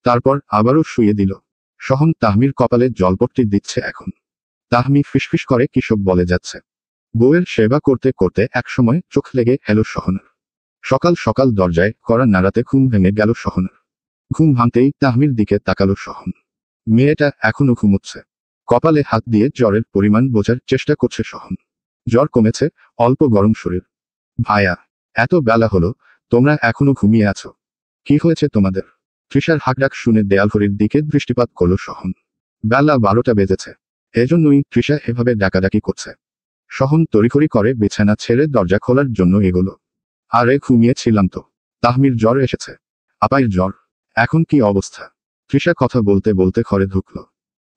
তারপর আবারও শুয়ে দিল। সহন তাহমির কপালে জলপট্টি দিচ্ছে এখন। তাহমি ফিসফিস করে কিসব বলে যাচ্ছে। বউয়ের সেবা করতে করতে একসময় চোখ লেগে এলো সহনের। সকাল সকাল দরজায় কড়া নাড়াতে ঘুম ভেঙে গেল সহনের। ঘুম ভাঙতেই তাহমির দিকে তাকালো সহন। মেয়েটা এখনো ঘুমোচ্ছে। কপালে হাত দিয়ে জ্বরের পরিমাণ বোঝার চেষ্টা করছে সহন। জ্বর কমেছে, অল্প গরম শরীর। ভায়া, এত বেলা হলো, তোমরা এখনো ঘুমিয়ে আছো? কি হয়েছে তোমাদের? তৃষার হাঁকডাক শুনে দেয়ালঘড়ির দিকে দৃষ্টিপাত করল সহন। বেলা 12টা বেজেছে। এজন্যই তৃষা এভাবে ডাকাডাকি করছে। সহন তড়িঘড়ি করে বিছানা ছেড়ে দরজা খোলার জন্য এগোলো। আরে ঘুমিয়েছিলাম তো। তাহমির জ্বর এসেছে। আপাইর জ্বর। এখন কি অবস্থা? তৃষা কথা বলতে বলতে ঘরে ঢুকল।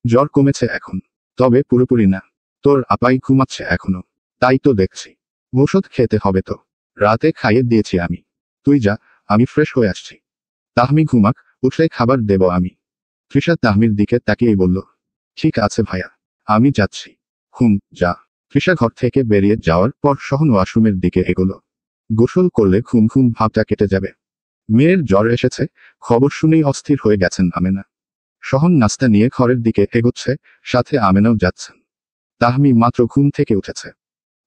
জ্বর কমেছে এখন, তবে পুরোপুরি না। তোর আপাই ঘুমাচ্ছে এখনো। তাই তো দেখছি। ঔষধ খেতে হবে তো। রাতে খাইয়ে দিয়েছি আমি। তুই যা, আমি ফ্রেশ হয়ে আসছি। তাহমি ঘুমাক, উঠলে খাবার দেব আমি। তৃষা তাহমির দিকে তাকিয়েই বলল, ঠিক আছে ভাইয়া, আমি যাচ্ছি। হুম, যা। তৃষা ঘর থেকে বেরিয়ে যাওয়ার পর সহন ওয়াশরুমের দিকে এগোলো। গোসল করলে ঘুম ঘুম ভাবটা কেটে যাবে। মেয়ের জ্বর এসেছে, খবর শুনেই অস্থির হয়ে গেছেন আমেনা। সহন নাস্তা নিয়ে ঘরের দিকে এগোচ্ছে, সাথে আমেনাও যাচ্ছেন। তাহমি মাত্র ঘুম থেকে উঠেছে।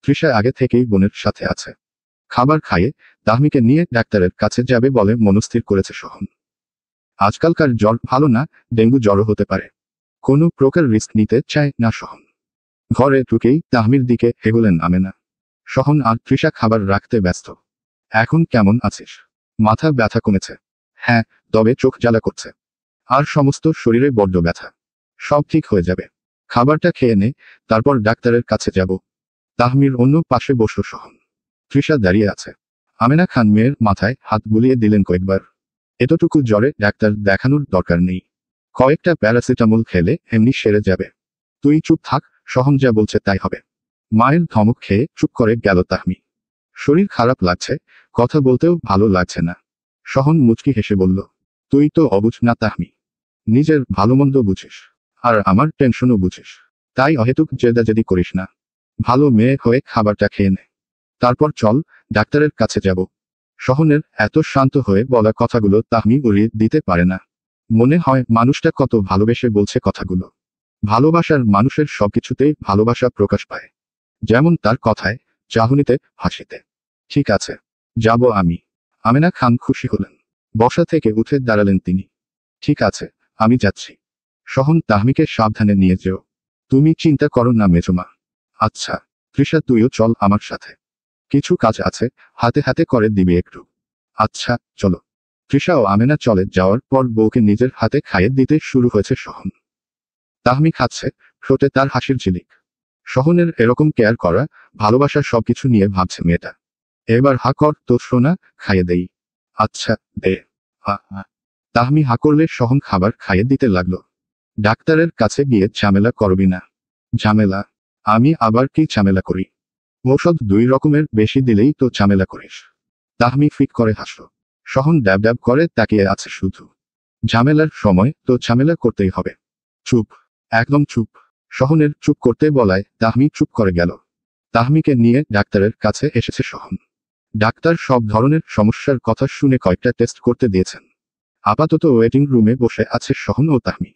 তৃষা আগে থেকেই বোনের সাথে আছে। খাবার খাইয়ে তাহমিকে নিয়ে ডাক্তারের কাছে যাবে বলে মনস্থির করেছে সহন। আজকালকার জ্বর ভালো না, ডেঙ্গু জ্বরও হতে পারে। কোনো প্রকার রিস্ক নিতে চায় না সহন। ঘরে ঢুকেই তাহমির দিকে এগোলেন আমেনা। সহন আর তৃষা খাবার রাখতে ব্যস্ত। এখন কেমন আছিস? মাথা ব্যথা কমেছে। হ্যাঁ, তবে চোখ জ্বালা করছে। আর সমস্ত শরীরে বড্ড ব্যথা। সব ঠিক হয়ে যাবে। খাবারটা খেয়ে নে, তারপর ডাক্তারের কাছে যাব। তাহমির অন্য পাশে বসল সহন। তৃষা দাঁড়িয়ে আছে। আমেনা খান মেয়ের মাথায় হাত বুলিয়ে দিলেন কয়েকবার। এতটুকু জ্বরে ডাক্তার দেখানোর দরকার নেই। কয়েকটা প্যারাসিটামল খেলে এমনি সেরে যাবে। তুই চুপ থাক, সহন যা বলছে তাই হবে। মায়ের ধমক খেয়ে চুপ করে গেল তাহমি। শরীর খারাপ লাগছে, কথা বলতেও ভালো লাগছে না। সহন মুচকি হেসে বলল, তুই তো অবুঝ না তাহমি। নিজের ভালোমন্দ বুঝিস, আর আমার টেনশনও বুঝিস। তাই অহেতুক জেদাজেদি করিস না। ভালো মেয়ে হয়ে খাবারটা খেয়ে নে। তারপর চল, ডাক্তারের কাছে যাব। সহনের এত শান্ত হয়ে বলা কথাগুলো তাহমি উড়িয়ে দিতে পারে না। মনে হয় মানুষটা কত ভালোবেসে বলছে কথাগুলো। ভালোবাসার মানুষের সবকিছুতেই ভালোবাসা প্রকাশ পায়। যেমন তার কথায়, চাহনিতে, হাসিতে। ঠিক আছে, যাব আমি। আমেনা খান খুশি হলেন। বসা থেকে উঠে দাঁড়ালেন তিনি। ঠিক আছে, আমি যাচ্ছি। সহন তাহমিকে সাবধানে নিয়ে যেও। তুমি চিন্তা করো না মেজমা। আচ্ছা, তৃষা তুইও চল আমার সাথে। কিছু কাজ আছে, হাতে হাতে করে দিবি একটু। আচ্ছা, চলো। তৃষা ও আমেনা চলে যাওয়ার পর বউকে নিজের হাতে খাইয়ে দিতে শুরু হয়েছে সহন। তাহমি খাচ্ছে, ঠোঁটে তার হাসির ঝিলিক। সহনের এরকম কেয়ার করা, ভালোবাসার সবকিছু নিয়ে ভাবছে মেয়েটা। এবার হা কর তো সোনা, খাইয়ে দেই। আচ্ছা, দে। হা হা। তাহমি হা করলে সহন খাবার খাইয়ে দিতে লাগলো। ডাক্তারের কাছে গিয়ে ঝামেলা করবি না। ঝামেলা? আমি আবার কি ঝামেলা করি? ঔষধ 2 রকমের বেশি দিলেই তো ঝামেলা করিস। তাহমি ফিক করে হাসল। সহন ড্যাব ড্যাব করে তাকিয়ে আছে শুধু। ঝামেলার সময় তো ঝামেলা করতেই হবে। চুপ, একদম চুপ। সহনের চুপ করতে বলায় তাহমি চুপ করে গেল। তাহমিকে নিয়ে ডাক্তারের কাছে এসেছে সহন। ডাক্তার সব ধরনের সমস্যার কথা শুনে কয়েকটা টেস্ট করতে দিয়েছেন। আপাতত ওয়েটিং রুমে বসে আছে সহন ও তাহমি।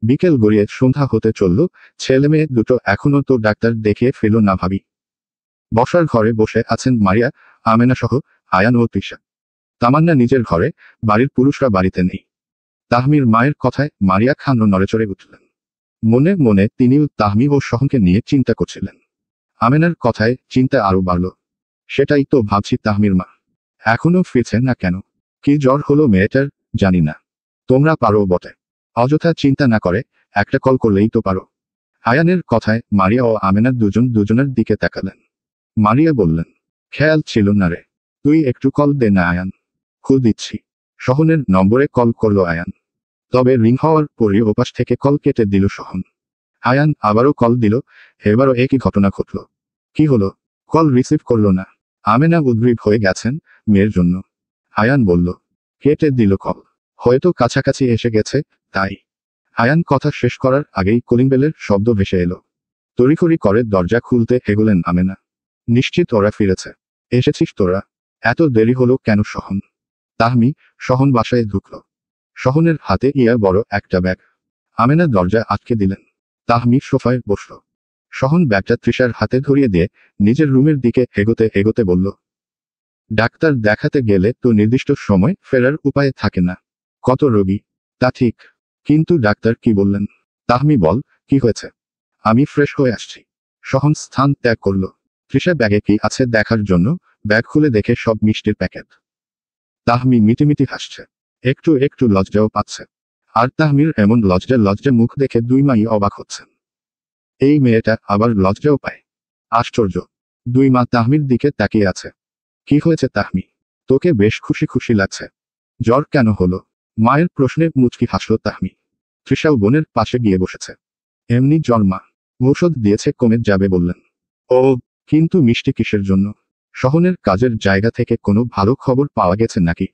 বিকেল গড়িয়ে সন্ধ্যা হতে চলল, ছেলে মেয়ে দুটো এখনো তো ডাক্তার দেখিয়ে ফেল না ভাবি। বসার ঘরে বসে আছেন মারিয়া, আমেনা সহ, আয়ান ও তৃষা। তামান্না নিজের ঘরে, বাড়ির পুরুষরা বাড়িতে নেই। তাহমির মায়ের কথায় মারিয়া খানও নড়েচড়ে উঠলেন। মনে মনে তিনিও তাহমি ও সহনকে নিয়ে চিন্তা করছিলেন। আমেনার কথায় চিন্তা আরো বাড়ল। সেটাই তো ভাবছি, তাহমির মা এখনো ফিরছে না কেন? কি জ্বর হলো মেয়েটার, জানি না। তোমরা পারো বটে। অযথা চিন্তা না করে একটা কল করলেই তো পারো। আয়ানের কথায় মারিয়া ও আমেনা দুজনের দিকে তাকালেন। মারিয়া বললেন, খেয়াল ছিল না রে। তুই একটু কল দে না আয়ান। খুব দিচ্ছি। সহনের নম্বরে কল করলো আয়ান। তবে রিং হওয়ার পরই ওপাশ থেকে কল কেটে দিল সহন। আয়ান আবারও কল দিল, এবারও একই ঘটনা ঘটল। কি হলো? কল রিসিভ করলো না। আমেনা উদ্গ্রীব হয়ে গেছেন মেয়ের জন্য। আয়ান বলল, কেটে দিল কল। হয়তো কাছাকাছি এসে গেছে, তাই। আয়ান কথা শেষ করার আগেই কলিং বেলের শব্দ ভেসে এলো। তড়িঘড়ি করে দরজা খুলতে এগোলেন আমেনা। নিশ্চিত ওরা ফিরেছে। এসেছিস তোরা? এত দেরি হলো কেন সহন? তাহমি, সহন বাসায় ঢুকল। সহনের হাতে বড় একটা ব্যাগ। আমেনা দরজা আটকে দিলেন। তাহমি সোফায় বসল। সহন ব্যাগটা তৃষার হাতে ধরিয়ে দিয়ে নিজের রুমের দিকে এগোতে এগোতে বলল, ডাক্তার দেখাতে গেলে তো নির্দিষ্ট সময় ফেরার উপায় থাকে না। কত রোগী। তা ঠিক, কিন্তু ডাক্তার কি বললেন? তাহমি বল, কি হয়েছে? আমি ফ্রেশ হয়ে আসছি। সহন স্থান ত্যাগ করল। তৃষা ব্যাগে কি আছে দেখার জন্য ব্যাগ খুলে দেখে সব মিষ্টির প্যাকেট। তাহমি মিটিমিটি হাসছে। একটু একটু লজ্জাও পাচ্ছে। আর তাহমির এমন লজ্জা মুখ দেখে দুই মাই অবাক হচ্ছেন। এই মেয়েটা আবার লজ্জাও পায়। আশ্চর্য। দুই মা তাহমির দিকে তাকিয়ে আছে। কি হয়েছে তাহমি? তোকে বেশ খুশি খুশি লাগছে। জ্বর কেন হলো? মায়ের প্রশ্নে মুচকি হাসল তাহমি। তৃষাও বোনের পাশে গিয়ে বসেছে। এমনি জ্বর মা। ঔষধ দিয়েছে, কমে যাবে বললেন। ও, কিন্তু মিষ্টি কিসের জন্য? সহনের কাজের জায়গা থেকে কোনো ভালো খবর পাওয়া গেছে নাকি?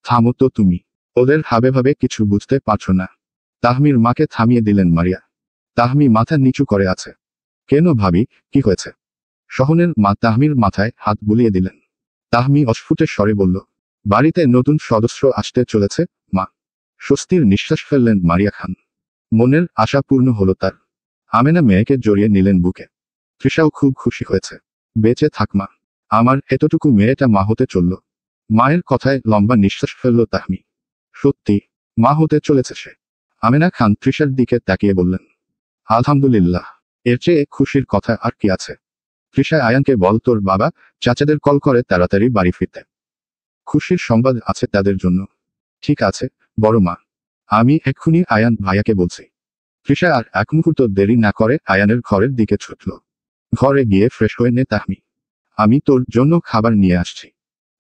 থামো তো তুমি। ওদের হাবে কিছু বুঝতে পারছো না। তাহমির মাকে থামিয়ে দিলেন মারিয়া। তাহমি মাথা নিচু করে আছে। কেন ভাবি, কি হয়েছে? সহনের মা তাহমির মাথায় হাত বুলিয়ে দিলেন। তাহমি অস্ফুটে স্বরে বলল, বাড়িতে নতুন সদস্য আসতে চলেছে মা। স্বস্তির নিঃশ্বাস ফেললেন মারিয়া খান। মনের আশা পূর্ণ হলো তার। আমেনা মেয়েকে জড়িয়ে নিলেন বুকে। তৃষাও খুব খুশি হয়েছে। বেঁচে থাক মা। আমার এতটুকু মেয়েটা মা হতে চলল। মায়ের কথায় লম্বা নিঃশ্বাস ফেলল তাহমি। সত্যি, মা হতে চলেছে সে। আমেনা খান তৃষার দিকে তাকিয়ে বললেন, আলহামদুলিল্লাহ। এর চেয়ে খুশির কথা আর কি আছে? তৃষা আয়ানকে বল তোর বাবা চাচাদের কল করে তাড়াতাড়ি বাড়ি ফিরতে। খুশির সংবাদ আছে তাদের জন্য। ঠিক আছে বড় মা। আমি এক্ষুনি আয়ান ভাইয়াকে বলছি। তৃষা আর এক মুহূর্ত দেরি না করে আয়ানের ঘরের দিকে ছুটল। ঘরে গিয়ে ফ্রেশ হয়ে নে তাহমি। আমি তোর জন্য খাবার নিয়ে আসছি।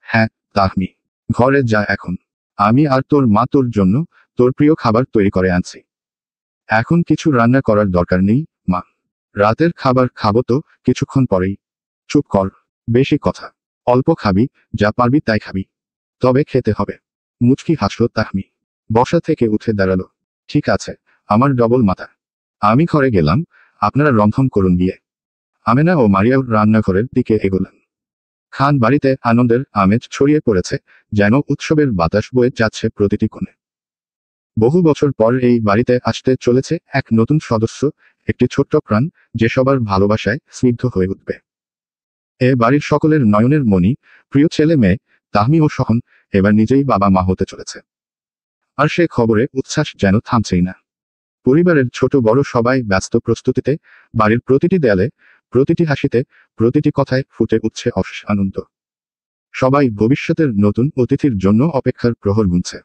হ্যাঁ তাহমি, ঘরে যা এখন। আমি আর তোর মা তোর জন্য তোর প্রিয় খাবার তৈরি করে আনছি। এখন কিছু রান্না করার দরকার নেই মা। রাতের খাবার খাবো তো কিছুক্ষণ পরেই। চুপ কর। বেশি কথা। অল্প খাবি, যা পারবি তাই খাবি। তবে খেতে হবে। মুচকি হাসল তাহমি। বসা থেকে উঠে দাঁড়ালো। ঠিক আছে, আমার ডবল মাথা। আমি ঘরে গেলাম, আপনারা রন্ধন করুন গিয়ে। আমেনা ও মারিয়াও রান্নাঘরের দিকে এগোলেন। খান বাড়িতে আনন্দের আমেজ ছড়িয়ে পড়েছে, যেন উৎসবের বাতাস বয়ে যাচ্ছে প্রতিটি কোণে। বহু বছর পর এই বাড়িতে আসতে চলেছে এক নতুন সদস্য, একটি ছোট্ট প্রাণ, যে সবার ভালোবাসায় স্নিগ্ধ হয়ে উঠবে। এ বাড়ির সকলের নয়নের মণি, প্রিয় ছেলে মেয়ে, তাহমি ও সহন, এবার নিজেই বাবা মা হতে চলেছে। আর সে খবরে উচ্ছ্বাস যেন থামছেই না। পরিবারের ছোট বড় সবাই ব্যস্ত প্রস্তুতিতে। বাড়ির প্রতিটি দেয়ালে, প্রতিটি হাসিতে, প্রতিটি কথায় ফুটে উঠছে অশেষ আনন্দ। সবাই ভবিষ্যতের নতুন অতিথির জন্য অপেক্ষার প্রহর গুনছে।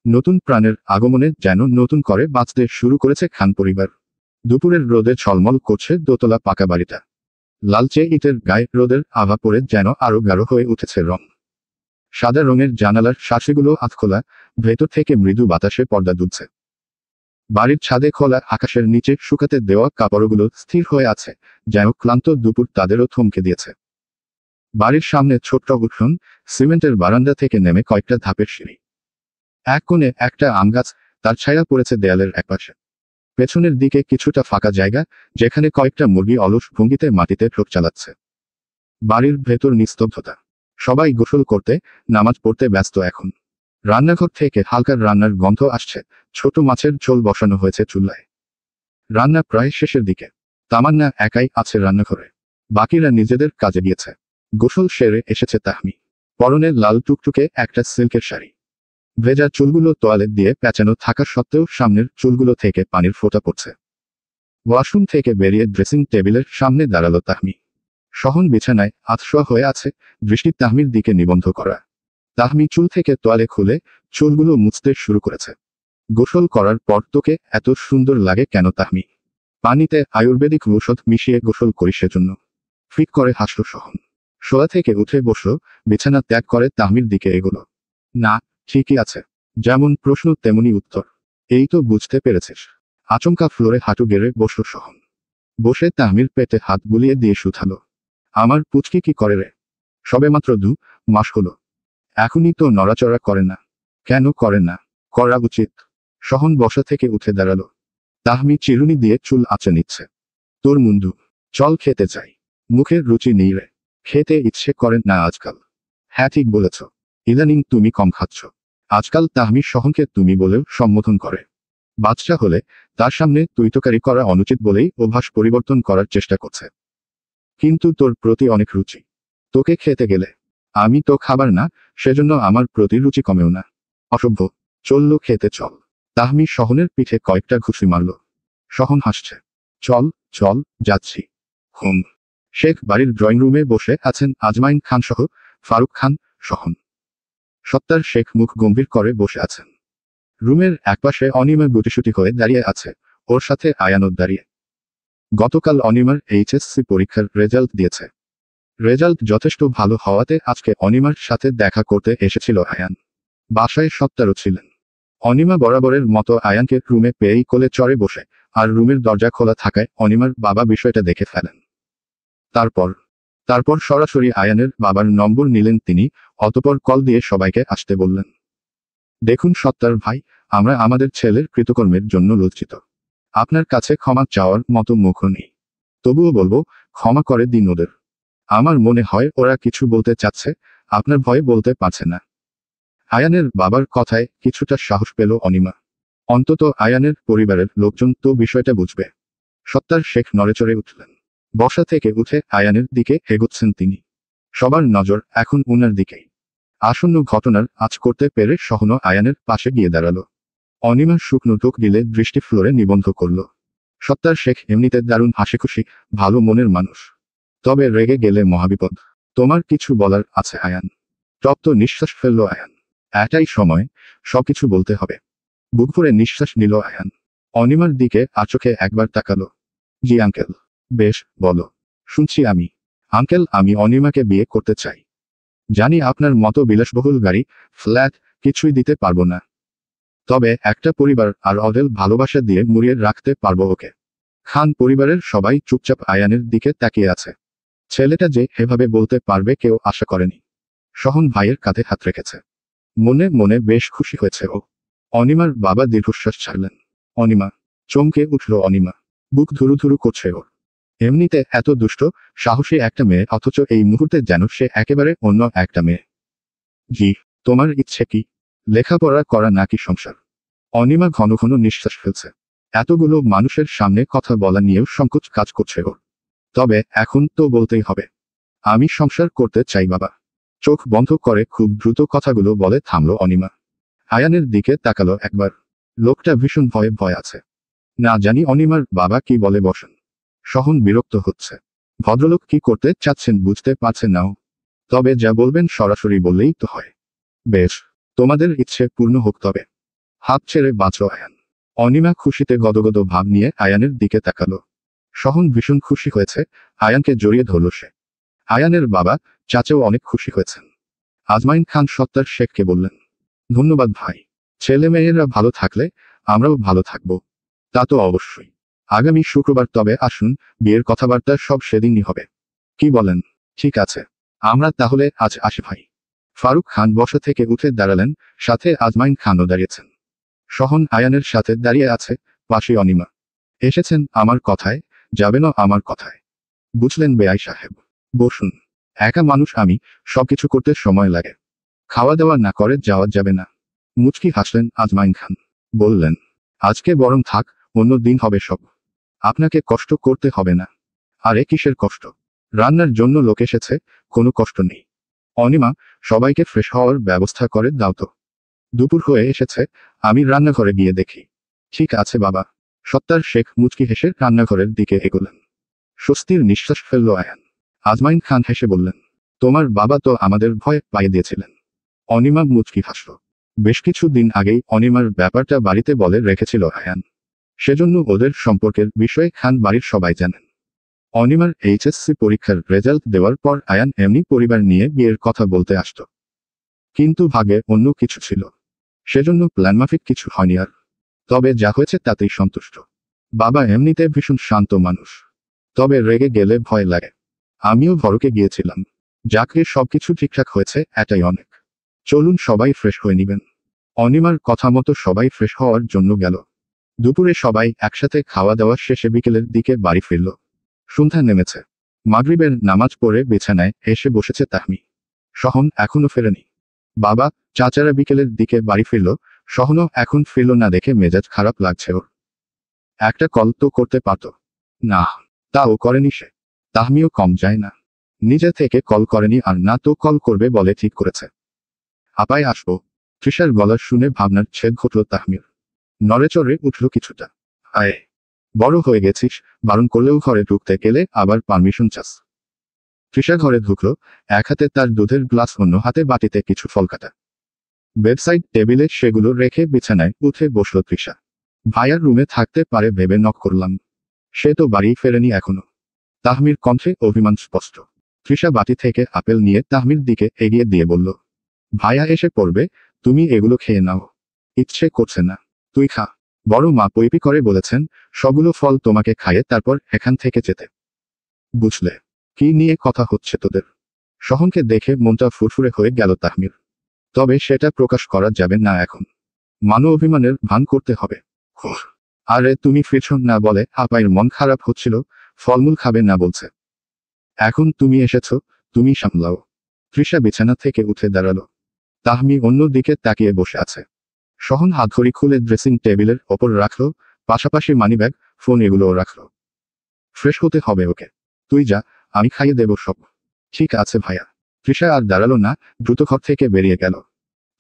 নতুন প্রাণের আগমনে যেন নতুন করে বাঁচতে শুরু করেছে খান পরিবার। দুপুরের রোদে ঝলমল করছে দোতলা পাকা বাড়িটা। লালচে ইটের গায়ে রোদের আভা পড়ে যেন আরো গাঢ় হয়ে উঠেছে রং। সাদা রঙের জানালার শাঁসিগুলো আধখোলা, ভেতর থেকে মৃদু বাতাসে পর্দা দুলছে। বাড়ির ছাদে খোলা আকাশের নিচে শুকাতে দেওয়া কাপড়গুলো স্থির হয়ে আছে, যেন ক্লান্ত দুপুর তাদেরও থমকে দিয়েছে। বাড়ির সামনে ছোট্ট উঠোন, সিমেন্টের বারান্দা থেকে নেমে কয়েকটা ধাপের সিঁড়ি। এক কোণে একটা আম গাছ, তার ছায়া পড়েছে দেয়ালের একপাশে। পেছনের দিকে কিছুটা ফাঁকা জায়গা, যেখানে কয়েকটা মুরগি অলস ভঙ্গিতে মাটিতে ঠোক চালাচ্ছে। বাড়ির ভেতর নিস্তব্ধতা। সবাই গোসল করতে, নামাজ পড়তে ব্যস্ত এখন। রান্নাঘর থেকে হালকা রান্নার গন্ধ আসছে, ছোট মাছের ঝোল বসানো হয়েছে চুলায়। রান্না প্রায় শেষের দিকে। তামান্না একাই আছে রান্নাঘরে। বাকিরা নিজেদের কাজে গিয়েছে। গোসল সেরে এসেছে তাহমি। পরনে লাল টুকটুকে একটা সিল্কের শাড়ি। ভেজা চুলগুলো তোয়ালে দিয়ে পেঁচানো থাকা সত্ত্বেও সামনের চুলগুলো থেকে পানির ফোঁটা পড়ছে। ওয়াশরুম থেকে বেরিয়ে ড্রেসিং টেবিলের সামনে দাঁড়ালো তাহমি। সহন বিছানায় আতশোয়া হয়ে আছে, দৃষ্টি তাহমির দিকে নিবন্ধ করা। তাহমি চুল থেকে তোয়ালে খুলে চুলগুলো মুছতে শুরু করেছে। গোসল করার পর তোকে এত সুন্দর লাগে কেন তাহমি? পানিতে আয়ুর্বেদিক ঔষধ মিশিয়ে গোসল করি সেজন্য। ফিক করে হাসল সহন। শোয়া থেকে উঠে বসলো, বিছানা ত্যাগ করে তাহমির দিকে এগোলো। না, ঠিকই আছে। যেমন প্রশ্ন তেমনি উত্তর। এই তো বুঝতে পেরেছিস। আচমকা ফ্লোরে হাঁটু গেড়ে বসল সহন। বসে তাহমির পেটে হাত বুলিয়ে দিয়ে শুধালো। আমার পুচকি কি করে রে? সবেমাত্র 2 মাস হলো। এখনই তো নড়াচড়া করে না। কেন করে না? করা উচিত। সহন বসা থেকে উঠে দাঁড়ালো। তাহমি চিরুনি দিয়ে চুল আঁচড়ে নিচ্ছে। তোর মুন্ডু, চল খেতে চাই। মুখের রুচি নেই রে। খেতে ইচ্ছে করে না আজকাল। হ্যাঁ ঠিক বলেছ। ইদানিং তুমি কম খাচ্ছ। আজকাল তাহমি সহনকে তুমি বলেও সম্বোধন করে। বাচ্চা হলে তার সামনে তুইতকারি করা অনুচিত বলেই অভ্যাস পরিবর্তন করার চেষ্টা করছে। কিন্তু তোর প্রতি অনেক রুচি। তোকে খেতে গেলে আমি তো খাবার না, সেজন্য আমার প্রতি রুচি কমেও না। অসভ্য। চললো খেতে চল। তাহমি সহনের পিঠে কয়েকটা ঘুষি মারল। সহন হাসছে। চল চল, যাচ্ছি। হুম। শেখ বাড়ির ড্রয়িং রুমে বসে আছেন আজমাইন খান সহ ফারুক খান, সহন। সত্তার শেখ মুখ গম্ভীর করে বসে আছেন। রুমের একপাশে অনিমা গুটিসুটি হয়ে দাঁড়িয়ে আছে, ওর সাথে আয়ানত দাঁড়িয়ে। গতকাল অনিমার এইচএসসি পরীক্ষার রেজাল্ট দিয়েছে। রেজাল্ট যথেষ্ট ভালো হওয়াতে আজকে অনিমার সাথে দেখা করতে এসেছিল আয়ান। বাসায় সত্তারও ছিলেন। অনিমা বরাবরের মতো আয়ানকে রুমে পেয়েই কোলে চড়ে বসে, আর রুমের দরজা খোলা থাকায় অনিমার বাবা বিষয়টা দেখে ফেলেন। তারপর সরাসরি আয়ানের বাবার নম্বর নিলেন তিনি, অতপর কল দিয়ে সবাইকে আসতে বললেন। দেখুন সত্তার ভাই, আমরা আমাদের ছেলের কৃতকর্মের জন্য লজ্জিত। আপনার কাছে ক্ষমা চাওয়ার মতো মুখও নেই। তবুও বলবো, ক্ষমা করে দিন ওদের। আমার মনে হয় ওরা কিছু বলতে চাচ্ছে, আপনার ভয়ে বলতে পারছে না। আয়ানের বাবার কথায় কিছুটা সাহস পেল অনিমা। অন্তত আয়ানের পরিবারের লোকজন তো বিষয়টা বুঝবে। সত্তার শেখ নড়েচড়ে উঠলেন। বসা থেকে উঠে আয়ানের দিকে এগোচ্ছেন তিনি। সবার নজর এখন উনার দিকেই। আসন্ন ঘটনার আঁচ করতে পেরে সহন আয়ানের পাশে গিয়ে দাঁড়ালো। অনিমা শুকনো টোক দিলে দৃষ্টি ফ্লোরে নিবন্ধ করল। সত্তার শেখ এমনিতে দারুণ হাসিখুশি, ভালো মনের মানুষ। তবে রেগে গেলে মহাবিপদ। তোমার কিছু বলার আছে আয়ান? তপ্ত নিঃশ্বাস ফেলল আয়ান। এটাই সময়, সবকিছু বলতে হবে। বুক ভরে নিঃশ্বাস নিল আয়ান। অনিমার দিকে আচোখে একবার তাকালো। জি আঙ্কেল। বেশ, বলো। শুনছি আমি। আঙ্কেল, আমি অনিমাকে বিয়ে করতে চাই। জানি আপনার মতো বিলাসবহুল গাড়ি, ফ্ল্যাট কিছুই দিতে পারবো না। তবে একটা পরিবার আর অঢেল ভালোবাসা দিয়ে মুড়িয়ে রাখতে পারবো ওকে। খান পরিবারের সবাই চুপচাপ আয়ানের দিকে তাকিয়ে আছে। ছেলেটা যে এভাবে বলতে পারবে কেউ আশা করেনি। সহন ভাইয়ের কাঁধে হাত রেখেছে। মনে মনে বেশ খুশি হয়েছে ও। অনিমার বাবা দীর্ঘশ্বাস ছাড়লেন। অনিমা। চমকে উঠল অনিমা। বুক ধুরু ধুরু করছে ওর। এমনিতে এত দুষ্ট, সাহসী একটা মেয়ে, অথচ এই মুহূর্তে যেন সে একেবারে অন্য একটা মেয়ে। জি। তোমার ইচ্ছে কি? লেখাপড়া করা নাকি সংসার? অনিমা ঘন ঘন নিঃশ্বাস ফেলছে। এতগুলো মানুষের সামনে কথা বলা নিয়েও সংকোচ কাজ করছে ওর। তবে এখন তো বলতেই হবে। আমি সংসার করতে চাই বাবা। চোখ বন্ধ করে খুব দ্রুত কথাগুলো বলে থামলো অনিমা। আয়ানের দিকে তাকালো একবার। লোকটা ভীষণ ভয়ে ভয় আছে। না জানি অনিমার বাবা কি বলে বসেন। সহন বিরক্ত হচ্ছে। ভদ্রলোক কি করতে চাচ্ছেন বুঝতে পারছে নাও। তবে যা বলবেন সরাসরি বললেই তো হয়। বেশ, তোমাদের ইচ্ছে পূর্ণ হোক তবে। হাত ছেড়ে বাঁচো আয়ান। অনিমা খুশিতে গদগদ ভাব নিয়ে আয়ানের দিকে তাকালো। সহন ভীষণ খুশি হয়েছে, আয়ানকে জড়িয়ে ধরল সে। আয়ানের বাবা, চাচাও অনেক খুশি হয়েছেন। আজমাইন খান সত্তার শেখকে বললেন। ধন্যবাদ ভাই। ছেলে মেয়েরা ভালো থাকলে আমরাও ভালো থাকব। তা তো অবশ্যই। আগামী শুক্রবার তবে আসুন, বিয়ের কথাবার্তা সব সেদিনই হবে। কি বলেন? ঠিক আছে। আমরা তাহলে আজ আসি ভাই। ফারুক খান বসা থেকে উঠে দাঁড়ালেন, সাথে আজমাইন খানও দাঁড়িয়েছেন। সহন আয়ানের সাথে দাঁড়িয়ে আছে, পাশে অনিমা। এসেছেন আমার কথায়, যাবেনও আমার কথায়। বুঝলেন বেআই সাহেব? বসুন। একা মানুষ আমি, সবকিছু করতে সময় লাগে। খাওয়া দাওয়া না করে যাওয়া যাবে না। মুচকি হাসলেন আজমাইন খান। বললেন, আজকে বরং থাক, অন্য দিন হবে সব। আপনাকে কষ্ট করতে হবে না। আরে কিসের কষ্ট? রান্নার জন্য লোক এসেছে, কোনো কষ্ট নেই। অনিমা, সবাইকে ফ্রেশ হওয়ার ব্যবস্থা করে দাও তো। দুপুর হয়ে এসেছে, আমি রান্নাঘরে গিয়ে দেখি। ঠিক আছে বাবা। সত্তার শেখ মুচকি হেসে রান্নাঘরের দিকে এগোলেন। স্বস্তির নিঃশ্বাস ফেলল আয়ান। আজমাইন খান হেসে বললেন, তোমার বাবা তো আমাদের ভয় পাইয়ে দিয়েছিলেন। অনিমা মুচকি হাসল। বেশ কিছু দিন আগেই অনিমার ব্যাপারটা বাড়িতে বলে রেখেছিল আয়ান। সেজন্য ওদের সম্পর্কের বিষয়ে খান বাড়ির সবাই জানেন। অনিমার এইচএসসি পরীক্ষার রেজাল্ট দেওয়ার পর আয়ান এমনি পরিবার নিয়ে বিয়ের কথা বলতে আসত। কিন্তু ভাগে অন্য কিছু ছিল। সেজন্য প্ল্যানমাফিক কিছু হয়নি আর। তবে যা হয়েছে তাতেই সন্তুষ্ট। বাবা এমনিতে ভীষণ শান্ত মানুষ। তবে রেগে গেলে ভয় লাগে। আমিও ভরকে গিয়েছিলাম। যাকে সবকিছু ঠিকঠাক হয়েছে এটাই অনেক। চলুন সবাই ফ্রেশ হয়ে নিবেন। অনিমার কথা মতো সবাই ফ্রেশ হওয়ার জন্য গেল। দুপুরে সবাই একসাথে খাওয়া দাওয়া শেষে বিকেলের দিকে বাড়ি ফিরল। সন্ধ্যা নেমেছে। মাগরিবের নামাজ পড়ে বিছানায় এসে বসেছে তাহমি। সহন এখনো ফেরেনি। বাবা, চাচারা বিকেলের দিকে বাড়ি ফিরল, সহনও এখন ফিরল না দেখে মেজাজ খারাপ লাগছে ওর। একটা কল তো করতে পারত। না, তাও করেনি সে। তাহমিও কম যায় না। নিজে থেকে কল করেনি আর না তো কল করবে বলে ঠিক করেছে। আপায় আসবো। তৃষার গলা শুনে ভাবনার ছেদ ঘটল তাহমির। নড়েচড়ে উঠল কিছুটা। আয়, বড় হয়ে গেছিস, বারণ করলেও ঘরে ঢুকতে গেলে আবার পারমিশন চাস। তৃষা ঘরে ঢুকল, এক হাতে তার দুধের গ্লাস, অন্য হাতে বাটিতে কিছু ফল কাটা। বেডসাইড টেবিলে সেগুলো রেখে বিছানায় উঠে বসল তৃষা। ভাইয়ার রুমে থাকতে পারে ভেবে নক করলাম। সে তো বাড়ি ফেরেনি এখনো। তাহমির কণ্ঠে অভিমান স্পষ্ট। তৃষা বাটি থেকে আপেল নিয়ে তাহমির দিকে এগিয়ে দিয়ে বলল, ভাইয়া এসে পড়বে, তুমি এগুলো খেয়ে নাও। ইচ্ছে করছে না। তুই খা। বড় মা পৈপি করে বলেছেন, সবগুলো ফল তোমাকে খাইয়ে তারপর এখান থেকে যেতে। বুঝলে? কি নিয়ে কথা হচ্ছে তোদের? সহনকে দেখে মনটা ফুরফুরে হয়ে গেল তাহমির। তবে সেটা প্রকাশ করা যাবে না এখন। মানো অভিমানের ভান করতে হবে। আরে তুমি ফিরছ না বলে আপাইর মন খারাপ হচ্ছিল, ফলমূল খাবে না বলছে। এখন তুমি এসেছো, তুমি সামলাও। তৃষা বিছানা থেকে উঠে দাঁড়ালো। তাহমি অন্য দিকে তাকিয়ে বসে আছে। সহন হাতঘড়ি খুলে ড্রেসিং টেবিলের ওপর রাখলো, পাশাপাশি মানিব্যাগ, ফোন এগুলোও রাখলো। ফ্রেশ হতে হবে ওকে। তুই যা, আমি খাইয়ে দেব সব। ঠিক আছে ভাইয়া। তৃষা আর দাঁড়ালো না, দ্রুত ঘর থেকে বেরিয়ে গেল।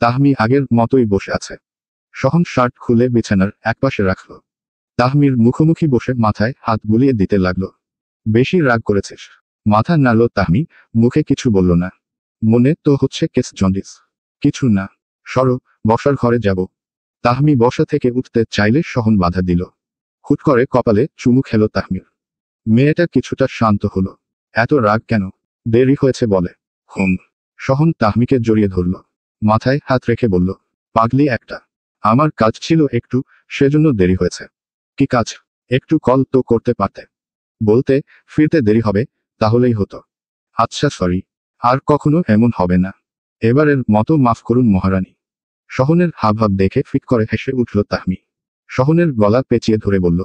তাহমি আগের মতোই বসে আছে। সহন শার্ট খুলে বিছানার একপাশে রাখল। তাহমির মুখোমুখি বসে মাথায় হাত বুলিয়ে দিতে লাগলো। বেশি রাগ করেছিস? মাথা নাড়ল তাহমি, মুখে কিছু বলল না। মনে তো হচ্ছে কেস জন্ডিস। কিছু না। সরো, বসার ঘরে যাব। তাহমি বসা থেকে উঠতে চাইলে সহন বাধা দিল। হুট করে কপালে চুমু খেল তাহমির। মেয়েটা কিছুটা শান্ত হলো। এত রাগ কেন? দেরি হয়েছে বলে। সহন তাহমিকে জড়িয়ে ধরল। মাথায় হাত রেখে বলল, পাগলি একটা। আমার কাজ ছিল একটু, সেজন্য দেরি হয়েছে। কি কাজ? একটু কল তো করতে পারতে। বলতে, ফিরতে দেরি হবে, তাহলেই হতো। আচ্ছা সরি। আর কখনো এমন হবে না। এবারের মতো মাফ করুন মহারানী। সহনের হাবভাব দেখে ফিট করে হেসে উঠল তাহমি। সহনের গলা পেঁচিয়ে ধরে বলল,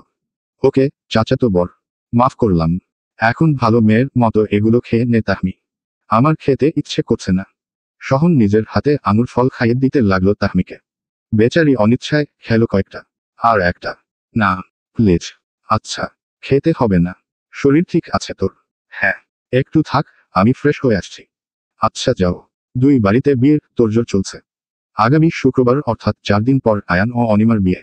ওকে, চাচাতো বর। মাফ করলাম। এখন ভালো মেয়ের মতো এগুলো খেয়ে নে তাহমি। আমার খেতে ইচ্ছে করছে না। সহন নিজের হাতে আঙুর ফল খাইয়ে দিতে লাগলো তাহমিকে। বেচারি অনিচ্ছায় খেল কয়েকটা। আর একটা। না, প্লিজ। আচ্ছা, খেতে হবে না। শরীর ঠিক আছে তোর? হ্যাঁ। একটু থাক, আমি ফ্রেশ হয়ে আসছি। আচ্ছা যাও। দুই বাড়িতে বিয়ের তোড়জোড় চলছে। আগামী শুক্রবার অর্থাৎ 4 দিন পর আয়ান ও অনিমার বিয়ে।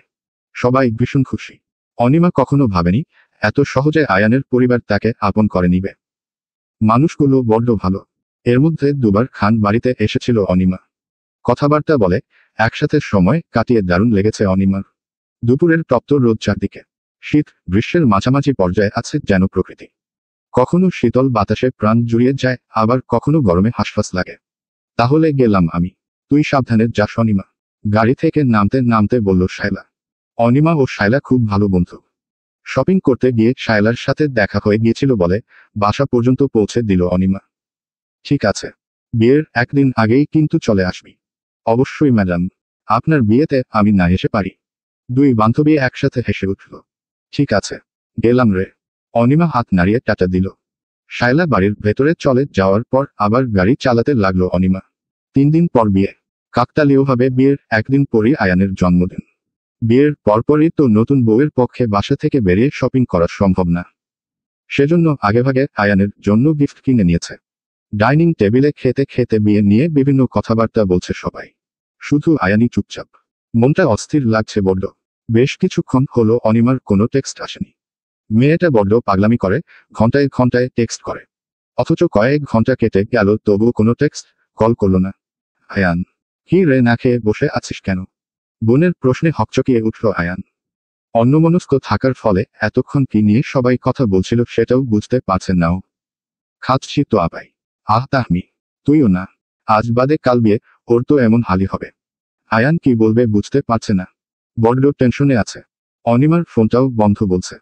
সবাই ভীষণ খুশি। অনিমা কখনো ভাবেনি এত সহজে আয়ানের পরিবার তাকে আপন করে নিবে। মানুষগুলো বড্ড ভালো। এর মধ্যে দুবার খান বাড়িতে এসেছিল অনিমা। কথাবার্তা বলে একসাথে সময় কাটিয়ে দারুণ লেগেছে অনিমার। দুপুরের তপ্ত রোদ চারদিকে। শীত গ্রীষ্মের মাঝামাঝি পর্যায়ে আছে যেন প্রকৃতি। কখনো শীতল বাতাসে প্রাণ জুড়িয়ে যায়, আবার কখনো গরমে হাঁসফাঁস লাগে। তাহলে গেলাম আমি। তুই সাবধানে যাস অনিমা। গাড়ি থেকে নামতে নামতে বলল শায়লা। অনিমা ও শায়লা খুব ভালো বন্ধু। শপিং করতে গিয়ে শায়লার সাথে দেখা হয়ে গিয়েছিল বলে বাসা পর্যন্ত পৌঁছে দিল অনিমা। ঠিক আছে। বিয়ের একদিন আগেই কিন্তু চলে আসবি। অবশ্যই ম্যাডাম। আপনার বিয়েতে আমি না এসে পারি? দুই বান্ধবী একসাথে হেসে উঠল। ঠিক আছে। গেলাম রে। অনিমা হাত নাড়িয়ে টাটা দিল। শায়লা বাড়ির ভেতরে চলে যাওয়ার পর আবার গাড়ি চালাতে লাগলো অনিমা। 3 দিন পর বিয়ে। কাকতালীয়ভাবে বিয়ের একদিন পরই আয়ানের জন্মদিন। বিয়ের পরপরই তো নতুন বউয়ের পক্ষে বাসা থেকে বেরিয়ে শপিং করা সম্ভব না। সেজন্য আগেভাগে আয়ানের জন্য গিফট কিনে নিয়েছে। ডাইনিং টেবিলে খেতে খেতে বিয়ে নিয়ে বিভিন্ন কথাবার্তা বলছে সবাই। শুধু আয়ানই চুপচাপ। মনটা অস্থির লাগছে বড্ড। বেশ কিছুক্ষণ হলো অনিমার কোনো টেক্সট আসেনি। মেয়েটা বড্ড পাগলামি করে, ঘন্টায় ঘন্টায় টেক্সট করে। অথচ কয়েক ঘন্টা কেটে গেল তবুও কোনো টেক্সট, কল করল না। আয়ান, কি রে, না খেয়ে বসে আছিস কেন? বোনের প্রশ্নে হকচকিয়ে উঠল আয়ান। অন্যমনস্ক থাকার ফলে এতক্ষণ কি নিয়ে সবাই কথা বলছিল সেটাও বুঝতে পারছেন নাও। খাচ্ছি তো আপাই। আহ তাহমি, তুইও না। আজ বাদে কাল বিয়ে, ওর তো এমন হালি হবে। আয়ান কি বলবে বুঝতে পারছে না। বড্ড টেনশনে আছে। অনিমার ফোনটাও বন্ধ বলছে।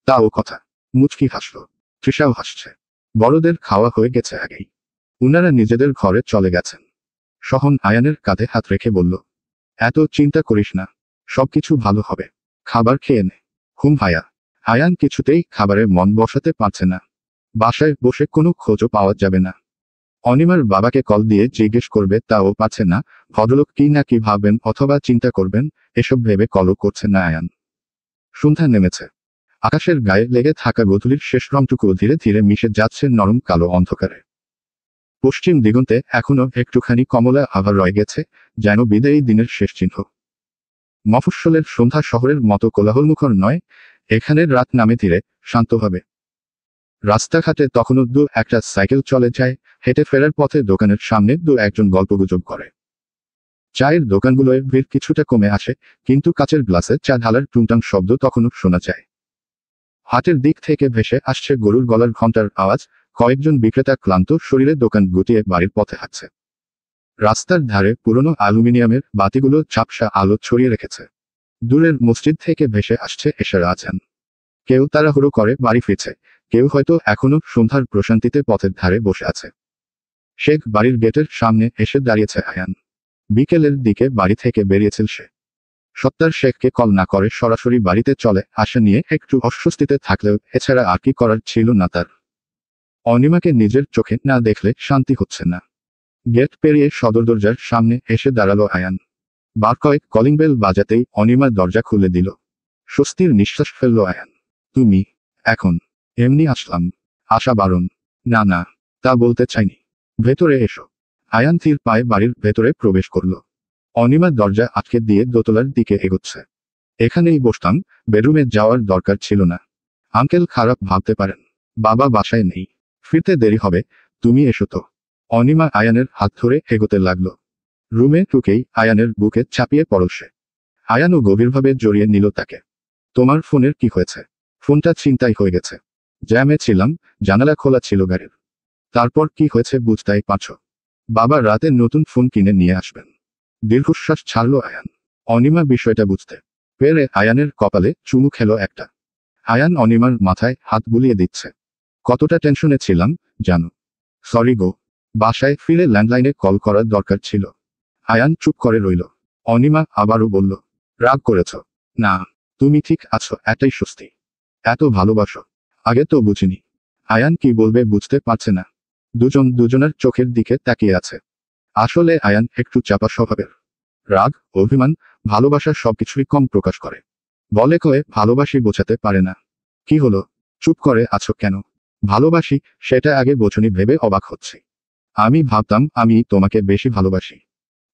তাও কথা। মুচকি হাসল। তৃষাও হাসছে। বড়দের খাওয়া হয়ে গেছে আগেই। উনারা নিজেদের ঘরে চলে গেছেন। সহন আয়ানের কাঁধে হাত রেখে বলল, এত চিন্তা করিস না, সবকিছু ভালো হবে। খাবার খেয়ে নে। ভাইয়া। আয়ান কিছুতেই খাবারে মন বসাতে পারছে না। বাসায় বসে কোনো খোঁজও পাওয়া যাবে না। অনিমার বাবাকে কল দিয়ে জিজ্ঞেস করবে তাও পাচ্ছে না। ভদ্রলোক কি না কি ভাববেন অথবা চিন্তা করবেন, এসব ভেবে কলও করছে না আয়ান। সন্ধ্যা নেমেছে। আকাশের গায়ে লেগে থাকা গোধূলির শেষ রংটুকু ধীরে ধীরে মিশে যাচ্ছে নরম কালো অন্ধকারে। পশ্চিম দিগন্তে এখনো একটুখানি কমলা আভা রয়ে গেছে, যেন বিদায়ী দিনের শেষ চিহ্ন। মফস্বলের সন্ধ্যা শহরের মতো কোলাহলমুখর নয়, এখানের রাত নামে ধীরে, শান্তভাবে। রাস্তাঘাটে তখনও দু একটা সাইকেল চলে যায়, হেঁটে ফেরার পথে দোকানের সামনে দু একজন গল্পগুজব করে। চায়ের দোকানগুলোয় ভিড় কিছুটা কমে আসে, কিন্তু কাচের গ্লাসে চা ঢালার টুংটাং শব্দ তখনও শোনা যায়। হাটের দিক থেকে ভেসে আসছে গরুর গলার ঘণ্টার আওয়াজ, কয়েকজন বিক্রেতা ক্লান্ত শরীরে দোকান গুটিয়ে বাড়ির পথে হাঁটছে। রাস্তার ধারে পুরনো অ্যালুমিনিয়ামের বাতিগুলো ঝাপসা আলো ছড়িয়ে রেখেছে। দূরের মসজিদ থেকে ভেসে আসছে এশার আজান। কেউ তাড়াহুড়ো করে বাড়ি ফিরছে, কেউ হয়তো এখনো সন্ধ্যার প্রশান্তিতে পথের ধারে বসে আছে। শেখ বাড়ির গেটের সামনে এসে দাঁড়িয়েছে আয়ান। বিকেলের দিকে বাড়ি থেকে বেরিয়েছিল সে। সত্তার শেখকে কল না করে সরাসরি বাড়িতে চলে আসা নিয়ে একটু অস্বস্তিতে থাকলেও এছাড়া আর কি করার ছিল না তার। অনিমাকে নিজের চোখে না দেখলে শান্তি হচ্ছে না। গেট পেরিয়ে সদর দরজার সামনে এসে দাঁড়ালো আয়ান। বার কয়েক কলিং বেল বাজাতেই অনিমা দরজা খুলে দিল। স্বস্তির নিঃশ্বাস ফেলল আয়ান। তুমি? এখন? এমনি আসলাম। আশা বারণ। না না, তা বলতে চাইনি। ভেতরে এসো। আয়ান ধীর পায়ে বাড়ির ভেতরে প্রবেশ করল। অনিমা দরজা আটকে দিয়ে দোতলার দিকে এগোচ্ছে। এখানেই বসতাম, বেডরুমে যাওয়ার দরকার ছিল না। আঙ্কেল খারাপ ভাবতে পারেন। বাবা বাসায় নেই। ফিরতে দেরি হবে, তুমি এসো তো। অনিমা আয়ানের হাত ধরে এগোতে লাগলো। রুমে ঢুকেই আয়ানের বুকে চাপিয়ে পড়ল সে। আয়ানও গভীরভাবে জড়িয়ে নিল তাকে। তোমার ফোনের কি হয়েছে? ফোনটা ছিনতাই হয়ে গেছে। জ্যামে ছিলাম, জানালা খোলা ছিল গাড়ির। তারপর কি হয়েছে বুঝতেই পারছ। বাবা রাতে নতুন ফোন কিনে নিয়ে আসবেন। দীর্ঘশ্বাস ছাড়ল আয়ান। অনিমা বিষয়টা বুঝতে পেরে আয়ানের কপালে চুমু খেলো একটা। আয়ান অনিমার মাথায় হাত বুলিয়ে দিচ্ছে। কতটা টেনশনে ছিলাম জানো। সরি গো। বাসায় ফিরে ল্যান্ডলাইনে কল করার দরকার ছিল। আয়ান চুপ করে রইল। অনিমা আবারও বলল, রাগ করেছ? না, তুমি ঠিক আছো এটাই স্বস্তি। এত ভালোবাসো, আগে তো বুঝিনি। আয়ান কি বলবে বুঝতে পারছে না। দুজন দুজনের চোখের দিকে তাকিয়ে আছে। আসলে আয়ান একটু চাপা স্বভাবের। রাগ, অভিমান, ভালোবাসা সবকিছুই কম প্রকাশ করে। বলে কয়ে ভালোবাসি বোঝাতে পারে না। কি হলো, চুপ করে আছো কেন? ভালোবাসি, সেটা আগে বোঝনি ভেবে অবাক হচ্ছি। আমি ভাবতাম আমি তোমাকে বেশি ভালোবাসি।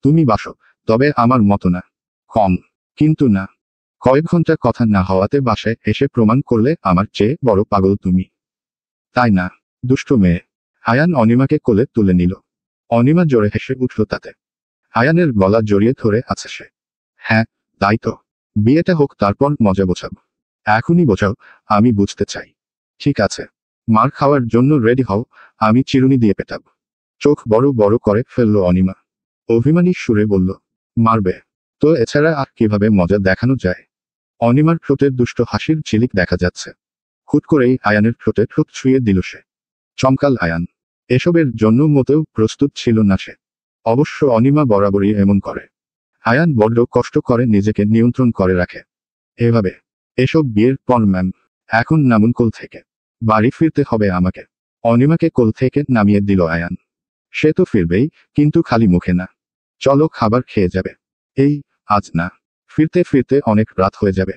তুমি বাসো, তবে আমার মতো না। কম। কিন্তু না। কয়েক ঘন্টা কথা না হওয়াতে বাসায় এসে প্রমাণ করলে আমার চেয়ে বড় পাগল তুমি। তাই না? দুষ্ট মেয়ে। আয়ান অনিমাকে কোলে তুলে নিল। অনিমা জোরে হেসে উঠল তাতে। আয়ানের গলা জড়িয়ে ধরে আছে সে। হ্যাঁ, তাই তো। বিয়েটা হোক তারপর মজা বোঝাব। এখনই বোঝাও, আমি বুঝতে চাই। ঠিক আছে। মার খাওয়ার জন্য রেডি হও, আমি চিরুনি দিয়ে পেটাব। চোখ বড় বড় করে ফেলল অনিমা। অভিমানী সুরে বলল, মারবে? তো এছাড়া আর কিভাবে মজা দেখানো যায়? অনিমার ঠোঁটের দুষ্ট হাসির ঝিলিক দেখা যাচ্ছে। হুট করেই আয়ানের ঠোঁটে ঠোঁট ছুঁয়ে দিল সে। চমকাল আয়ান। এসবের জন্য মোটেও প্রস্তুত ছিল না সে। অবশ্য অনিমা বরাবরই এমন করে। আয়ান বড্ড কষ্ট করে নিজেকে নিয়ন্ত্রণ করে রাখে। এভাবে এসব বিয়ের পর ম্যাম, এখন নামুন কোল থেকে। বাড়ি ফিরতে হবে আমাকে। অনিমাকে কোল থেকে নামিয়ে দিল আয়ান। সে তো ফিরবেই, কিন্তু খালি মুখে না। চলো খাবার খেয়ে যাবে। এই, আজ না। ফিরতে ফিরতে অনেক রাত হয়ে যাবে।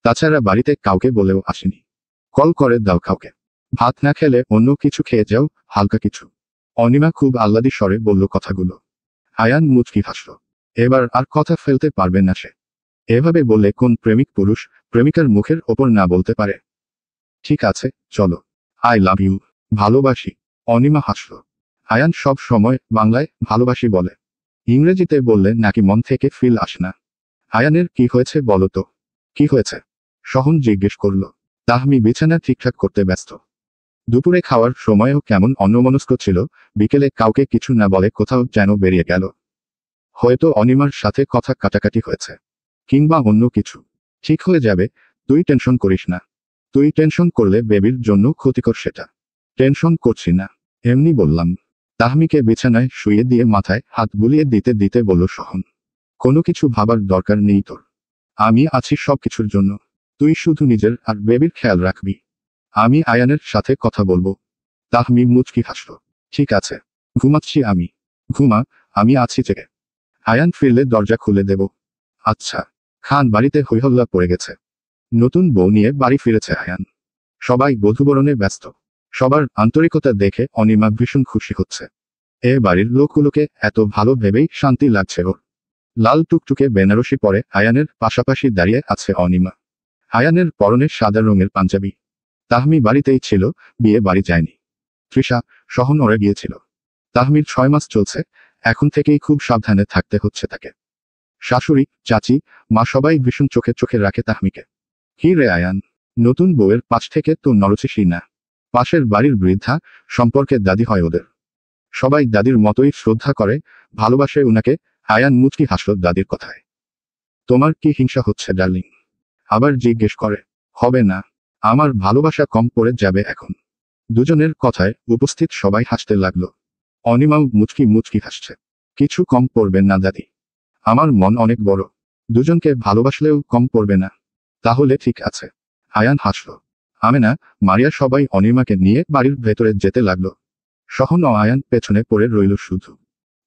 তাছাড়া বাড়িতে কাউকে বলেও আসেনি। কল করে দাও কাউকে। ভাত না খেলে অন্য কিছু খেয়ে যাও, হালকা কিছু। অনিমা খুব আহ্লাদি স্বরে বলল কথাগুলো। আয়ান মুচকি হাসল। এবার আর কথা ফেলতে পারবে না সে। এভাবে বললে কোন প্রেমিক পুরুষ প্রেমিকার মুখের ওপর না বলতে পারে? ঠিক আছে, চলো। I love you. ভালোবাসি। অনিমা হাসল। আয়ান সব সময় বাংলায় ভালোবাসি বলে। ইংরেজিতে বললে নাকি মন থেকে ফিল আসে না। আয়ানের কি হয়েছে বলো তো? কি হয়েছে? সহন জিজ্ঞেস করল। তাহমি বিছানা ঠিকঠাক করতে ব্যস্ত। দুপুরে খাওয়ার সময়ও কেমন অন্যমনস্ক ছিল, বিকেলে কাউকে কিছু না বলে কোথাও যেন বেরিয়ে গেল। হয়তো অনিমার সাথে কথা কাটাকাটি হয়েছে, কিংবা অন্য কিছু। ঠিক হয়ে যাবে, তুই টেনশন করিস না। তুই টেনশন করলে বেবির জন্য ক্ষতিকর সেটা। টেনশন করছি না, এমনি বললাম। তাহমিকে বিছানায় শুইয়ে দিয়ে মাথায় হাত বুলিয়ে দিতে দিতে বলল সহন। কোনো কিছু ভাবার দরকার নেই তোর। আমি আছি সব কিছুর জন্য। তুই শুধু নিজের আর বেবির খেয়াল রাখবি। আমি আয়ানের সাথে কথা বলবো। তাহমি মুচকি হাসল। ঠিক আছে, ঘুমাচ্ছি আমি। ঘুমা, আমি আছি জেগে। আয়ান ফিরলে দরজা খুলে দেব। আচ্ছা। খান বাড়িতে হৈহল্লা পড়ে গেছে। নতুন বউ নিয়ে বাড়ি ফিরেছে আয়ান। সবাই বধূবরণে ব্যস্ত। সবার আন্তরিকতা দেখে অনিমা ভীষণ খুশি হচ্ছে। এ বাড়ির লোকগুলোকে এত ভালো ভেবেই শান্তি লাগছে ওর। লাল টুকটুকে বেনারসি পরে আয়ানের পাশাপাশি দাঁড়িয়ে আছে অনিমা। আয়ানের পরনে সাদা রঙের পাঞ্জাবি। তাহমি বাড়িতেই ছিল, বিয়ে বাড়ি যায়নি। তৃষা, সহন ওরা গিয়েছিল। তাহমির 6 মাস চলছে, এখন থেকেই খুব সাবধানে থাকতে হচ্ছে তাকে। শাশুড়ি, চাচি, মা সবাই ভীষণ চোখে চোখে রাখে তাহমিকে। কি রে আয়ান, নতুন বউয়ের পাশ থেকে তো নড়ছিসই না। পাশের বাড়ির বৃদ্ধা, সম্পর্কে দাদি হয় ওদের। সবাই দাদির মতোই শ্রদ্ধা করে, ভালোবাসে উনাকে। আয়ান মুচকি হাসল দাদির কথায়। তোমার কি হিংসা হচ্ছে ডার্লিং? আবার জিজ্ঞেস করে। হবে না। আমার ভালোবাসা কম পড়ে যাবে এখন। দুজনের কথায় উপস্থিত সবাই হাসতে লাগলো। অনিমাও মুচকি মুচকি হাসছে। কিছু কম পড়বে না দাদি। আমার মন অনেক বড়। দুজনকে ভালোবাসলেও কম পড়বে না। তাহলে ঠিক আছে। আয়ান হাসল। আমেনা, মারিয়া সবাই অনিমাকে নিয়ে বাড়ির ভেতরে যেতে লাগলো। সহন ও আয়ান পেছনে পড়ে রইল শুধু।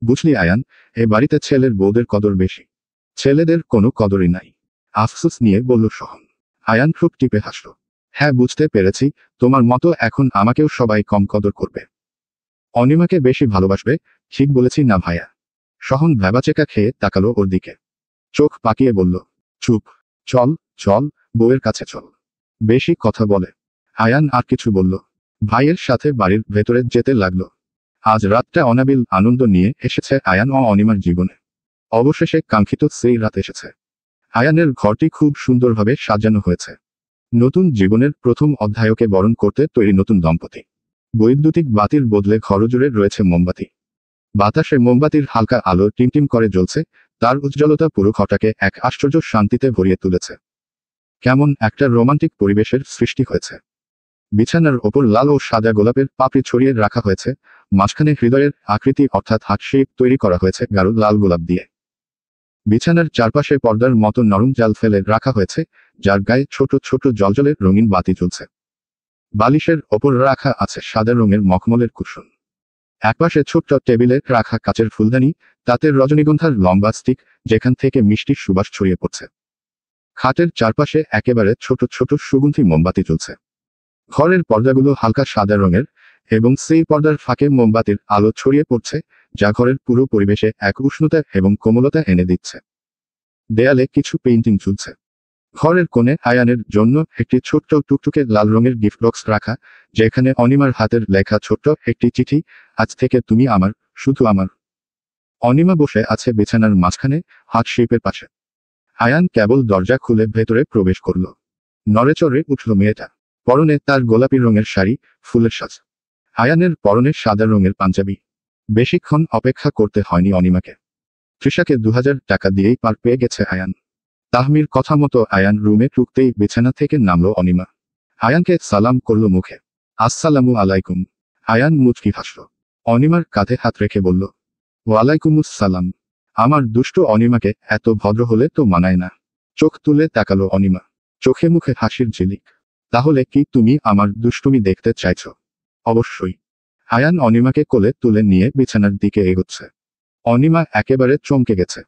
বুঝলি আয়ান, এ বাড়িতে ছেলের বউদের কদর বেশি। ছেলেদের কোনো কদরই নাই। আফসোস নিয়ে বলল সহন। আয়ান খুব টিপে হাসল। হ্যাঁ, বুঝতে পেরেছি, তোমার মতো এখন আমাকেও সবাই কম কদর করবে। অনিমাকে বেশি ভালোবাসবে, ঠিক বলেছি না ভাইয়া? সহন ভ্যাবাচেকা খেয়ে তাকালো ওর দিকে। চোখ পাকিয়ে বলল, চুপ। চল, চল, বউয়ের কাছে চল। বেশি কথা বলে। আয়ান আর কিছু বলল। ভাইয়ের সাথে বাড়ির ভেতরে যেতে লাগলো। আজ রাতটা অনাবিল আনন্দ নিয়ে এসেছে আয়ান ও অনিমার জীবনে। অবশেষে কাঙ্ক্ষিত সেই রাত এসেছে। আয়ানের ঘরটি খুব সুন্দরভাবে সাজানো হয়েছে। নতুন জীবনের প্রথম অধ্যায়কে বরণ করতে তৈরি নতুন দম্পতি। বৈদ্যুতিক বাতির বদলে ঘরজুড়ে রয়েছে মোমবাতি। বাতাসে মোমবাতির হালকা আলো টিমটিম করে জ্বলছে, তার উজ্জ্বলতা পুরো ঘরটাকে এক আশ্চর্য শান্তিতে ভরিয়ে তুলেছে। কেমন একটা রোমান্টিক পরিবেশের সৃষ্টি হয়েছে। বিছানার ওপর লাল ও সাদা গোলাপের পাপড়ি ছড়িয়ে রাখা হয়েছে, মাঝখানে হৃদয়ের আকৃতি অর্থাৎ হার্ট শেপ তৈরি করা হয়েছে গাঢ় লাল গোলাপ দিয়ে। বিছানার চারপাশে পর্দার মতো নরম জাল ফেলে রাখা হয়েছে, যার গায়ে ছোট ছোট জ্বলজ্বলে রঙিন বাতি জ্বলছে। বালিশের ওপর রাখা আছে সাদা রঙের মখমলের কুশন। একপাশে ছোট্ট টেবিলে রাখা কাচের ফুলদানি, তাতে রজনীগন্ধার লম্বা স্টিক, যেখান থেকে মিষ্টি সুবাস ছড়িয়ে পড়ছে। খাটের চারপাশে একেবারে ছোট ছোট সুগন্ধি মোমবাতি জ্বলছে। ঘরের পর্দাগুলো হালকা সাদা রঙের, এবং সেই পর্দার ফাঁকে মোমবাতির আলো ছড়িয়ে পড়ছে, যা ঘরের পুরো পরিবেশে এক উষ্ণতা এবং কোমলতা এনে দিচ্ছে। দেয়ালে কিছু পেইন্টিং ঝুলছে। ঘরের কোণে আয়ানের জন্য একটি ছোট্ট টুকটুকে লাল রঙের গিফট বক্স রাখা, যেখানে অনিমার হাতের লেখা ছোট্ট একটি চিঠি, আজ থেকে তুমি আমার, শুধু আমার। অনিমা বসে আছে বিছানার মাঝখানে, হার্ট শেপের পাশে। আয়ান কেবল দরজা খুলে ভেতরে প্রবেশ করল। নড়েচড়ে উঠল মেয়েটা। পরনে তার গোলাপি রঙের শাড়ি, ফুলের সাজ। আয়ানের পরনে সাদা রঙের পাঞ্জাবি। বেশিক্ষণ অপেক্ষা করতে হয়নি অনিমাকে। তৃষাকে 2000 টাকা দিয়েই পার পেয়ে গেছে আয়ান। তাহমির কথা মতো আয়ান রুমে ঢুকতেই বিছানা থেকে নামলো অনিমা। আয়ানকে সালাম করল মুখে। আসসালামু আলাইকুম। আয়ান মুচকি হাসল। অনিমার কাঁধে হাত রেখে বলল, ওয়ালাইকুমুসসালাম। আমার দুষ্ট অনিমাকে এত ভদ্র হলে তো মানায় না। চোখ তুলে তাকালো অনিমা। চোখে মুখে হাসির ঝিলিক। তাহলে কি তুমি আমার দুষ্টুমি দেখতে চাইছো? অবশ্যই। আয়ান অনিমাকে কোলে তুলে নিয়ে বিছানার দিকে এগোচ্ছে। অনিমা একেবারে চমকে গেছে।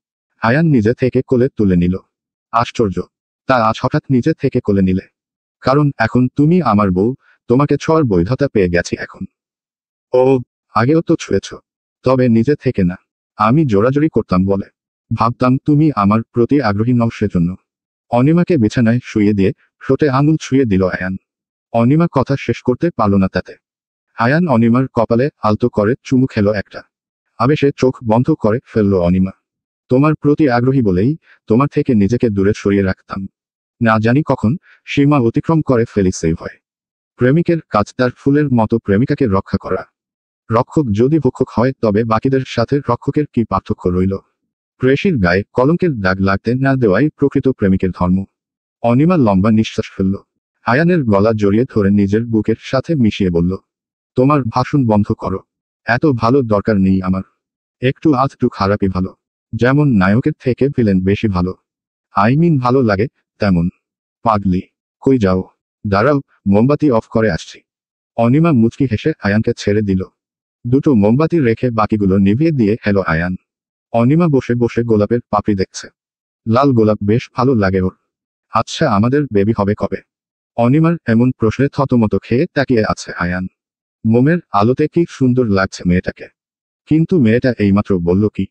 আয়ান নিজে থেকে কোলে তুলে নিল। আশ্চর্য, তা আজ হঠাৎ নিজে থেকে কোলে নিলে? কারণ এখন তুমি আমার বউ, তোমাকে ছোঁয়ার বৈধতা পেয়ে গেছি এখন। ও, আগেও তো ছুঁয়েছ। তবে নিজে থেকে না। আমি জোরাজুরি করতাম বলে। ভাবতাম তুমি আমার প্রতি আগ্রহী নও সেজন্য। অনিমাকে বিছানায় শুইয়ে দিয়ে ঠোঁটে আঙুল ছুঁয়ে দিল আয়ান। অনিমা কথা শেষ করতে পারল না তাতে। আয়ান অনিমার কপালে আলতো করে চুমু খেলো একটা। আবেশে চোখ বন্ধ করে ফেলল অনিমা। তোমার প্রতি আগ্রহী বলেই তোমার থেকে নিজেকে দূরে সরিয়ে রাখতাম। না জানি কখন সীমা অতিক্রম করে ফেলি সেই ভয়। প্রেমিকের কাজ তার ফুলের মতো প্রেমিকাকে রক্ষা করা। রক্ষক যদি ভক্ষক হয় তবে বাকিদের সাথে রক্ষকের কি পার্থক্য রইল? প্রেয়সীর গায়ে কলঙ্কের দাগ লাগতে না দেওয়াই প্রকৃত প্রেমিকের ধর্ম। অনিমা লম্বা নিঃশ্বাস ফেলল। আয়ানের গলা জড়িয়ে ধরে নিজের বুকের সাথে মিশিয়ে বলল, তোমার ভাষণ বন্ধ করো। এত ভালো দরকার নেই আমার। একটু আধটু খারাপই ভালো। যেমন নায়কের থেকে ভিলেন বেশি ভালো। ভালো লাগে তেমন। পাগলি, কই যাও? দাঁড়াও, মোমবাতি অফ করে আসছি। অনিমা মুচকি হেসে আয়ানকে ছেড়ে দিল। দুটো মোমবাতি রেখে বাকিগুলো নিভিয়ে দিয়ে হেলো আয়ান। অনিমা বসে বসে গোলাপের পাপড়ি দেখছে। লাল গোলাপ বেশ ভালো লাগে ওর। আচ্ছা, আমাদের বেবি হবে কবে? অনিমার এমন প্রশ্নে থতমত খেয়ে তাকিয়ে আছে আয়ান। মোমের আলোতে কি সুন্দর লাগছে মেয়েটাকে। কিন্তু মেয়েটা এইমাত্র বলল কি,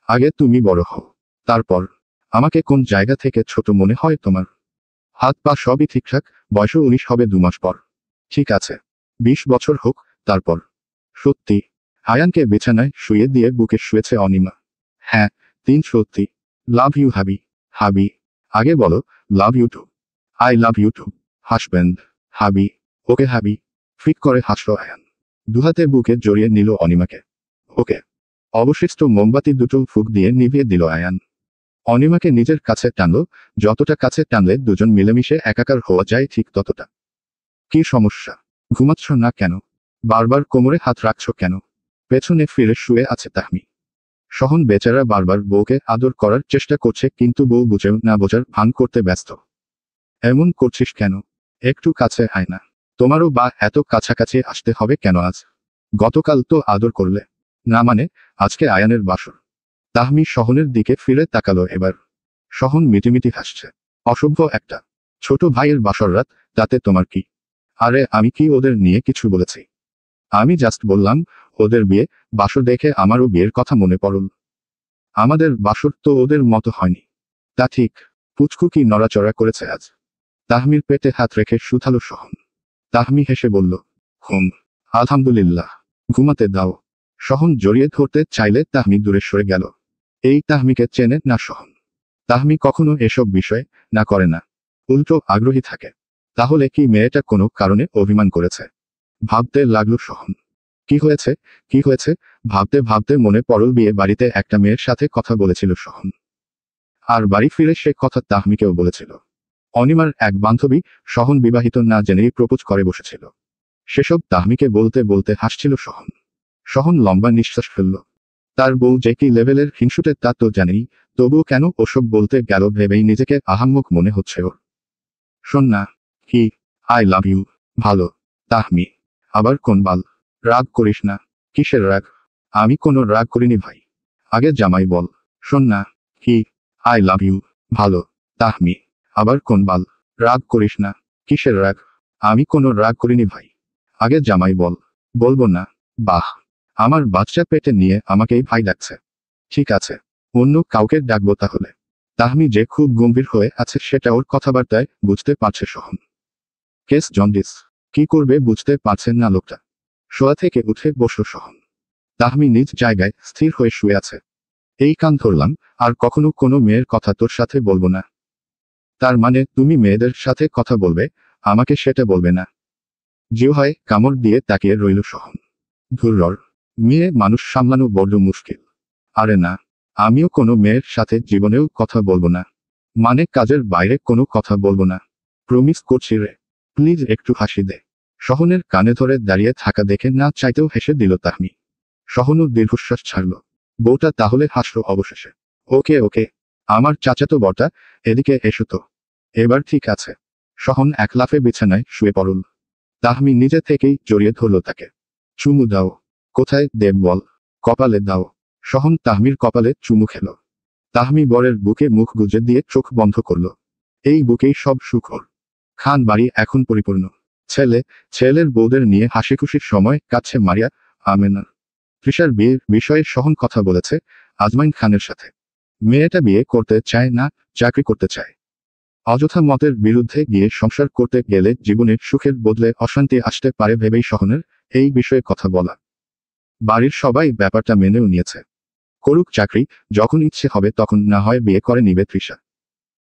আগে তুমি বড় হও, তারপর। আমাকে কোন জায়গা থেকে ছোট মনে হয় তোমার? হাত পা সবই ঠিকঠাক, বয়স 19 হবে 2 মাস পর। ঠিক আছে, 20 বছর হোক, তারপর। সত্যি? আয়ানকে বিছানায় শুয়ে দিয়ে বুকে শুয়েছে অনিমা। হ্যাঁ, 3 সত্যি। লাভ ইউ হাবি। হাবি? আগে বলো, love you too. I love you too. Husband. Hubby. Okay হাবি। ফিক করে হাসল আয়ান। দুহাতে বুকে জড়িয়ে নিল অনিমাকে। ওকে। অবশিষ্ট মোমবাতি দুটো ফুঁক দিয়ে নিভিয়ে দিল আয়ান। অনিমাকে নিজের কাছে টানল। যতটা কাছে টানলে দুজন মিলেমিশে একাকার হওয়া যায় ঠিক ততটা। কি সমস্যা? ঘুমাচ্ছ না কেন? বারবার কোমরে হাত রাখছ কেন? পেছনে ফিরে শুয়ে আছে তাহমি। সহন বেচারা বারবার বউকে আদর করার চেষ্টা করছে কিন্তু বউ বুঝেও না বোঝার ভান করতে ব্যস্ত। এমন করছিস কেন? একটু কাছে আয় না। তোমারও বা এত কাছাকাছি আসতে হবে কেন আজ? গতকাল তো আদর করলে। না মানে, আজকে আয়ানের বাসর। তাহমি সহনের দিকে ফিরে তাকালো এবার। সহন মিটিমিটি হাসছে। অসভ্য একটা। ছোট ভাইয়ের বাসর রাত, তাতে তোমার কি? আরে আমি কি ওদের নিয়ে কিছু বলেছি? আমি জাস্ট বললাম, ওদের বিয়ে, বাসর দেখে আমারও বিয়ের কথা মনে পড়ল। আমাদের বাসর তো ওদের মতো হয়নি। তা ঠিক। পুচকু কি নড়াচড়া করেছে আজ? তাহমির পেটে হাত রেখে শুধালো সহন। তাহমি হেসে বলল, হুম, আলহামদুলিল্লাহ। ঘুমাতে দাও। সহন জড়িয়ে ধরতে চাইলে তাহমি দূরে সরে গেল। এই তাহমিকে চেনে না সহন। তাহমি কখনো এসব বিষয়ে না করে না। উল্টো আগ্রহী থাকে। তাহলে কি মেয়েটা কোনো কারণে অভিমান করেছে? ভাবতে লাগলো সহন। কি হয়েছে, কি হয়েছে? ভাবতে ভাবতে মনে পড়ল বিয়ে বাড়িতে একটা মেয়ের সাথে কথা বলেছিল সহন। আর বাড়ি ফিরে সে কথা তাহমিকেও বলেছিল। অনিমার এক বান্ধবী সহন বিবাহিত না জেনেই প্রপোজ করে বসেছিল। সেসব তাহমিকে বলতে বলতে হাসছিল সহন। সহন লম্বা নিঃশ্বাস ফেলল। তার বউ যে কি লেভেলের হিংসুটে তা তো জানেই, তবুও কেন ওসব বলতে গেল ভেবেই নিজেকে আহাম্মক মনে হচ্ছে ওর। শোন না। কি? I love you. ভালো। তাহমি। আবার কোন বাল? রাগ করিস না। কিসের রাগ? আমি কোনো রাগ করিনি ভাই। আগে জামাই বল। শোন না। কি? I love you. ভালো। তাহমি। আবার কোন বাল? রাগ করিস না। কিসের রাগ? আমি কোনো রাগ করিনি ভাই। আগে জামাই বল। বলবো না। বাহ। আমার বাচ্চা পেটে নিয়ে আমাকেই ভাই ডাকছে। ঠিক আছে, অন্য কাউকে ডাকবো তাহলে। তাহমি যে খুব গম্ভীর হয়ে আছে সেটা ওর কথাবার্তায় বুঝতে পারছে সহন। Case jaundice. কি করবে বুঝতে পারছেন না লোকটা। শোয়া থেকে উঠে বসল সহন। তাহমি নিজ জায়গায় স্থির হয়ে শুয়ে আছে। এই কান ধরলাম, আর কখনো কোনো মেয়ের কথা তোর সাথে বলবো না। তার মানে তুমি মেয়েদের সাথে কথা বলবে, আমাকে সেটা বলবে না? জিহ্বায় কামড় দিয়ে তাকিয়ে রইল সহন। ধুরর। মেয়ে মানুষ সামলানো বড্ড মুশকিল। আরে না, আমিও কোনো মেয়ের সাথে জীবনেও কথা বলবো না। মানে কাজের বাইরে কোনো কথা বলবো না। প্রমিস করছি রে। প্লিজ একটু হাসি দে। সহনের কানে ধরে দাঁড়িয়ে থাকা দেখে না চাইতেও হেসে দিল তাহমি। সহনও দীর্ঘশ্বাস ছাড়ল। বউটা তাহলে হাসল অবশেষে। ওকে ওকে। আমার চাচাতো বটা, এদিকে এসো তো। এবার ঠিক আছে। সহন এক লাফে বিছানায় শুয়ে পড়ল। তাহমি নিজে থেকেই জড়িয়ে ধরল তাকে। চুমু দাও। কোথায় দেব বল? কপালে দাও। সহন তাহমির কপালে চুমু খেল। তাহমি বরের বুকে মুখ গুজে দিয়ে চোখ বন্ধ করল। এই বুকেই সব সুখ ওর। খান বাড়ি এখন পরিপূর্ণ। ছেলে, ছেলের বউদের নিয়ে হাসিখুশির সময় কাটছে মারিয়া, আমেনার। তৃষার বিয়ের বিষয়ে সহন কথা বলেছে আজমাইন খানের সাথে। মেয়েটা বিয়ে করতে চায় না, চাকরি করতে চায়। অযথা মতের বিরুদ্ধে গিয়ে সংসার করতে গেলে জীবনে সুখের বদলে অশান্তি আসতে পারে ভেবেই সহনের এই বিষয়ে কথা বলা। বাড়ির সবাই ব্যাপারটা মেনেও নিয়েছে। করুক চাকরি, যখন ইচ্ছে হবে তখন না হয় বিয়ে করে নিবে তৃষা।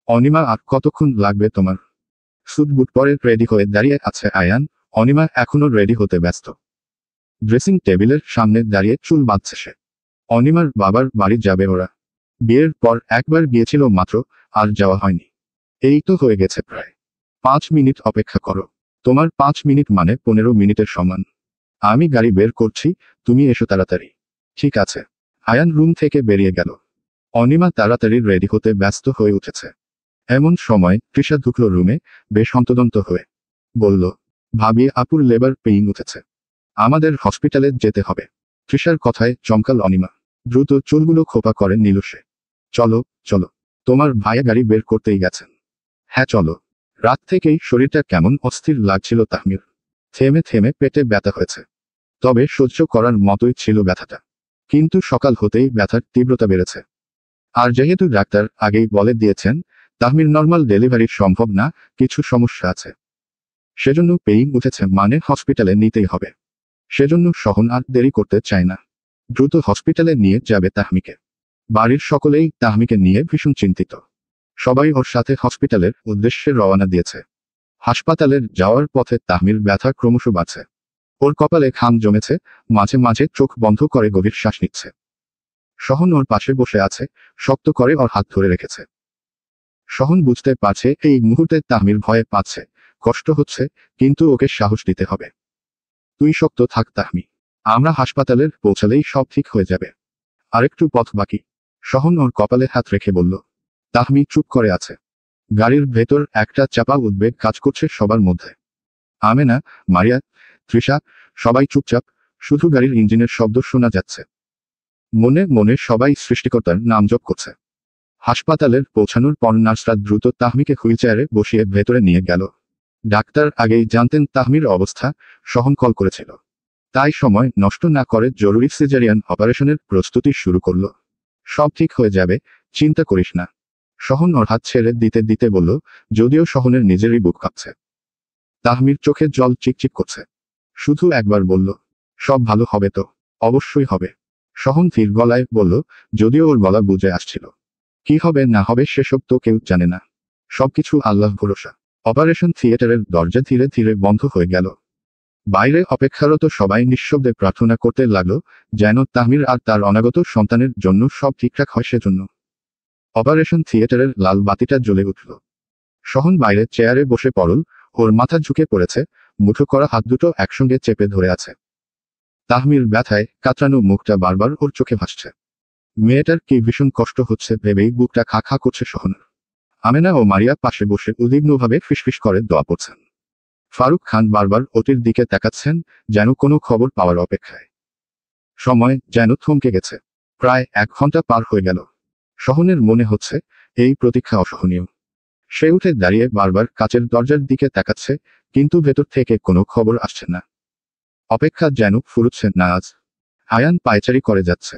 অনিমা, আর কতক্ষণ লাগবে তোমার? স্যুট বুট পরে রেডি হয়ে দাঁড়িয়ে আছে আয়ান। অনিমা এখনো রেডি হতে ব্যস্ত। ড্রেসিং টেবিলের সামনে দাঁড়িয়ে চুল বাঁধছে সে। অনিমার বাবার বাড়ি যাবে ওরা। বিয়ের পর একবার গিয়েছিল মাত্র, আর যাওয়া হয়নি। এই তো হয়ে গেছে প্রায়। 5 মিনিট অপেক্ষা করো। তোমার 5 মিনিট মানে 15 মিনিটের সমান। আমি গাড়ি বের করছি, তুমি এসো তাড়াতাড়ি। ঠিক আছে। আয়ান রুম থেকে বেরিয়ে গেল। অনিমা তাড়াতাড়ি রেডি হতে ব্যস্ত হয়ে উঠেছে। এমন সময় তৃষা ঢুকল রুমে, বেশ হন্তদন্ত হয়ে। বলল, ভাবি, আপুর লেবার পেইন উঠেছে। আমাদের হসপিটালে যেতে হবে। তৃষার কথায় চমকাল অনিমা। দ্রুত চুলগুলো খোপা করে নিল সে। চলো, চলো। তোমার ভাইয়া গাড়ি বের করতেই গেছেন। হ্যাঁ চলো। রাত থেকেই শরীরটা কেমন অস্থির লাগছিল তাহমির। থেমে থেমে পেটে ব্যথা হয়েছে। তবে সহ্য করার মতোই ছিল ব্যথাটা। কিন্তু সকাল হতেই ব্যথার তীব্রতা বেড়েছে। আর যেহেতু ডাক্তার আগেই বলে দিয়েছেন তাহমির নর্মাল ডেলিভারি সম্ভব না, কিছু সমস্যা আছে, সেজন্য পেইন উঠেছে মানে হসপিটালে নিতেই হবে। সেজন্য সহন আর দেরি করতে চায় না। দ্রুত হসপিটালে নিয়ে যাবে তাহমিকে। বাড়ির সকলেই তাহমিকে নিয়ে ভীষণ চিন্তিত। সবাই ওর সাথে হসপিটালের উদ্দেশ্যে রওনা দিয়েছে। হাসপাতালের যাওয়ার পথে তাহমির ব্যথা ক্রমশ বাড়ছে। ওর কপালে ঘাম জমেছে, মাঝে মাঝে চোখ বন্ধ করে গভীর শ্বাস নিচ্ছে। সহন ওর পাশে বসে আছে, শক্ত করে ওর হাত ধরে রেখেছে। সহন বুঝতে পারছে এই মুহূর্তে তাহমির ভয়ে পাচ্ছে, কষ্ট হচ্ছে, কিন্তু ওকে সাহস দিতে হবে। তুই শক্ত থাক তাহমি। আমরা হাসপাতালের পৌঁছালেই সব ঠিক হয়ে যাবে। আরেকটু পথ বাকি। সহন ওর কপালে হাত রেখে বলল। তাহমি চুপ করে আছে। গাড়ির ভেতর একটা চাপা উদ্বেগ কাজ করছে সবার মধ্যে। আমেনা, মারিয়া, তৃষা, সবাই চুপচাপ, শুধু গাড়ির ইঞ্জিনের শব্দ শোনা যাচ্ছে। মনে মনে সবাই সৃষ্টিকর্তার নাম জপ করছে। হাসপাতালের পৌঁছানোর পর নার্সরা দ্রুত তাহমিকে হুইলচেয়ারে বসিয়ে ভেতরে নিয়ে গেল। ডাক্তার আগেই জানতেন তাহমির অবস্থা, সহন কল করেছিল। তাই সময় নষ্ট না করে জরুরি সিজারিয়ান অপারেশনের প্রস্তুতি শুরু করল। সব ঠিক হয়ে যাবে, চিন্তা করিস না। সহন ওর হাত ছেড়ে দিতে দিতে বলল, যদিও সহনের নিজেরই বুক কাঁপছে। তাহমির চোখে জল চিকচিক করছে। শুধু একবার বলল, সব ভালো হবে তো? অবশ্যই হবে। সহন ধীর গলায় বলল, যদিও ওর গলা বুঝে আসছিল। কি হবে না হবে সেসব তো কেউ জানে না। সবকিছু আল্লাহ ভরসা। অপারেশন থিয়েটারের দরজা ধীরে ধীরে বন্ধ হয়ে গেল। বাইরে অপেক্ষারত সবাই নিঃশব্দে প্রার্থনা করতে লাগলো, যেন তাহমির আর তার অনাগত সন্তানের জন্য সব ঠিকঠাক হয় সেজন্য। অপারেশন থিয়েটারের লাল বাতিটা জ্বলে উঠল। সহন বাইরে চেয়ারে বসে পড়ল, ওর মাথা ঝুঁকে পড়েছে, মুঠো করা হাত দুটো একসঙ্গে চেপে ধরে আছে। তাহমির ব্যথায় কাতরানো মুখটা বারবার ওর চোখে ভাসছে। মেয়েটার কি ভীষণ কষ্ট হচ্ছে ভেবেই বুকটা খা খা করছে সহনের। আমেনা ও মারিয়া পাশে বসে উদ্বিগ্নভাবে ফিসফিস করে দোয়া পড়ছেন। ফারুক খান বারবার ওটির দিকে তাকাচ্ছেন, যেন কোনো খবর পাওয়ার অপেক্ষায়। সময় যেন থমকে গেছে। প্রায় 1 ঘন্টা পার হয়ে গেল। সহনের মনে হচ্ছে এই প্রতীক্ষা অসহনীয়। সে উঠে দাঁড়িয়ে বারবার কাচের দরজার দিকে তাকাচ্ছে, কিন্তু ভেতর থেকে কোনো খবর আসছে না। অপেক্ষা যেন ফুরুচ্ছে না আজ। আয়ান পায়চারি করে যাচ্ছে।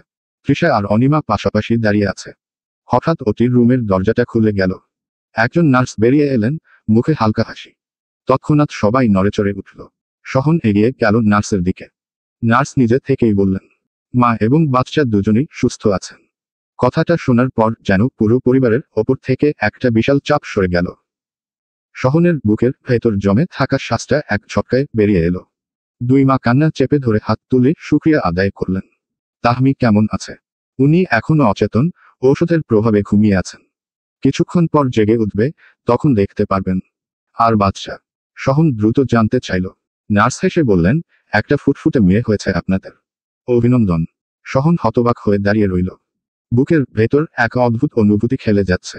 তৃষা আর অনিমা পাশাপাশি দাঁড়িয়ে আছে। হঠাৎ ওটির রুমের দরজাটা খুলে গেল। একজন নার্স বেরিয়ে এলেন, মুখে হালকা হাসি। তৎক্ষণাৎ সবাই নড়েচড়ে উঠল। সহন এগিয়ে গেল নার্সের দিকে। নার্স নিজে থেকেই বললেন, মা এবং বাচ্চা দুজনেই সুস্থ আছেন। কথাটা শোনার পর যেন পুরো পরিবারের ওপর থেকে একটা বিশাল চাপ সরে গেল। সহনের বুকের ভেতর জমে থাকা শ্বাসটা এক ঝটকায় বেরিয়ে এলো। 2 মা কান্না চেপে ধরে হাত তুলে শুকরিয়া আদায় করলেন। তাহমি কেমন আছে? উনি এখনো অচেতন, ঔষধের প্রভাবে ঘুমিয়ে আছেন। কিছুক্ষণ পর জেগে উঠবে, তখন দেখতে পারবেন। আর বাচ্চা? সহন দ্রুত জানতে চাইল। নার্স হেসে বললেন, একটা ফুটফুটে মেয়ে হয়েছে আপনাদের। অভিনন্দন। সহন হতবাক হয়ে দাঁড়িয়ে রইল। বুকের ভেতর এক অদ্ভুত অনুভূতি খেলে যাচ্ছে।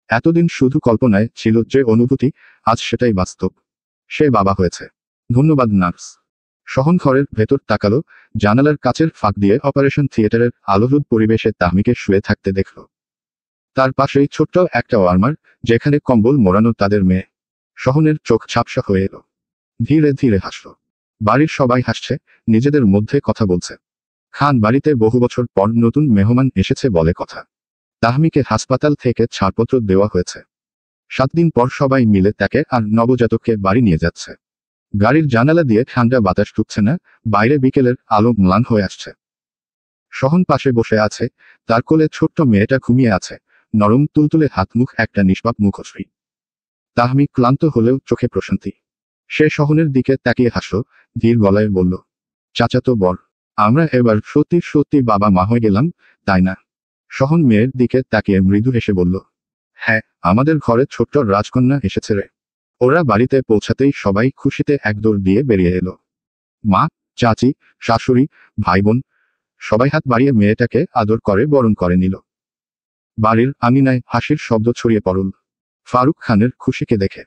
এতদিন শুধু কল্পনায় ছিল যে অনুভূতি, আজ সেটাই বাস্তব। সে বাবা হয়েছে। ধন্যবাদ নার্স। সহন ঘরের ভেতর তাকালো, জানালার কাচের ফাঁক দিয়ে অপারেশন থিয়েটারের আলোহ্লাদ পরিবেশে তাহমিকে শুয়ে থাকতে দেখল। তার পাশেই ছোট্ট একটা ওয়ার্মার, যেখানে কম্বল মোড়ানো তাদের মেয়ে। সহনের চোখ ঝাপসা হয়ে এলো। ধীরে ধীরে হাসল। বাড়ির সবাই হাসছে, নিজেদের মধ্যে কথা বলছে। খান বাড়িতে বহু বছর পর নতুন মেহমান এসেছে বলে কথা। তাহমিকে হাসপাতাল থেকে ছাড়পত্র দেওয়া হয়েছে। 7 দিন পর সবাই মিলে তাকে আর নবজাতককে বাড়ি নিয়ে যাচ্ছে। গাড়ির জানালা দিয়ে ঠান্ডা বাতাস ঢুকছে না, বাইরে বিকেলের আলো ম্লান হয়ে আসছে। সহন পাশে বসে আছে, তার কোলে ছোট্ট মেয়েটা ঘুমিয়ে আছে, নরম তুলতুলে হাত মুখ, একটা নিষ্পাপ মুখশ্রী। তাহমি ক্লান্ত হলেও চোখে প্রশান্তি। সে সহনের দিকে তাকিয়ে হাসল, ধীর গলায় বলল, চাচাতো বর, আমরা এবার সত্যি সত্যি বাবা মা হয়ে গেলাম, তাই না? সহন মেয়ের দিকে তাকিয়ে মৃদু হেসে বলল, হ্যাঁ, আমাদের ঘরে ছোট্ট রাজকন্যা এসেছে রে। ওরা বাড়িতে পৌঁছাতেই সবাই খুশিতে একদৌড় দিয়ে বেরিয়ে এলো। মা, চাচি, শাশুড়ি, ভাই বোন সবাই হাত বাড়িয়ে মেয়েটাকে আদর করে বরণ করে নিল। বাড়ির আঙিনায় হাসির শব্দ ছড়িয়ে পড়ল। ফারুক খানের খুশিকে দেখে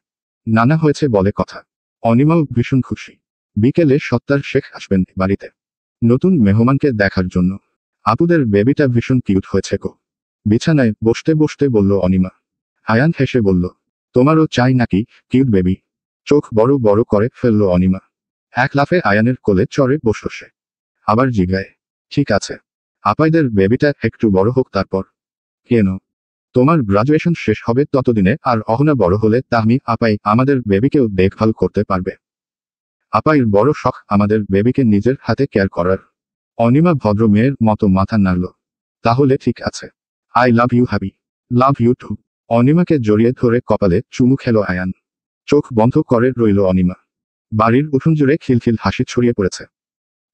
নানা হয়েছে বলে কথা। অনিমাও ভীষণ খুশি। বিকেলে সত্তার শেখ আসবেন বাড়িতে নতুন মেহমানকে দেখার জন্য। আপুদের বেবিটা ভীষণ কিউট হয়েছে গো। বিছানায় বসতে বসতে বলল অনিমা। আয়ান হেসে বলল, তোমারও চাই নাকি কিউট বেবি? চোখ বড় বড় করে ফেলল অনিমা। এক লাফে আয়ানের কোলে চড়ে বসল সে। আবার জিগায়, ঠিক আছে, আপাইদের বেবিটা একটু বড় হোক তারপর। কেন? তোমার গ্রাজুয়েশন শেষ হবে ততদিনে, আর অহনা বড় হলে তাহমি আপাই আমাদের বেবিকেও দেখভাল করতে পারবে। আপাইর বড় শখ আমাদের বেবিকে নিজের হাতে কেয়ার করার। অনিমা ভদ্র মেয়ের মতো মাথা নাড়ল। তাহলে ঠিক আছে। আই লাভ ইউ হাবি। লাভ ইউ টু। অনিমাকে জড়িয়ে ধরে কপালে চুমু খেলো আয়ান। চোখ বন্ধ করে রইল অনিমা। বাড়ির উঠোন জুড়ে খিলখিল হাসি ছড়িয়ে পড়েছে।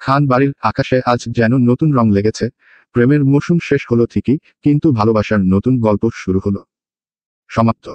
খান বাড়ির আকাশে আজ যেন নতুন রং লেগেছে। প্রেমের মৌসুম শেষ হলো ঠিকই, কিন্তু ভালোবাসার নতুন গল্প শুরু হলো। সমাপ্ত।